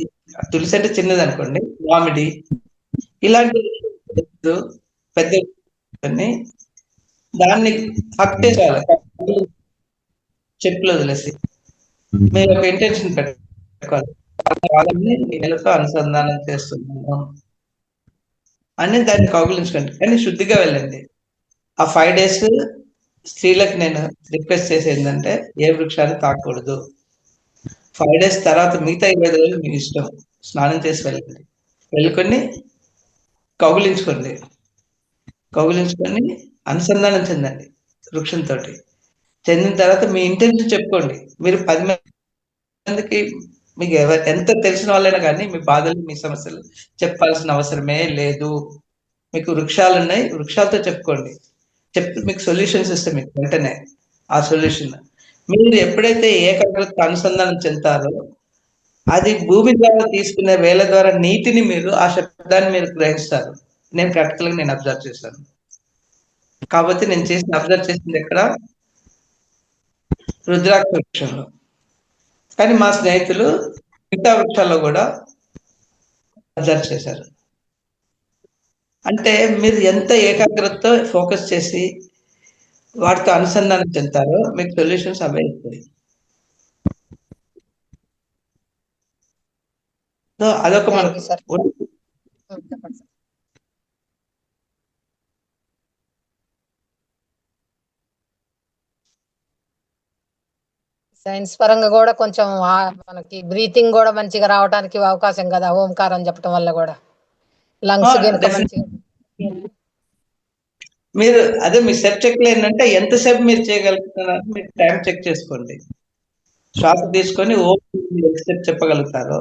తులసి అంటే చిన్నది అనుకోండి, మామిడి, ఇలాంటి పెద్ద దాన్ని హక్ చేయాలి, చెప్పులు వదిలేసి మీరు ఒక ఇంటెన్షన్ పెట్టుకోవాలి, వాళ్ళని నేలతో అనుసంధానం చేస్తున్నాను అని దాన్ని కౌగులించుకోండి. కానీ శుద్ధిగా వెళ్ళండి. ఆ 5 days స్త్రీలకు నేను రిక్వెస్ట్ చేసేది ఏంటంటే ఏ వృక్షాన్ని తాకూడదు. 5 days తర్వాత మిగతా 20 రోజులు మీ ఇష్టం, స్నానం చేసి వెళ్ళండి. వెళ్ళుకొని కౌగులించుకోండి, కౌగులించుకొని అనుసంధానం చెందండి వృక్షంతో. చెందిన తర్వాత మీ ఇంటెన్షన్ చెప్పుకోండి. మీరు 10 మందికి, మీకు ఎంత తెలిసిన వాళ్ళైనా కానీ మీ బాధలు, మీ సమస్యలు చెప్పాల్సిన అవసరమే లేదు. మీకు వృక్షాలు ఉన్నాయి, వృక్షాలతో చెప్పుకోండి. చెప్పి మీకు సొల్యూషన్స్ ఇస్తే మీకు వెంటనే ఆ సొల్యూషన్. మీరు ఎప్పుడైతే ఏకాగ్రత అనుసంధానం చెందుతారో అది భూమి ద్వారా తీసుకునే వేల ద్వారా నీటిని మీరు ఆ శబ్దాన్ని మీరు గ్రహిస్తారు. నేను ప్రాక్టికల్గా నేను అబ్జర్వ్ చేశాను. కాబట్టి నేను అబ్జర్వ్ చేసింది ఎక్కడ, రుద్రాక్ష వృక్షంలో. కానీ మా స్నేహితులు మిగతా వృక్షాల్లో కూడా అబ్జర్వ్ చేశారు. అంటే మీరు ఎంత ఏకాగ్రతతో ఫోకస్ చేసి వాటితో అనుసంధానం చెందుతారో మీకు సొల్యూషన్స్ అవే ఇస్తాయి. సో అదొక మనకు సైన్స్ పరంగా కూడా కొంచెం మనకి బ్రీతింగ్ కూడా మంచిగా రావడానికి అవకాశం కదా ఓంకారం చెప్పడం వల్ల కూడా లంగ్స్ మంచిగా. మీరు అదే మీ స్టెప్ చెక్ లో ఏంటంటే ఎంతసేపు మీరు చేయగలుగుతున్నారు, మీరు టైం చెక్ చేసుకోండి. శ్వాస తీసుకొని స్టెప్ చెప్పగలుగుతారో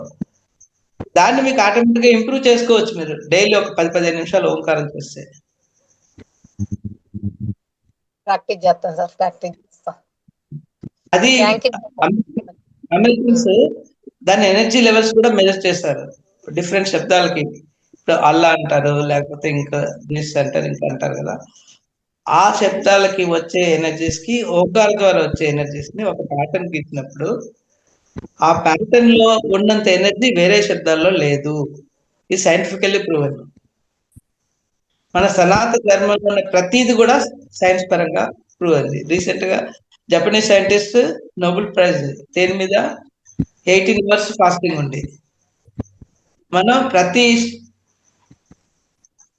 దాన్ని మీకు ఆటోమేటిక్ గా ఇంప్రూవ్ చేసుకోవచ్చు. మీరు డైలీ ఒక 10-15 నిమిషాలు ఓంకారం చేస్తే. ప్రాక్టీస్ చేస్తాను సార్, ప్రాక్టీస్ చేస్తా. అది అమెరికన్స్ దాని ఎనర్జీ లెవెల్స్ కూడా మెజర్ చేస్తారు డిఫరెంట్ శబ్దాలకి. ఇప్పుడు అల్లా అంటారు, లేకపోతే ఇంకా దిస్ అంటారు, ఇంకా అంటారు కదా. ఆ శబ్దాలకి వచ్చే ఎనర్జీస్ కి ఓంకార ద్వారా వచ్చే ఎనర్జీస్ ని ఒక ప్యాటర్న్ కి ఇచ్చినప్పుడు ఆ ప్యాటర్న్ లో ఉన్నంత ఎనర్జీ వేరే శబ్దాల్లో లేదు. ఇది సైంటిఫికల్లీ ప్రూవెన్. మన సనాతన ధర్మంలో ఉన్న ప్రతిది కూడా సైన్స్ పరంగా ప్రూవ్ అయింది. రీసెంట్ గా జపనీస్ సైంటిస్ట్ నోబెల్ ప్రైజ్ దేని మీద, 18 hours ఫాస్టింగ్ ఉంది. మనం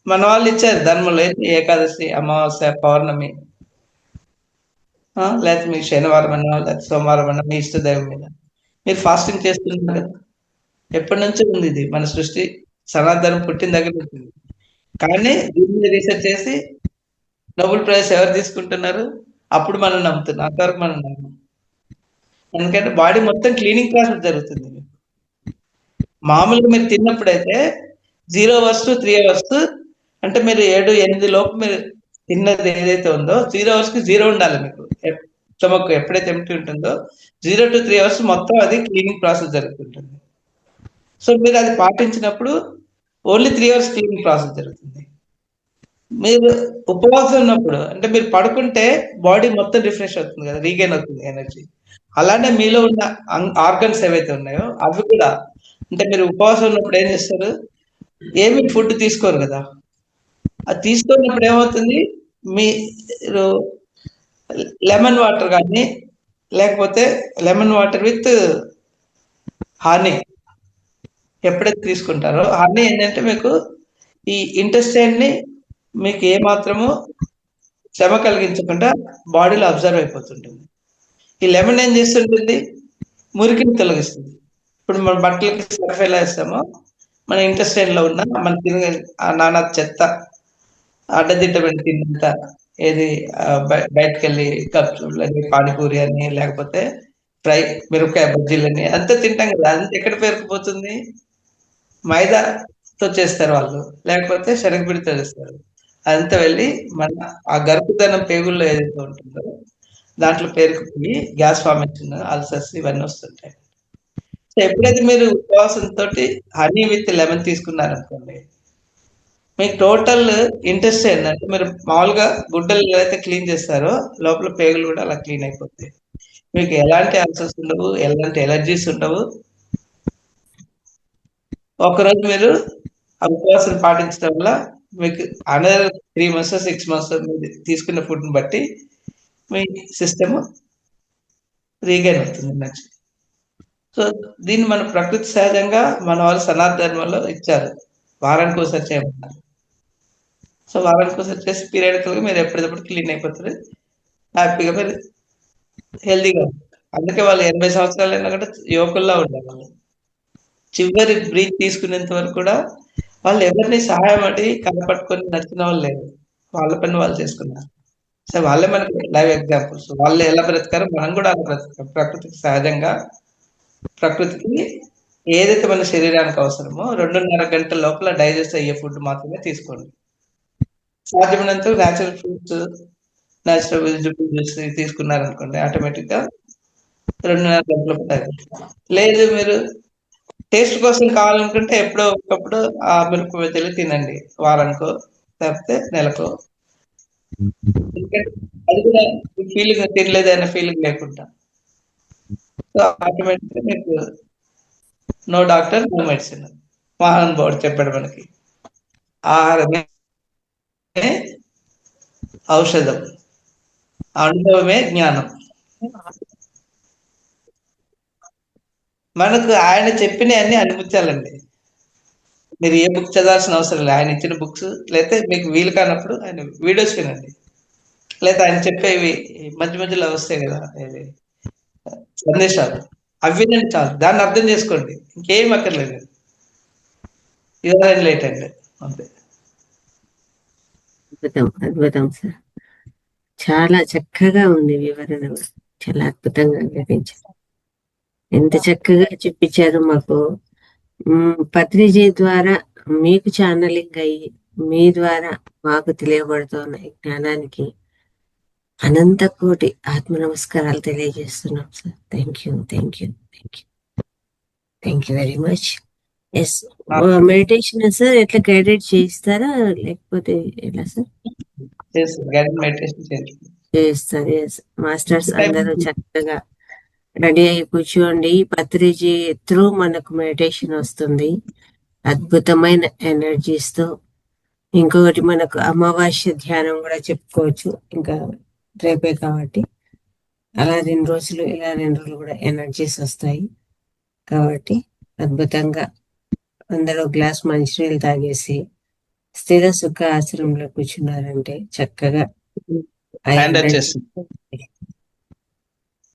మన వాళ్ళు ఇచ్చారు ధర్మంలో ఏకాదశి, అమావాస్య, పౌర్ణమి, లేకపోతే మీ శనివారం అన్నా, లేకపోతే సోమవారం అన్నా, మీ ఇష్ట దైవం మీద మీరు ఫాస్టింగ్ చేస్తున్నారు కదా. ఎప్పటి నుంచో ఉంది ఇది, మన సృష్టి సనాతనం పుట్టిన దగ్గర ఉంటుంది. కానీ దీన్ని రీసెర్చ్ చేసి నోబెల్ ప్రైజ్ ఎవరు తీసుకుంటున్నారు, అప్పుడు మనం నమ్ముతున్నాం. అంతవరకు మనం నమ్మం. ఎందుకంటే బాడీ మొత్తం క్లీనింగ్ ప్రాసెస్ జరుగుతుంది. మామూలుగా మీరు తిన్నప్పుడైతే 0 hours to 3 hours, అంటే మీరు 7-8 లోపు మీరు తిన్నది ఏదైతే ఉందో 0 hours కి 0 ఉండాలి మీకు. స్టమక్ ఎప్పుడైతే ఎంటీ ఉంటుందో 0 to 3 hours మొత్తం అది క్లీనింగ్ ప్రాసెస్ జరుగుతుంటుంది. సో మీరు అది పాటించినప్పుడు ఓన్లీ 3 hours క్లీనింగ్ ప్రాసెస్ జరుగుతుంది. మీరు ఉపవాసం ఉన్నప్పుడు, అంటే మీరు పడుకుంటే బాడీ మొత్తం రిఫ్రెష్ అవుతుంది కదా, రీగైన్ అవుతుంది ఎనర్జీ. అలానే మీలో ఉన్న ఆర్గన్స్ ఏవైతే ఉన్నాయో అవి కూడా, అంటే మీరు ఉపవాసం ఉన్నప్పుడు ఏం చేస్తారు, ఏమి ఫుడ్ తీసుకోరు కదా. అది తీసుకున్నప్పుడు ఏమవుతుంది, మీరు లెమన్ వాటర్ కానీ, లేకపోతే లెమన్ వాటర్ విత్ హనీ ఎప్పుడైతే తీసుకుంటారో, హనీ ఏంటంటే మీకు ఈ ఇంటెస్టైన్ ని మీకు ఏమాత్రము శ్రమ కలిగించకుండా బాడీలో అబ్జర్వ్ అయిపోతుంటుంది. ఈ లెమన్ ఏం చేస్తుంటుంది, మురికిని తొలగిస్తుంది. ఇప్పుడు మన బట్టలకి సర్ఫ్ ఎలా వేస్తామో మన ఇంటెస్టైన్ లో ఉన్న మన తినే నానా చెత్త, అడ్డదిడ్డమైన తిన్నంత, ఏది బయటకు వెళ్ళి కప్చులని, పానీపూరి అని, లేకపోతే ఫ్రై మిరపకాయ బజ్జీలని అంతా తింటాం కదా. అంత ఎక్కడ పేరుకుపోతుంది, మైదాతో చేస్తారు వాళ్ళు, లేకపోతే శనగపిండితో చేస్తారు. అదంతా వెళ్ళి మన ఆ గరుకుదనం పేగుల్లో ఏదైతే ఉంటుందో దాంట్లో పేరుకుపోయి గ్యాస్ ఫార్మేషన్, అల్సర్స్ ఇవన్నీ వస్తుంటాయి. సో ఎప్పుడైతే మీరు ఉపవాసంతో హనీ విత్ లెమన్ తీసుకున్నారనుకోండి, మీకు టోటల్ ఇంటెస్టైన్, అంటే మీరు మామూలుగా గుడ్డలు అయితే క్లీన్ చేస్తారో లోపల పేగులు కూడా అలా క్లీన్ అయిపోతాయి. మీకు ఎలాంటి అల్సర్స్ ఉండవు, ఎలాంటి ఎలర్జీస్ ఉండవు. ఒకరోజు మీరు ఆ ఉపవాసం పాటించడం వల్ల మీకు అనదర్ 3 months 6 months మీరు తీసుకున్న ఫుడ్ని బట్టి మీ సిస్టమ్ రీగైన్ అవుతుంది నెక్స్ట్. సో దీన్ని మన ప్రకృతి సహజంగా మన వాళ్ళు సనాతనంలో ఇచ్చారు, వారానికి ఒకసారి చేయమన్నారు. సో వారానికి ఒకసారి చేసి పీరియడికల్గా మీరు ఎప్పటికప్పుడు క్లీన్ అయిపోతుంది, హ్యాపీగా మీరు హెల్దీగా ఉంటారు. అందుకే వాళ్ళు 80 సంవత్సరాలైనా కూడా యువకుల్లా ఉండాలి. వాళ్ళు చివరి బ్రీత్ తీసుకునేంత వరకు కూడా వాళ్ళు ఎవరిని సహాయం అడిగి కనపట్టుకొని నడిచిన వాళ్ళు లేరు, వాళ్ళ పని వాళ్ళు చేసుకున్నారు. సో వాళ్ళే మనకి లైవ్ ఎగ్జాంపుల్స్. వాళ్ళు ఎలా బ్రతికారో మనం కూడా అలా బ్రతికాం. ప్రకృతికి సహజంగా, ప్రకృతికి ఏదైతే మన శరీరానికి అవసరమో 2.5 గంటల లోపల డైజెస్ట్ అయ్యే ఫుడ్ మాత్రమే తీసుకోండి. సాధ్యమైనంత natural fruits, natural vegetable juice తీసుకున్నారనుకోండి, ఆటోమేటిక్గా 2.5 గంటల డైజెస్ట్. లేదు మీరు టేస్ట్ కోసం కావాలనుకుంటే ఎప్పుడో ఒకప్పుడు ఆ మిరప బజ్జీలు తినండి, వారానికో లేకపోతే నెలకో. అది కూడా ఫీలింగ్ తినలేదు అనే ఫీలింగ్ లేకుండా. సో ఆటోమేటిక్గా మీకు నో డాక్టర్ నో మెడిసిన్. మహానుభావుడు చెప్పాడు మనకి, ఆహారమే ఔషధం, అనుభవమే జ్ఞానం. మనకు ఆయన చెప్పిన అన్ని అనిపించాలండి. మీరు ఏ బుక్ చదవాల్సిన అవసరం లేదు. ఆయన ఇచ్చిన బుక్స్, లేకపోతే మీకు వీలు కానప్పుడు ఆయన వీడియోస్ వినండి, లేదా ఆయన చెప్పేవి మధ్య మధ్యలో వస్తాయి కదా సందేశాలు, అవి వినండి చాలు. దాన్ని అర్థం చేసుకోండి, ఇంకేం అక్కర్లేదు. యూఆర్ ఎన్లైటెండ్ అంతే. అద్భుతం సార్, చాలా చక్కగా ఉంది వివరణ, చాలా అద్భుతంగా వివరించారు. ఎంత చక్కగా చూపించారు మాకు. పత్రిజీ ద్వారా మీకు ఛానలింగ్ అయ్యి మీ ద్వారా మాకు తెలియబడుతున్న ఈ జ్ఞానానికి అనంత కోటి ఆత్మ నమస్కారాలు తెలియజేస్తున్నాం sir. Thank you very much. Yes, meditation sir ఎట్లా గైడెడ్ చేయిస్తారా లేకపోతే ఎలా సార్? చేస్తారు. ఎస్, మాస్టర్స్ అందరూ చక్కగా రెడీ అయ్యి కూర్చోండి. పత్రిజీ త్రూ మనకు మెడిటేషన్ వస్తుంది అద్భుతమైన ఎనర్జీస్ తో. ఇంకొకటి మనకు అమావాస్య ధ్యానం కూడా చెప్పుకోవచ్చు, ఇంకా రేపే కాబట్టి. అలా 2 రోజులు ఇలా 2 రోజులు కూడా ఎనర్జీస్ వస్తాయి కాబట్టి అద్భుతంగా అందరూ గ్లాస్ మంచినీళ్ళు తాగేసి స్థిర సుఖ ఆశ్రమంలో కూర్చున్నారంటే చక్కగా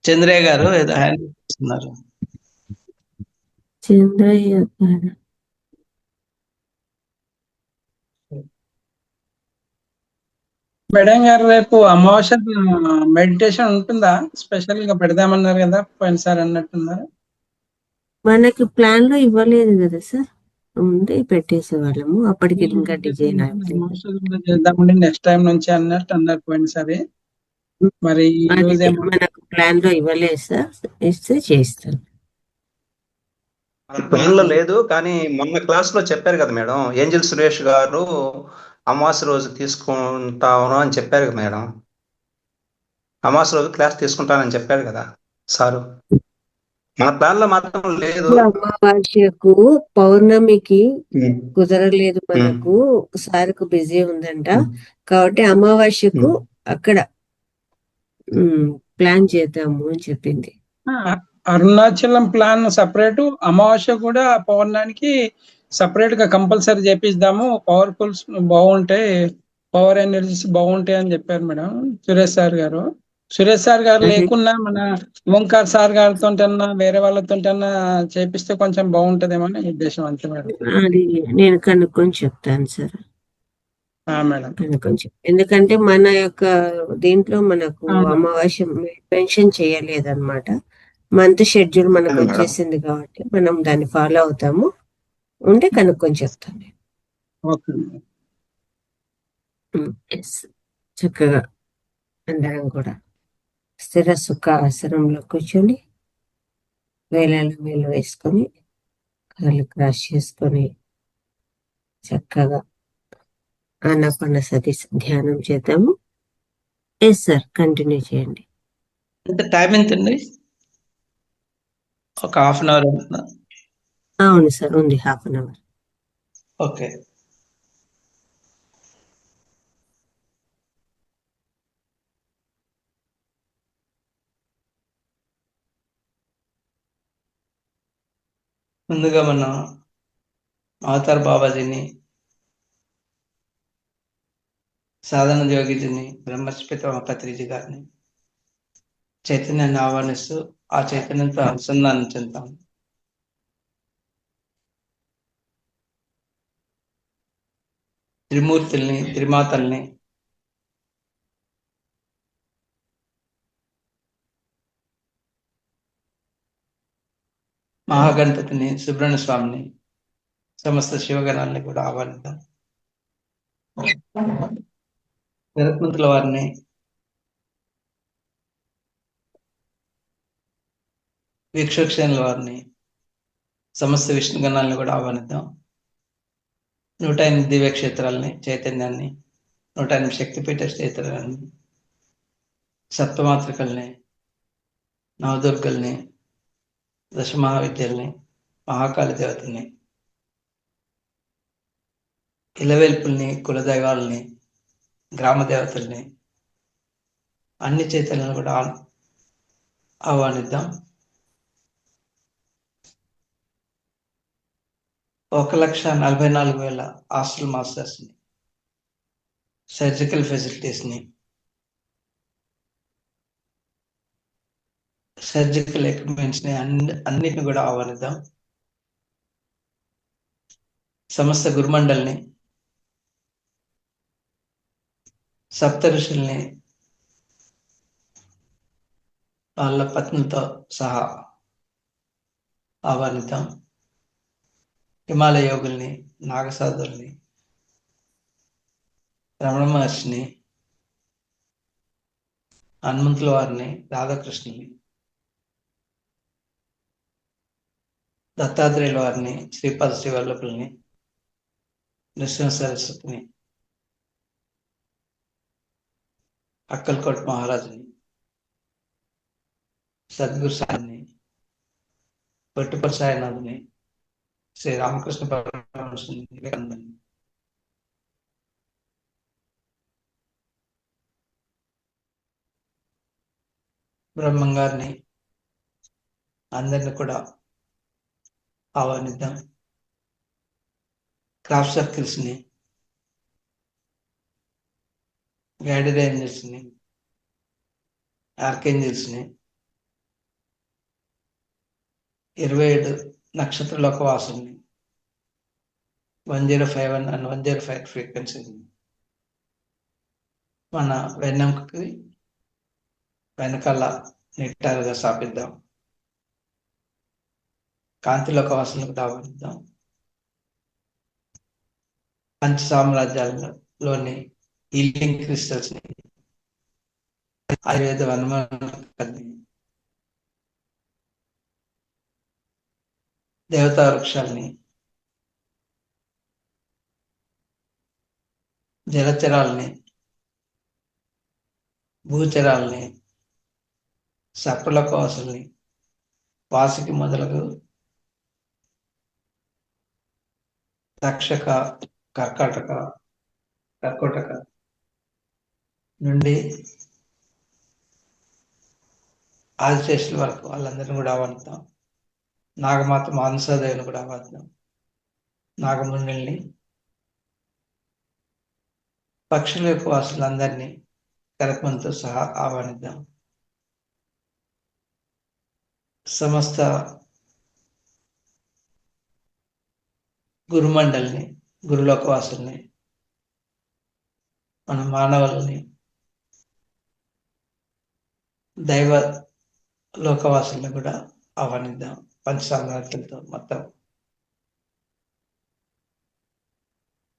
చంద్రయ్య గారు ఏదో హ్యాండ్ చేస్తున్నారు. చంద్రయ్య గారు మేడం గారు రేపు అమావాస్య మెడిటేషన్ ఉంటుందా? స్పెషల్ గా పెడదామన్నారు కదా పోయినసారి అన్నట్టున్నారు. మనకి ప్లాన్ లో ఇవ్వలేదు కదా సార్, ముందే పెట్టేసే వాళ్ళము, అప్పటికి ఇంకా డిజైన్ చేద్దామండి నెక్స్ట్ టైం నుంచి అన్నట్టు అన్నారు పోయినసారి. మరి మనకు ప్లాన్ లో ఇవ్వలేదు సార్, ఇస్తే చేస్తాను. ప్లాన్ లో లేదు, కానీ మొన్న క్లాస్ లో చెప్పారు కదా మేడం, ఏంజల్ సురేష్ గారు అమావాస్య రోజు తీసుకుంటాను అని చెప్పారు కదా మేడం. అమావాస్య రోజు క్లాస్ తీసుకుంటానని చెప్పారు కదా సారు. మన ప్లాన్ లో మాత్రం లేదు. అమావాస్యకు పౌర్ణమికి కుదరలేదు మనకు, సార్కు బిజీ ఉందంట కాబట్టి అమావాస్యకు అక్కడ ప్లాన్ చేద్దాము అని చెప్పింది. అరుణాచలం ప్లాన్ సపరేట్, అమావాస్య కూడా పౌర్ణానికి సపరేట్ గా కంపల్సరీ చేపిద్దాము, పవర్ఫుల్స్ బాగుంటాయి, పవర్ ఎనర్జీస్ బాగుంటాయి అని చెప్పారు మేడం సురేష్ సార్ గారు. సురేష్ సార్ గారు లేకున్నా మన ఓంకార్ సార్ గారితో వేరే వాళ్ళతో చేపిస్తే కొంచెం బాగుంటదేమో అని ఉద్దేశం అంతే మేడం. అది నేను కనుక్కొని చెప్తాను సార్. మేడం కొంచెం ఎందుకంటే మన యొక్క దీంట్లో మనకు అమావాస్య మెన్షన్ చేయలేదన్నమాట, మంత్ షెడ్యూల్ మనకు వచ్చేసింది కాబట్టి మనం దాన్ని ఫాలో అవుతాము. ఉంటే కనుక్కొని చెప్తాను. చక్కగా అందరం కూడా స్థిర సుఖ ఆసనంలో కూర్చొని వేలాలు వేలు వేసుకొని కాళ్ళు క్రాస్ చేసుకొని చక్కగా ఆనాపానసతి ధ్యానం చేద్దాము. ఎస్ సార్, కంటిన్యూ చేయండి. అంటే టైం ఎంతండి? ఒక హాఫ్ అన్ అవర్ ఉంటుందా? అవును సార్, ఉంది 1/2 అవర్. ఓకే. ముందుగా మనం అవతార్ బాబాజీని, సాధన యోగిజీని, బ్రహ్మర్షిపిత పత్రిజీ గారిని, చైతన్యాన్ని ఆహ్వానిస్తూ ఆ చైతన్యంతో అనుసంధానం చెందుతాం. త్రిమూర్తుల్ని, త్రిమాతల్ని, మహాగణపతిని, సుబ్రహ్మణ్య స్వామిని, సమస్త శివగణాలని కూడా ఆహ్వానిద్దాం. గరుత్మంతుల వారిని, వీక్షోక్షేణుల వారిని, సమస్త విష్ణుగణాలని కూడా ఆహ్వానిద్దాం. 108 దివ్య క్షేత్రాలని, చైతన్యాన్ని, 108 శక్తిపీఠ క్షేత్రాలని, సప్తమాతృకల్ని, నవదుర్గల్ని, దశమహావిద్యల్ని, మహాకాళి దేవతల్ని, ఇలవేల్పుల్ని, కులదైవాల్ని, గ్రామ దేవతల్ని, అన్ని చైతన్యాలను కూడా ఆహ్వానిద్దాం. 1,44,000 హాస్టల్ మాస్టర్స్ ని, సర్జికల్ ఫెసిలిటీస్ ని, సర్జికల్ ఎక్విప్మెంట్స్ ని అన్నిటిని కూడా ఆహ్వానిద్దాం. సమస్త గురుమండల్ని, సప్త ఋషుల్ని వాళ్ళ పత్నులతో సహా ఆహ్వానిద్దాం. హిమాలయ యోగుల్ని, నాగసాధుల్ని, రమణ మహర్షిని, హనుమంతుల వారిని, రాధాకృష్ణుని, దత్తాత్రేయుల వారిని, శ్రీపాద శ్రీవల్లభుల్ని, నృసింహ సరస్వతిని, అక్కల్కోట్ మహారాజుని, సద్గురు సాయిని, పొట్టిపల్లి సాయినాథుని, శ్రీ రామకృష్ణ పరమహంసుని, వివేకానందని, బ్రహ్మం గారిని, అందరిని కూడా ఆహ్వానిద్దాం. క్రాఫ్ట్ సర్కిల్స్ ని, గైడెడ్ ఏంజల్స్ ని, ఆర్కేంజల్స్ ని, 27 నక్షత్ర లోకవాసుల్ని, 1051 అండ్ 105 ఫ్రీక్వెన్సీని మన వెన్నెముకకి వెనకాల నిట్టారుగా స్థాపిద్దాం. కాంతి లోకవాసులకు ఆహ్వానిద్దాం. పంచ సామ్రాజ్యాలలోని హీలింగ్ క్రిస్టల్స్ ని, ఆయుర్వేద వనమూలికల్ని, దేవతా వృక్షాలని, జలచరాలని, భూచరాలని, సర్పలోకవాసుల్ని, వాసుకి మొదలగు తక్షక, కర్కోటక నుండి ఆదిశేషుల వరకు వాళ్ళందరినీ కూడా ఆహ్వానిద్దాం. నాగమాత మానసాదేవిని కూడా ఆహ్వానిద్దాం. నాగముండిల్ని, పక్షుల యొక్క వాసులందరినీ కరత్మంతో సహా ఆహ్వానిద్దాం. సమస్త గురుమండలిని, గురులోకవాసుల్ని, మన మానవుల్ని, దైవ లోకవాసుల్ని కూడా ఆహ్వానిద్దాం. పంచసామ్రాజ్యాలతో మొత్తం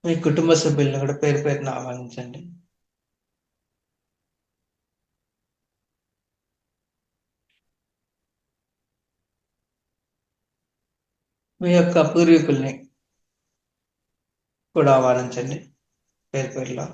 మీ కుటుంబ సభ్యులను కూడా పేరు పేరున ఆహ్వానించండి. మీ యొక్క పూర్వీకుల్ని కూడా ఆహ్వానించండి పేరు పేరులో.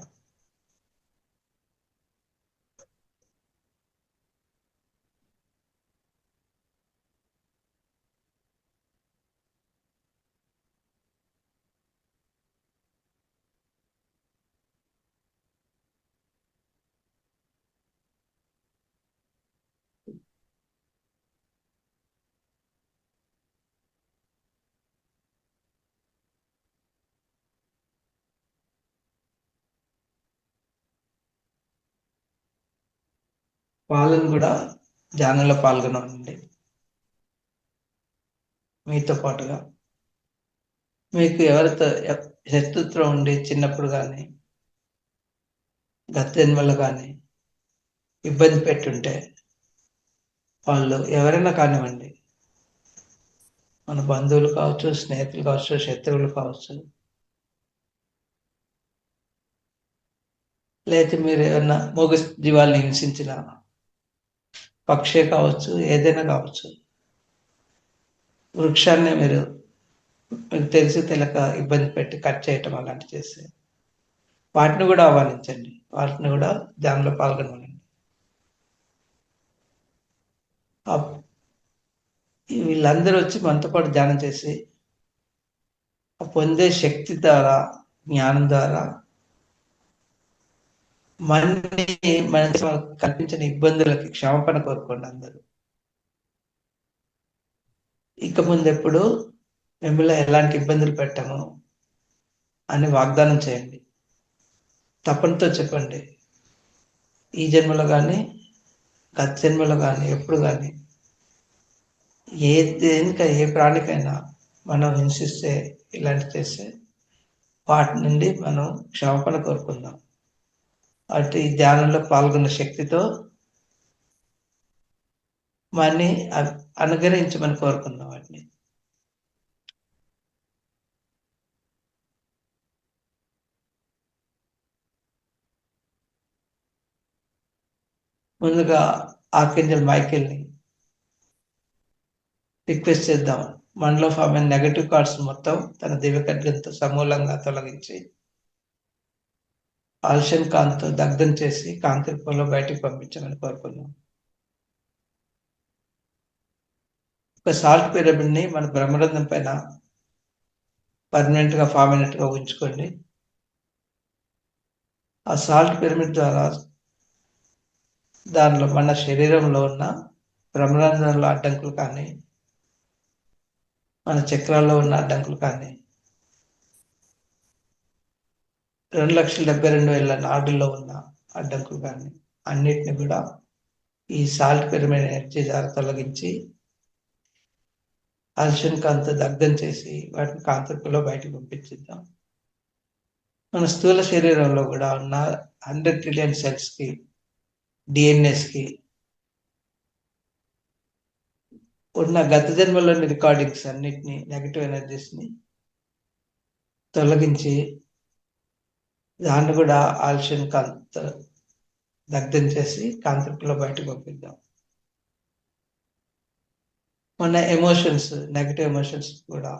వాళ్ళని కూడా ధ్యానంలో పాల్గొనండి. మీతో పాటుగా మీకు ఎవరితో శత్రుత్వం ఉండి చిన్నప్పుడు కానీ గత జన్మలో కానీ ఇబ్బంది పెట్టుంటే వాళ్ళు ఎవరైనా కానివ్వండి, మన బంధువులు కావచ్చు, స్నేహితులు కావచ్చు, శత్రువులు కావచ్చు, లేకపోతే మీరు ఏమన్నా మూగ జీవాల్ని హింసించిన పక్షే కావచ్చు, ఏదైనా కావచ్చు, వృక్షాన్ని మీరు మీకు తెలిసి తెలియక ఇబ్బంది పెట్టి కట్ చేయటం అలాంటి చేస్తే వాటిని కూడా ఆహ్వానించండి, వాటిని కూడా ధ్యానంలో పాల్గొనండి. వీళ్ళందరూ వచ్చి మనతో పాటు ధ్యానం చేసి పొందే శక్తి ద్వారా, జ్ఞానం ద్వారా మనకి కల్పించిన ఇబ్బందులకి క్షమాపణ కోరుకోండి అందరూ. ఇక ముందెప్పుడు మిమ్మల్ని ఎలాంటి ఇబ్బందులు పెట్టాము అని వాగ్దానం చేయండి. తపనతో చెప్పండి, ఈ జన్మలో కానీ గత జన్మలో కానీ ఎప్పుడు కానీ ఏ ప్రాణికైనా మనం హింసిస్తే, ఇలాంటి చేస్తే వాటి నుండి మనం క్షమాపణ కోరుకుందాం. అటు ఈ ధ్యానంలో పాల్గొన్న శక్తితో మనని అనుగ్రహించమని కోరుకుందాం వాటిని. ముందుగా ఆర్కేంజల్ మైకేల్ని రిక్వెస్ట్ చేద్దాం, మనలో ఫామ్ అయిన నెగటివ్ కార్డ్స్ మొత్తం తన దివ్య ఖడ్గంతో సమూలంగా తొలగించి ఆల్షన్ కాంతితో దగ్ధం చేసి కాంతి రూపంలో బయటికి పంపించమని కోరుకుందాం. ఒక సాల్ట్ పిరమిడ్ ని మన బ్రహ్మరంధ్రం పైన పర్మనెంట్ గా ఫామ్ అయినట్టుగా ఉంచుకోండి. ఆ సాల్ట్ పిరమిడ్ ద్వారా దానిలో మన శరీరంలో ఉన్న బ్రహ్మరంధ్రంలో అడ్డంకులు కానీ, మన చక్రాల్లో ఉన్న అడ్డంకులు కానీ, 2,72,000 నాడుల్లో ఉన్న అడ్డంకులు కానీ అన్నిటిని కూడా ఈ సాల్ట్ పిరమిడ్ ఎనర్జీ ద్వారా తొలగించి ఆల్షన్ కాంతితో దగ్ధం చేసి వాటిని కాంతిలో బయటకు పంపించిద్దాం. మన స్థూల శరీరంలో కూడా ఉన్న 100 ట్రిలియన్ సెల్స్ కి, డిఎన్ఎస్ కి ఉన్న గత జన్మలోని రికార్డింగ్స్ అన్నిటినీ, నెగటివ్ ఎనర్జీస్ ని తొలగించి దాన్ని కూడా ఆల్షన్ కాంతితో దగ్ధం చేసి కాంతిలో బయటకు పంపిద్దాం. మన ఎమోషన్స్, నెగటివ్ ఎమోషన్స్ కూడా,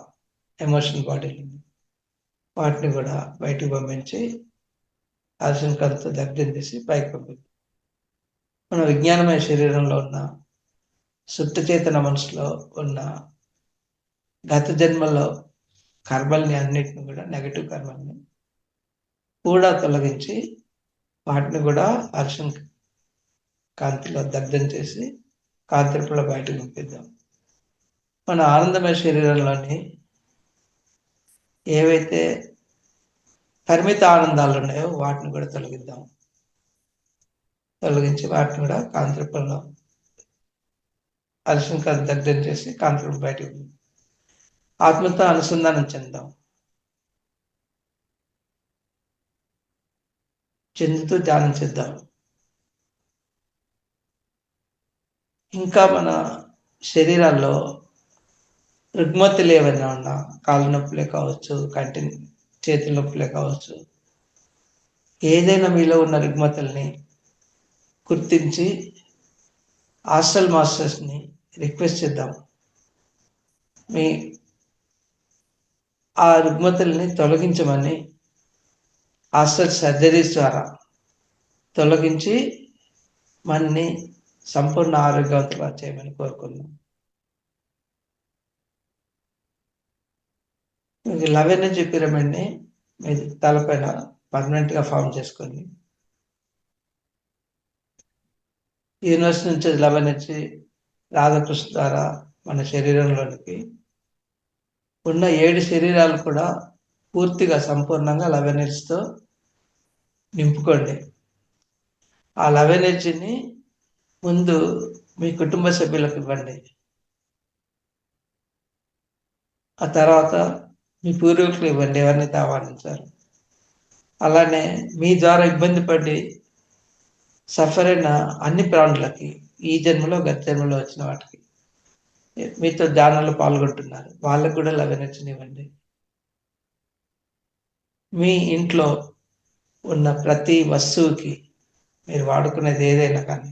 ఎమోషన్ బాడీలు వాటిని కూడా బయటకు పంపించి ఆల్షన్ కాంతితో దగ్ధం చేసి పైకి పంపిద్దాం. మన విజ్ఞానమయ శరీరంలో ఉన్న సుప్త చేతన మనసులో ఉన్న గత జన్మలో కర్మల్ని అన్నిటిని కూడా, నెగటివ్ కర్మల్ని కూడా తొలగించి వాటిని కూడా ఆల్షన్ కాంతిలో దగ్ధం చేసి కాంతిలో బయటకు పంపిద్దాం. మన ఆనందమయ శరీరంలోని ఏవైతే పరిమిత ఆనందాలు ఉన్నాయో వాటిని కూడా తొలగిద్దాం. తొలగించి వాటిని కూడా కాంతిలో ఆల్షన్ కాంతి దగ్ధం చేసి కాంతిలో బయటకు ఆత్మతో అనుసంధానం చెందుతూ ధ్యానం చేద్దాం. ఇంకా మన శరీరాల్లో రుగ్మతులు ఏమైనా ఉన్నా, కాళ్ళ నొప్పులే కావచ్చు, కంటి చేతుల నొప్పులే కావచ్చు, ఏదైనా మీలో ఉన్న రుగ్మతుల్ని గుర్తించి హాస్టల్ మాస్టర్స్ని రిక్వెస్ట్ చేద్దాం, మీ ఆ రుగ్మతుల్ని తొలగించమని హాస్టల్ సర్జరీస్ ద్వారా తొలగించి మనని సంపూర్ణ ఆరోగ్యవంతులుగా చేయమని కోరుకుందాం. లవ్ ఎనర్జీ పిరమిడ్ని మీ తలపైన పర్మనెంట్ గా ఫామ్ చేసుకొని యూనివర్స్ నుంచి లవ్ ఎనర్జీ రాధాకృష్ణ ద్వారా మన శరీరంలోనికి ఉన్న 7 శరీరాలు కూడా పూర్తిగా సంపూర్ణంగా లవ్ ఎనర్జీతో నింపుకోండి. ఆ లవ్ ఎనర్జీని ముందు మీ కుటుంబ సభ్యులకు ఇవ్వండి. ఆ తర్వాత మీ పూర్వీకులు ఇవ్వండి, ఎవరినైతే ఆహ్వానించారు. అలానే మీ ద్వారా ఇబ్బంది పడి సఫర్ అయిన అన్ని ప్రాణులకి, ఈ జన్మలో గత జన్మలో వచ్చిన వాటికి, మీతో ధ్యానంలో పాల్గొంటున్నారు, వాళ్ళకు కూడా లగనచ్చనివ్వండి. మీ ఇంట్లో ఉన్న ప్రతి వస్తువుకి, మీరు వాడుకునేది ఏదైనా కానీ,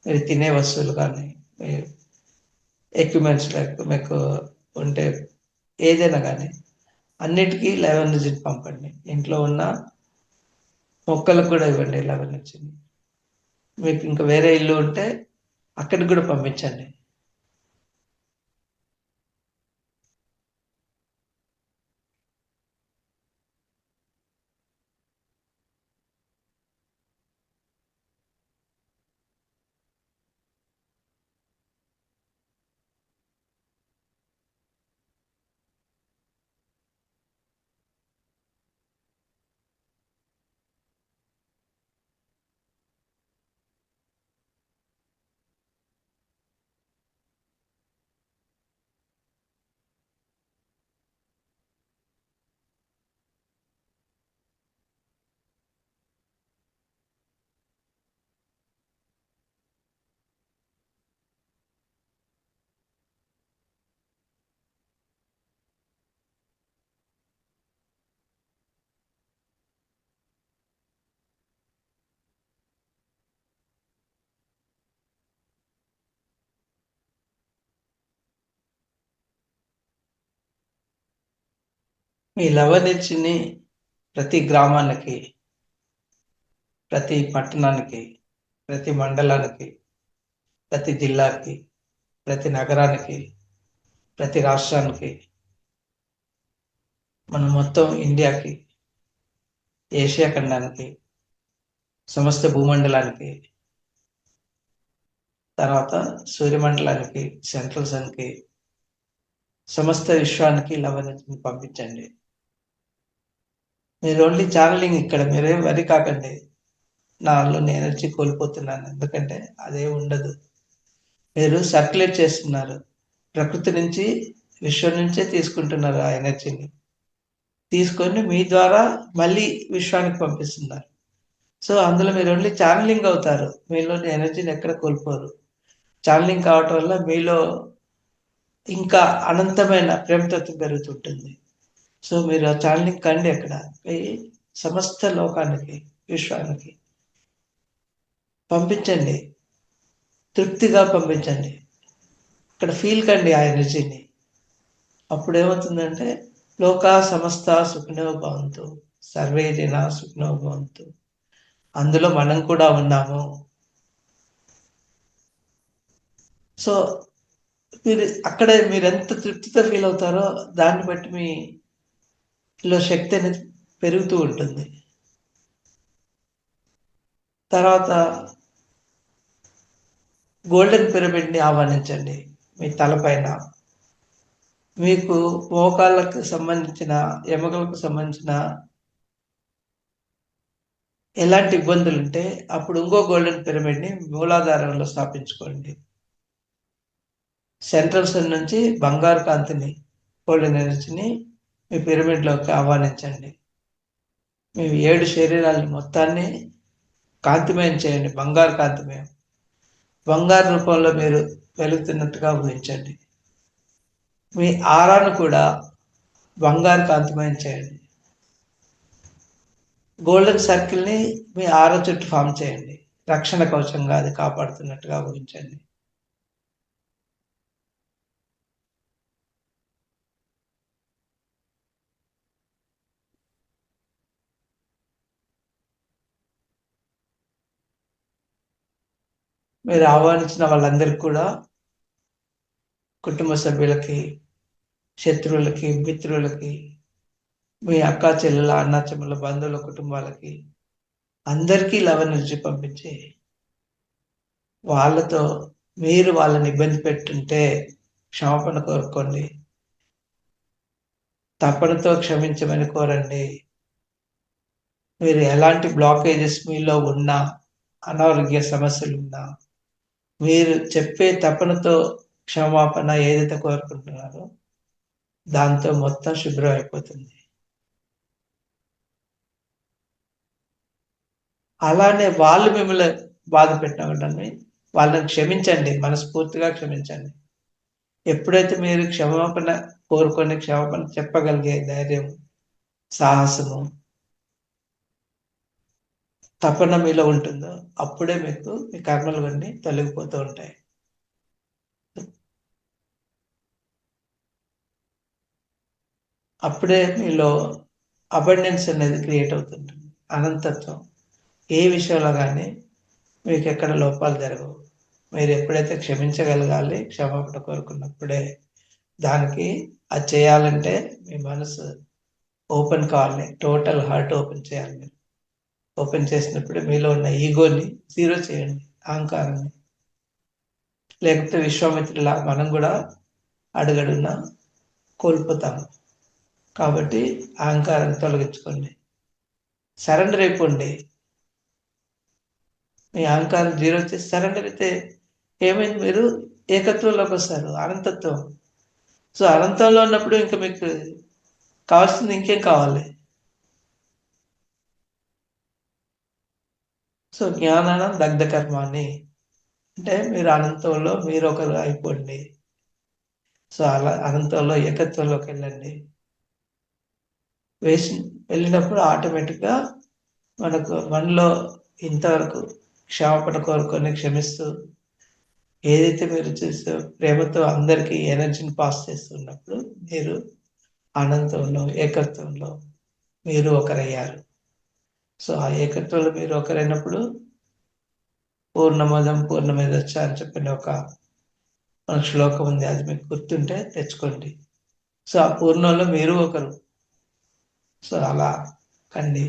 మీరు తినే వస్తువులు కానీ, ఎక్విప్మెంట్స్ మీకు ఉంటే ఏదైనా కానీ, అన్నిటికీ 11 నుంచి పంపండి. ఇంట్లో ఉన్న మొక్కలకు కూడా ఇవ్వండి 11 నుంచి. మీకు ఇంకా వేరే ఇల్లు ఉంటే అక్కడికి కూడా పంపించండి. మీ లవనిచ్చిని ప్రతి గ్రామానికి, ప్రతి పట్టణానికి, ప్రతి మండలానికి, ప్రతి జిల్లాకి, ప్రతి నగరానికి, ప్రతి రాష్ట్రానికి, మన మొత్తం ఇండియాకి, ఏషియా ఖండానికి, సమస్త భూమండలానికి, తర్వాత సూర్యమండలానికి, సెంట్రల్ సన్కి, సమస్త విశ్వానికి లవనిచ్చిని పంపించండి. మీరు ఓన్లీ ఛానలింగ్ ఇక్కడ, మీరేం వరి కాకండి నాలో ఎనర్జీ కోల్పోతున్నాను, ఎందుకంటే అదే ఉండదు. మీరు సర్క్యులేట్ చేస్తున్నారు, ప్రకృతి నుంచి, విశ్వం నుంచే తీసుకుంటున్నారు ఆ ఎనర్జీని, తీసుకొని మీ ద్వారా మళ్ళీ విశ్వానికి పంపిస్తున్నారు. సో అందులో మీరు ఓన్లీ ఛానలింగ్ అవుతారు, మీలోని ఎనర్జీని ఎక్కడ కోల్పోరు. ఛానలింగ్ కావటం వల్ల మీలో ఇంకా అనంతమైన ప్రేమతత్వం పెరుగుతుంటుంది. సో మీరు ఆ ఛానలింగ్ కండి, అక్కడ సమస్త లోకానికి, విశ్వానికి పంపించండి, తృప్తిగా పంపించండి. ఇక్కడ ఫీల్ కండి ఆ ఎనర్జీని. అప్పుడు ఏమవుతుందంటే లోకా సమస్త సుఖినో భవంతు, సర్వే జన సుఖినో భవంతు, అందులో మనం కూడా ఉన్నాము. సో మీరు అక్కడ మీరు ఎంత తృప్తితో ఫీల్ అవుతారో దాన్ని బట్టి మీలో శక్తి అనేది పెరుగుతూ ఉంటుంది. తర్వాత గోల్డెన్ పిరమిడ్ని ఆహ్వానించండి మీ తలపైన. మీకు మోకాళ్ళకు సంబంధించిన, ఎముకలకు సంబంధించిన ఎలాంటి ఇబ్బందులు ఉంటే అప్పుడు ఇంకో గోల్డెన్ పిరమిడ్ని మూలాధారంలో స్థాపించుకోండి. సెంట్రల్ సన్ నుంచి బంగారు కాంతిని, గోల్డెన్ ఎనర్జీని మీ పిరమిడ్లోకి ఆహ్వానించండి. మీ 7 శరీరాలని మొత్తాన్ని కాంతిమయం చేయండి, బంగారు కాంతిమయం. బంగారు రూపంలో మీరు వెలుగుతున్నట్టుగా ఊహించండి. మీ ఆరాను కూడా బంగారు కాంతిమయం చేయండి. గోల్డెన్ సర్కిల్ని మీ ఆరా చుట్టూ ఫామ్ చేయండి, రక్షణ కవచంగా అది కాపాడుతున్నట్టుగా ఊహించండి. మీరు ఆహ్వానించిన వాళ్ళందరికీ కూడా, కుటుంబ సభ్యులకి, శత్రువులకి, మిత్రులకి, మీ అక్క చెల్లెల, అన్న చెల్లెల, బంధువుల కుటుంబాలకి అందరికీ లవ్ ఎనర్జీ పంపించి వాళ్ళతో మీరు వాళ్ళని ఇబ్బంది పెట్టుంటే క్షమాపణ కోరుకోండి, తపనతో క్షమించమని కోరండి. మీరు ఎలాంటి బ్లాకేజెస్ మీలో ఉన్నా, అనారోగ్య సమస్యలు ఉన్నా, మీరు చెప్పే తపనతో క్షమాపణ ఏదైతే కోరుకుంటున్నారో దాంతో మొత్తం శుభ్రం అయిపోతుంది. అలానే వాళ్ళు మిమ్మల్ని బాధ పెట్టినని వాళ్ళని క్షమించండి, మనస్ఫూర్తిగా క్షమించండి. ఎప్పుడైతే మీరు క్షమాపణ కోరుకొని క్షమాపణ చెప్పగలిగే ధైర్యం, సాహసము, తపన మీలో ఉంటుందో అప్పుడే మీకు మీ కర్మలు అన్నీ తొలగిపోతూ ఉంటాయి. అప్పుడే మీలో అబండెన్స్ అనేది క్రియేట్ అవుతుంటుంది, అనంతత్వం. ఏ విషయంలో కానీ మీకు ఎక్కడ లోపాలు జరగవు. మీరు ఎప్పుడైతే క్షమించగలగాలి, క్షమాపణ కోరుకున్నప్పుడే దానికి అది చేయాలంటే మీ మనసు ఓపెన్ కావాలి, టోటల్ హార్ట్ ఓపెన్ చేయాలి. మీరు ఓపెన్ చేసినప్పుడు మీలో ఉన్న ఈగోని జీరో చేయండి, అహంకారాన్ని. లేకపోతే విశ్వామిత్రులా మనం కూడా అడుగడుగున కోల్పోతాము. కాబట్టి అహంకారాన్ని తొలగించుకోండి, సరెండర్ అయిపోండి. మీ అహంకారం జీరో చేసి సరెండర్ అయితే ఏమైంది, మీరు ఏకత్వంలోకి వస్తారు, అనంతత్వం. సో అనంతంలో ఉన్నప్పుడు ఇంకా మీకు కావాల్సింది ఇంకేం కావాలి? సో జ్ఞానం దగ్ధ కర్మాన్ని అంటే మీరు అనంతంలో మీరు ఒకరు అయిపోండి. సో అలా అనంతంలో ఏకత్వంలోకి వెళ్ళండి. వెళ్ళినప్పుడు ఆటోమేటిక్గా మనలో ఇంతవరకు క్షమాపణ కోరుకొని క్షమిస్తూ ఏదైతే మీరు చేస్తే ప్రేమతో అందరికీ ఎనర్జీని పాస్ చేస్తున్నప్పుడు మీరు ఆనందంలో ఏకత్వంలో మీరు ఒకరయ్యారు. సో ఆ ఏకత్వంలో మీరు ఒకరైనప్పుడు పూర్ణమదం పూర్ణమేదొచ్చ అని చెప్పిన ఒక మన శ్లోకం ఉంది, అది మీకు గుర్తుంటే తెచ్చుకోండి. సో ఆ పూర్ణంలో మీరు ఒకరు. సో అలా కండి.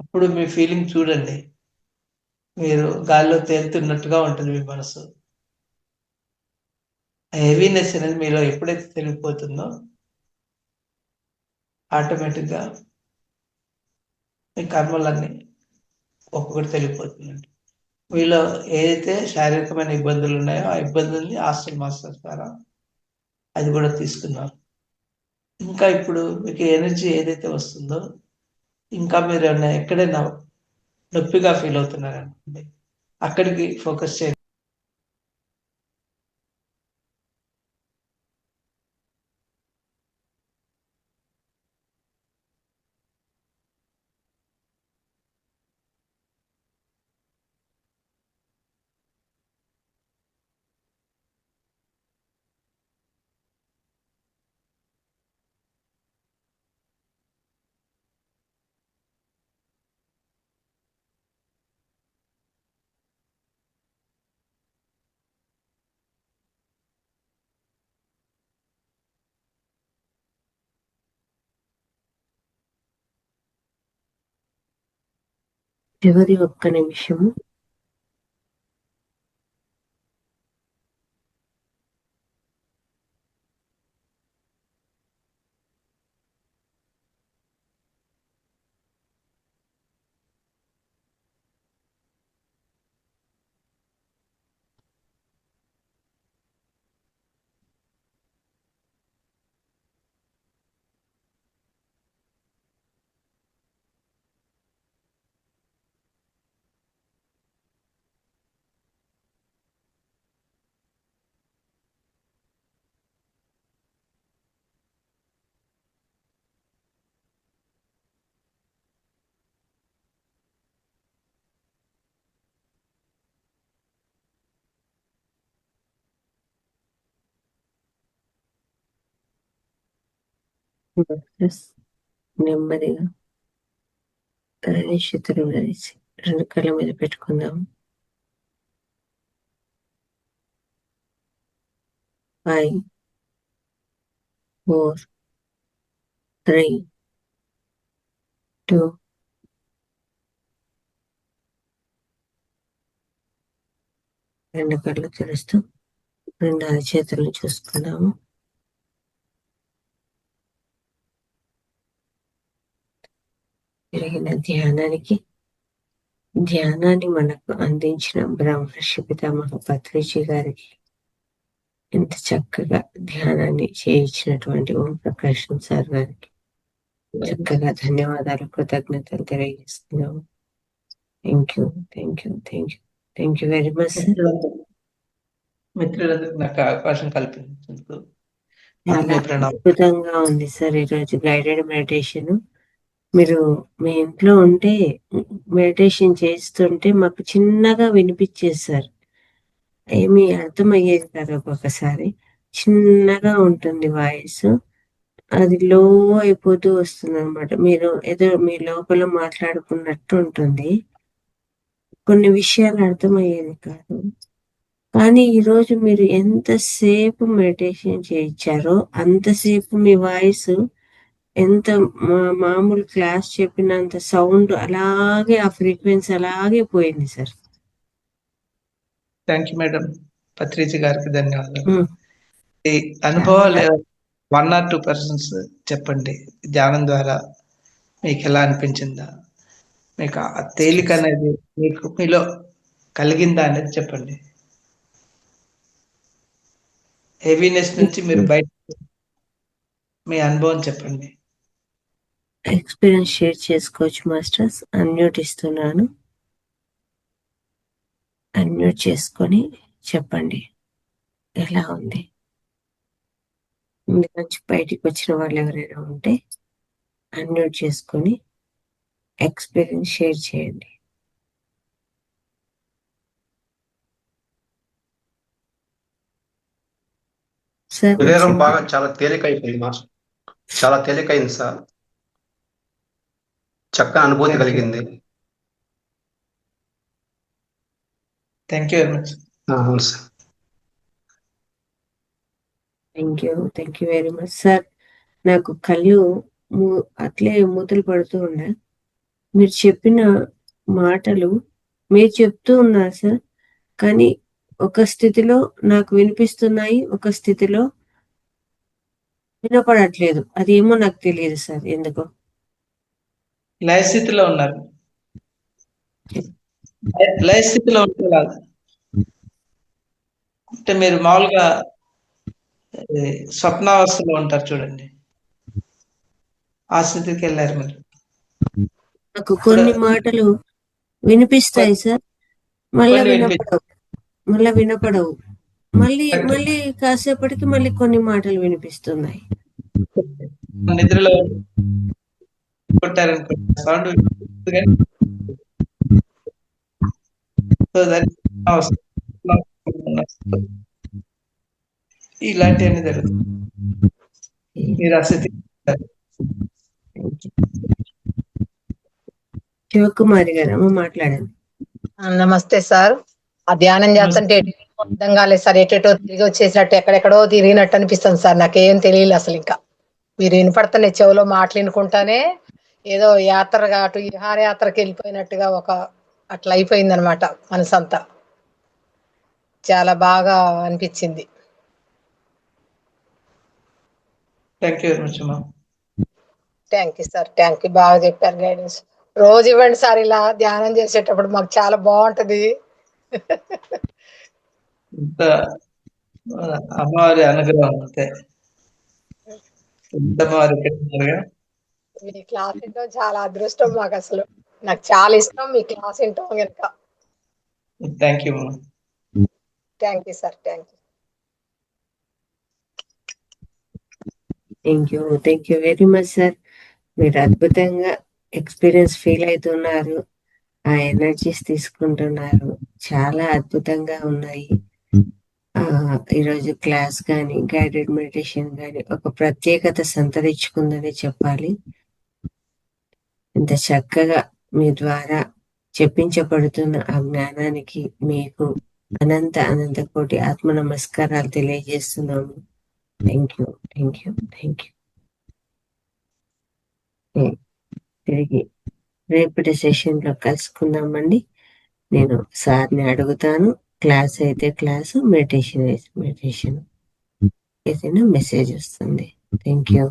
అప్పుడు మీ ఫీలింగ్ చూడండి, మీరు గాల్లో తేలుతున్నట్టుగా ఉంటుంది మీ మనసు. హెవీనెస్ అనేది మీలో ఎప్పుడైతే తెలిగిపోతుందో ఆటోమేటిక్గా మీ కర్మలన్నీ ఒక్కొక్కటి తెలిగిపోతుందండి. మీలో ఏదైతే శారీరకమైన ఇబ్బందులు ఉన్నాయో ఆ ఇబ్బందుల్ని హాస్టల్ మాస్టర్స్ ద్వారా అది కూడా తీసుకున్నారు. ఇంకా ఇప్పుడు మీకు ఎనర్జీ ఏదైతే వస్తుందో, ఇంకా మీరు ఎక్కడైనా నొప్పిగా ఫీల్ అవుతున్నారనుకోండి, అక్కడికి ఫోకస్ చేయండి. చివరి ఒక్క నిమిషము. నెమ్మదిగా తలని చేతులు విడదీసి 2 కళ్ళ మీద పెట్టుకుందాం. 5, 4, 3, 2, 2 కళ్ళు తెరుస్తూ 2 అరచేతులను చూసుకుందాము. జరిగిన ధ్యానానికి ధ్యానాన్ని మనకు అందించిన బ్రహ్మర్షి పితామహ పత్రిజీ గారికి, ఇంత చక్కగా ధ్యానాన్ని చేయించినటువంటి ఓం ప్రకాశం సార్ గారికి చక్కగా ధన్యవాదాలు, కృతజ్ఞతలు తెలియజేస్తున్నాము. Thank you, thank you, thank you, thank you very much sir. మిత్రులందరూ నాకు అవకాశం కల్పించినందుకు చాలా ఆత్మీయ ప్రణామం. అద్భుతంగా ఉంది సార్ ఈరోజు గైడెడ్ మెడిటేషన్. మీరు మీ ఇంట్లో ఉంటే మెడిటేషన్ చేస్తుంటే మాకు చిన్నగా వినిపించేది సార్, ఏమీ అర్థమయ్యేది కాదు. ఒక్కొక్కసారి చిన్నగా ఉంటుంది వాయిస్, అది లో అయిపోతూ వస్తుంది అనమాట. మీరు ఏదో మీ లోపల మాట్లాడుకున్నట్టు ఉంటుంది, కొన్ని విషయాలు అర్థమయ్యేది కాదు. కానీ ఈరోజు మీరు ఎంతసేపు మెడిటేషన్ చేయించారో అంతసేపు మీ వాయిస్ ఎంత మామూలు క్లాస్ చెప్పినంత సౌండ్ అలాగే, ఆ ఫ్రీక్వెన్సీ అలాగే పోయింది sir. Thank you madam. Patriji గారికి ధన్యవాదాలు. ఈ అనుభవాలు 1 or 2% చెప్పండి. ధ్యానం ద్వారా మీకు ఎలా అనిపించిందా, మీకు ఆ తేలిక అనేది మీకు మీలో కలిగిందా అనేది చెప్పండి. హెవీనెస్ నుంచి మీరు బయట మీ అనుభవం చెప్పండి. ఎక్స్పీరియన్స్ షేర్ చేసుకోవచ్చు మాస్టర్స్. అన్మ్యూట్ ఇస్తున్నాను, అన్మ్యూట్ చేసుకొని చెప్పండి ఎలా ఉంది. ఇందు నుంచి బయటికి వచ్చిన వాళ్ళు ఎవరైనా ఉంటే అన్మ్యూట్ చేసుకొని ఎక్స్పీరియన్స్ షేర్ చేయండి. సార్ శరీరం బాగా చాలా తేలికైపోయింది మాస్టర్, చాలా తేలికైంది సార్, చక్కని అనుభూతి కలిగింది. Thank you very much. అవును sir. Thank you very much sir. నాకు కళ్ళు అట్లే మూతలు పడుతూ ఉండే, మీరు చెప్పిన మాటలు మీరు చెప్తూ ఉన్నారు సార్, కానీ ఒక స్థితిలో నాకు వినిపిస్తున్నాయి, ఒక స్థితిలో వినపడట్లేదు. అదేమో నాకు తెలియదు సార్ ఎందుకో. లయ స్థితిలో ఉన్నారు, లయ స్థితిలో ఉంటే అంటే మీరు మామూలుగా స్వప్నావస్థలో ఉంటారు చూడండి, ఆ స్థితికి వెళ్ళారు మీరు. నాకు కొన్ని మాటలు వినిపిస్తాయి సార్, మళ్ళీ వినపడవు, మళ్ళీ కాసేపటికి మళ్ళీ కొన్ని మాటలు వినిపిస్తున్నాయి. నిద్రలో కొట్టారనుకుంటా సౌండ్ ఇలాంటివన్నీ జరుగుతుంది. మీరు ఆ స్థితి. శివకుమారి గారు మాట్లాడండి. నమస్తే సార్. ఆ ధ్యానం చేస్తుంటే అర్థం కాలేదు సార్, ఎటెటో తిరిగి వచ్చేసినట్టు ఎక్కడెక్కడో తిరిగినట్టు అనిపిస్తుంది సార్. నాకేం తెలియదు అసలు. ఇంకా మీరు వినపడుతున్న చెవులో మాటలు వినుకుంటానే ఏదో యాత్రగా అటు విహారయాత్రకి వెళ్ళిపోయినట్టుగా ఒక అట్లా అయిపోయింది అనమాట మనసంతా. చాలా బాగా అనిపించింది. థ్యాంక్ యూ వెరీ మచ్ అమ్మా. Thank you sir, thank you. బాగా చెప్పారు గైడెన్స్. రోజు ఇవ్వండి సార్ ఇలా ధ్యానం చేసేటప్పుడు, మాకు చాలా బాగుంటది. అమ్మవారి అనుగ్రహం అంతే. మీ క్లాస్ వినడం చాలా అదృష్టం మాకు అసలు. నాకు చాలా ఇష్టం మీ క్లాస్ వినటం కనుక. Thank you. Thank you sir, thank you. Thank you very much sir. మీరు అద్భుతంగా ఎక్స్పీరియన్స్ ఫీల్ అవుతున్నారు, ఆ ఎనర్జీస్ తీసుకుంటున్నారు, చాలా అద్భుతంగా ఉన్నాయి. ఈరోజు క్లాస్ కానీ గైడెడ్ మెడిటేషన్ కానీ ఒక ప్రత్యేకత సంతరించుకుందని చెప్పాలి. ఇంత చక్కగా మీ ద్వారా చెప్పించబడుతున్న ఆ జ్ఞానానికి మీకు అనంత కోటి ఆత్మ నమస్కారాలు తెలియజేస్తున్నాము. Thank you, thank you, thank you. తిరిగి రేపటి సెషన్ లో కలుసుకుందామండి. నేను సార్ని అడుగుతాను, క్లాస్ అయితే క్లాసు, మెడిటేషన్ అయితే మెడిటేషన్, ఏదైనా మెసేజ్ వస్తుంది. Thank you.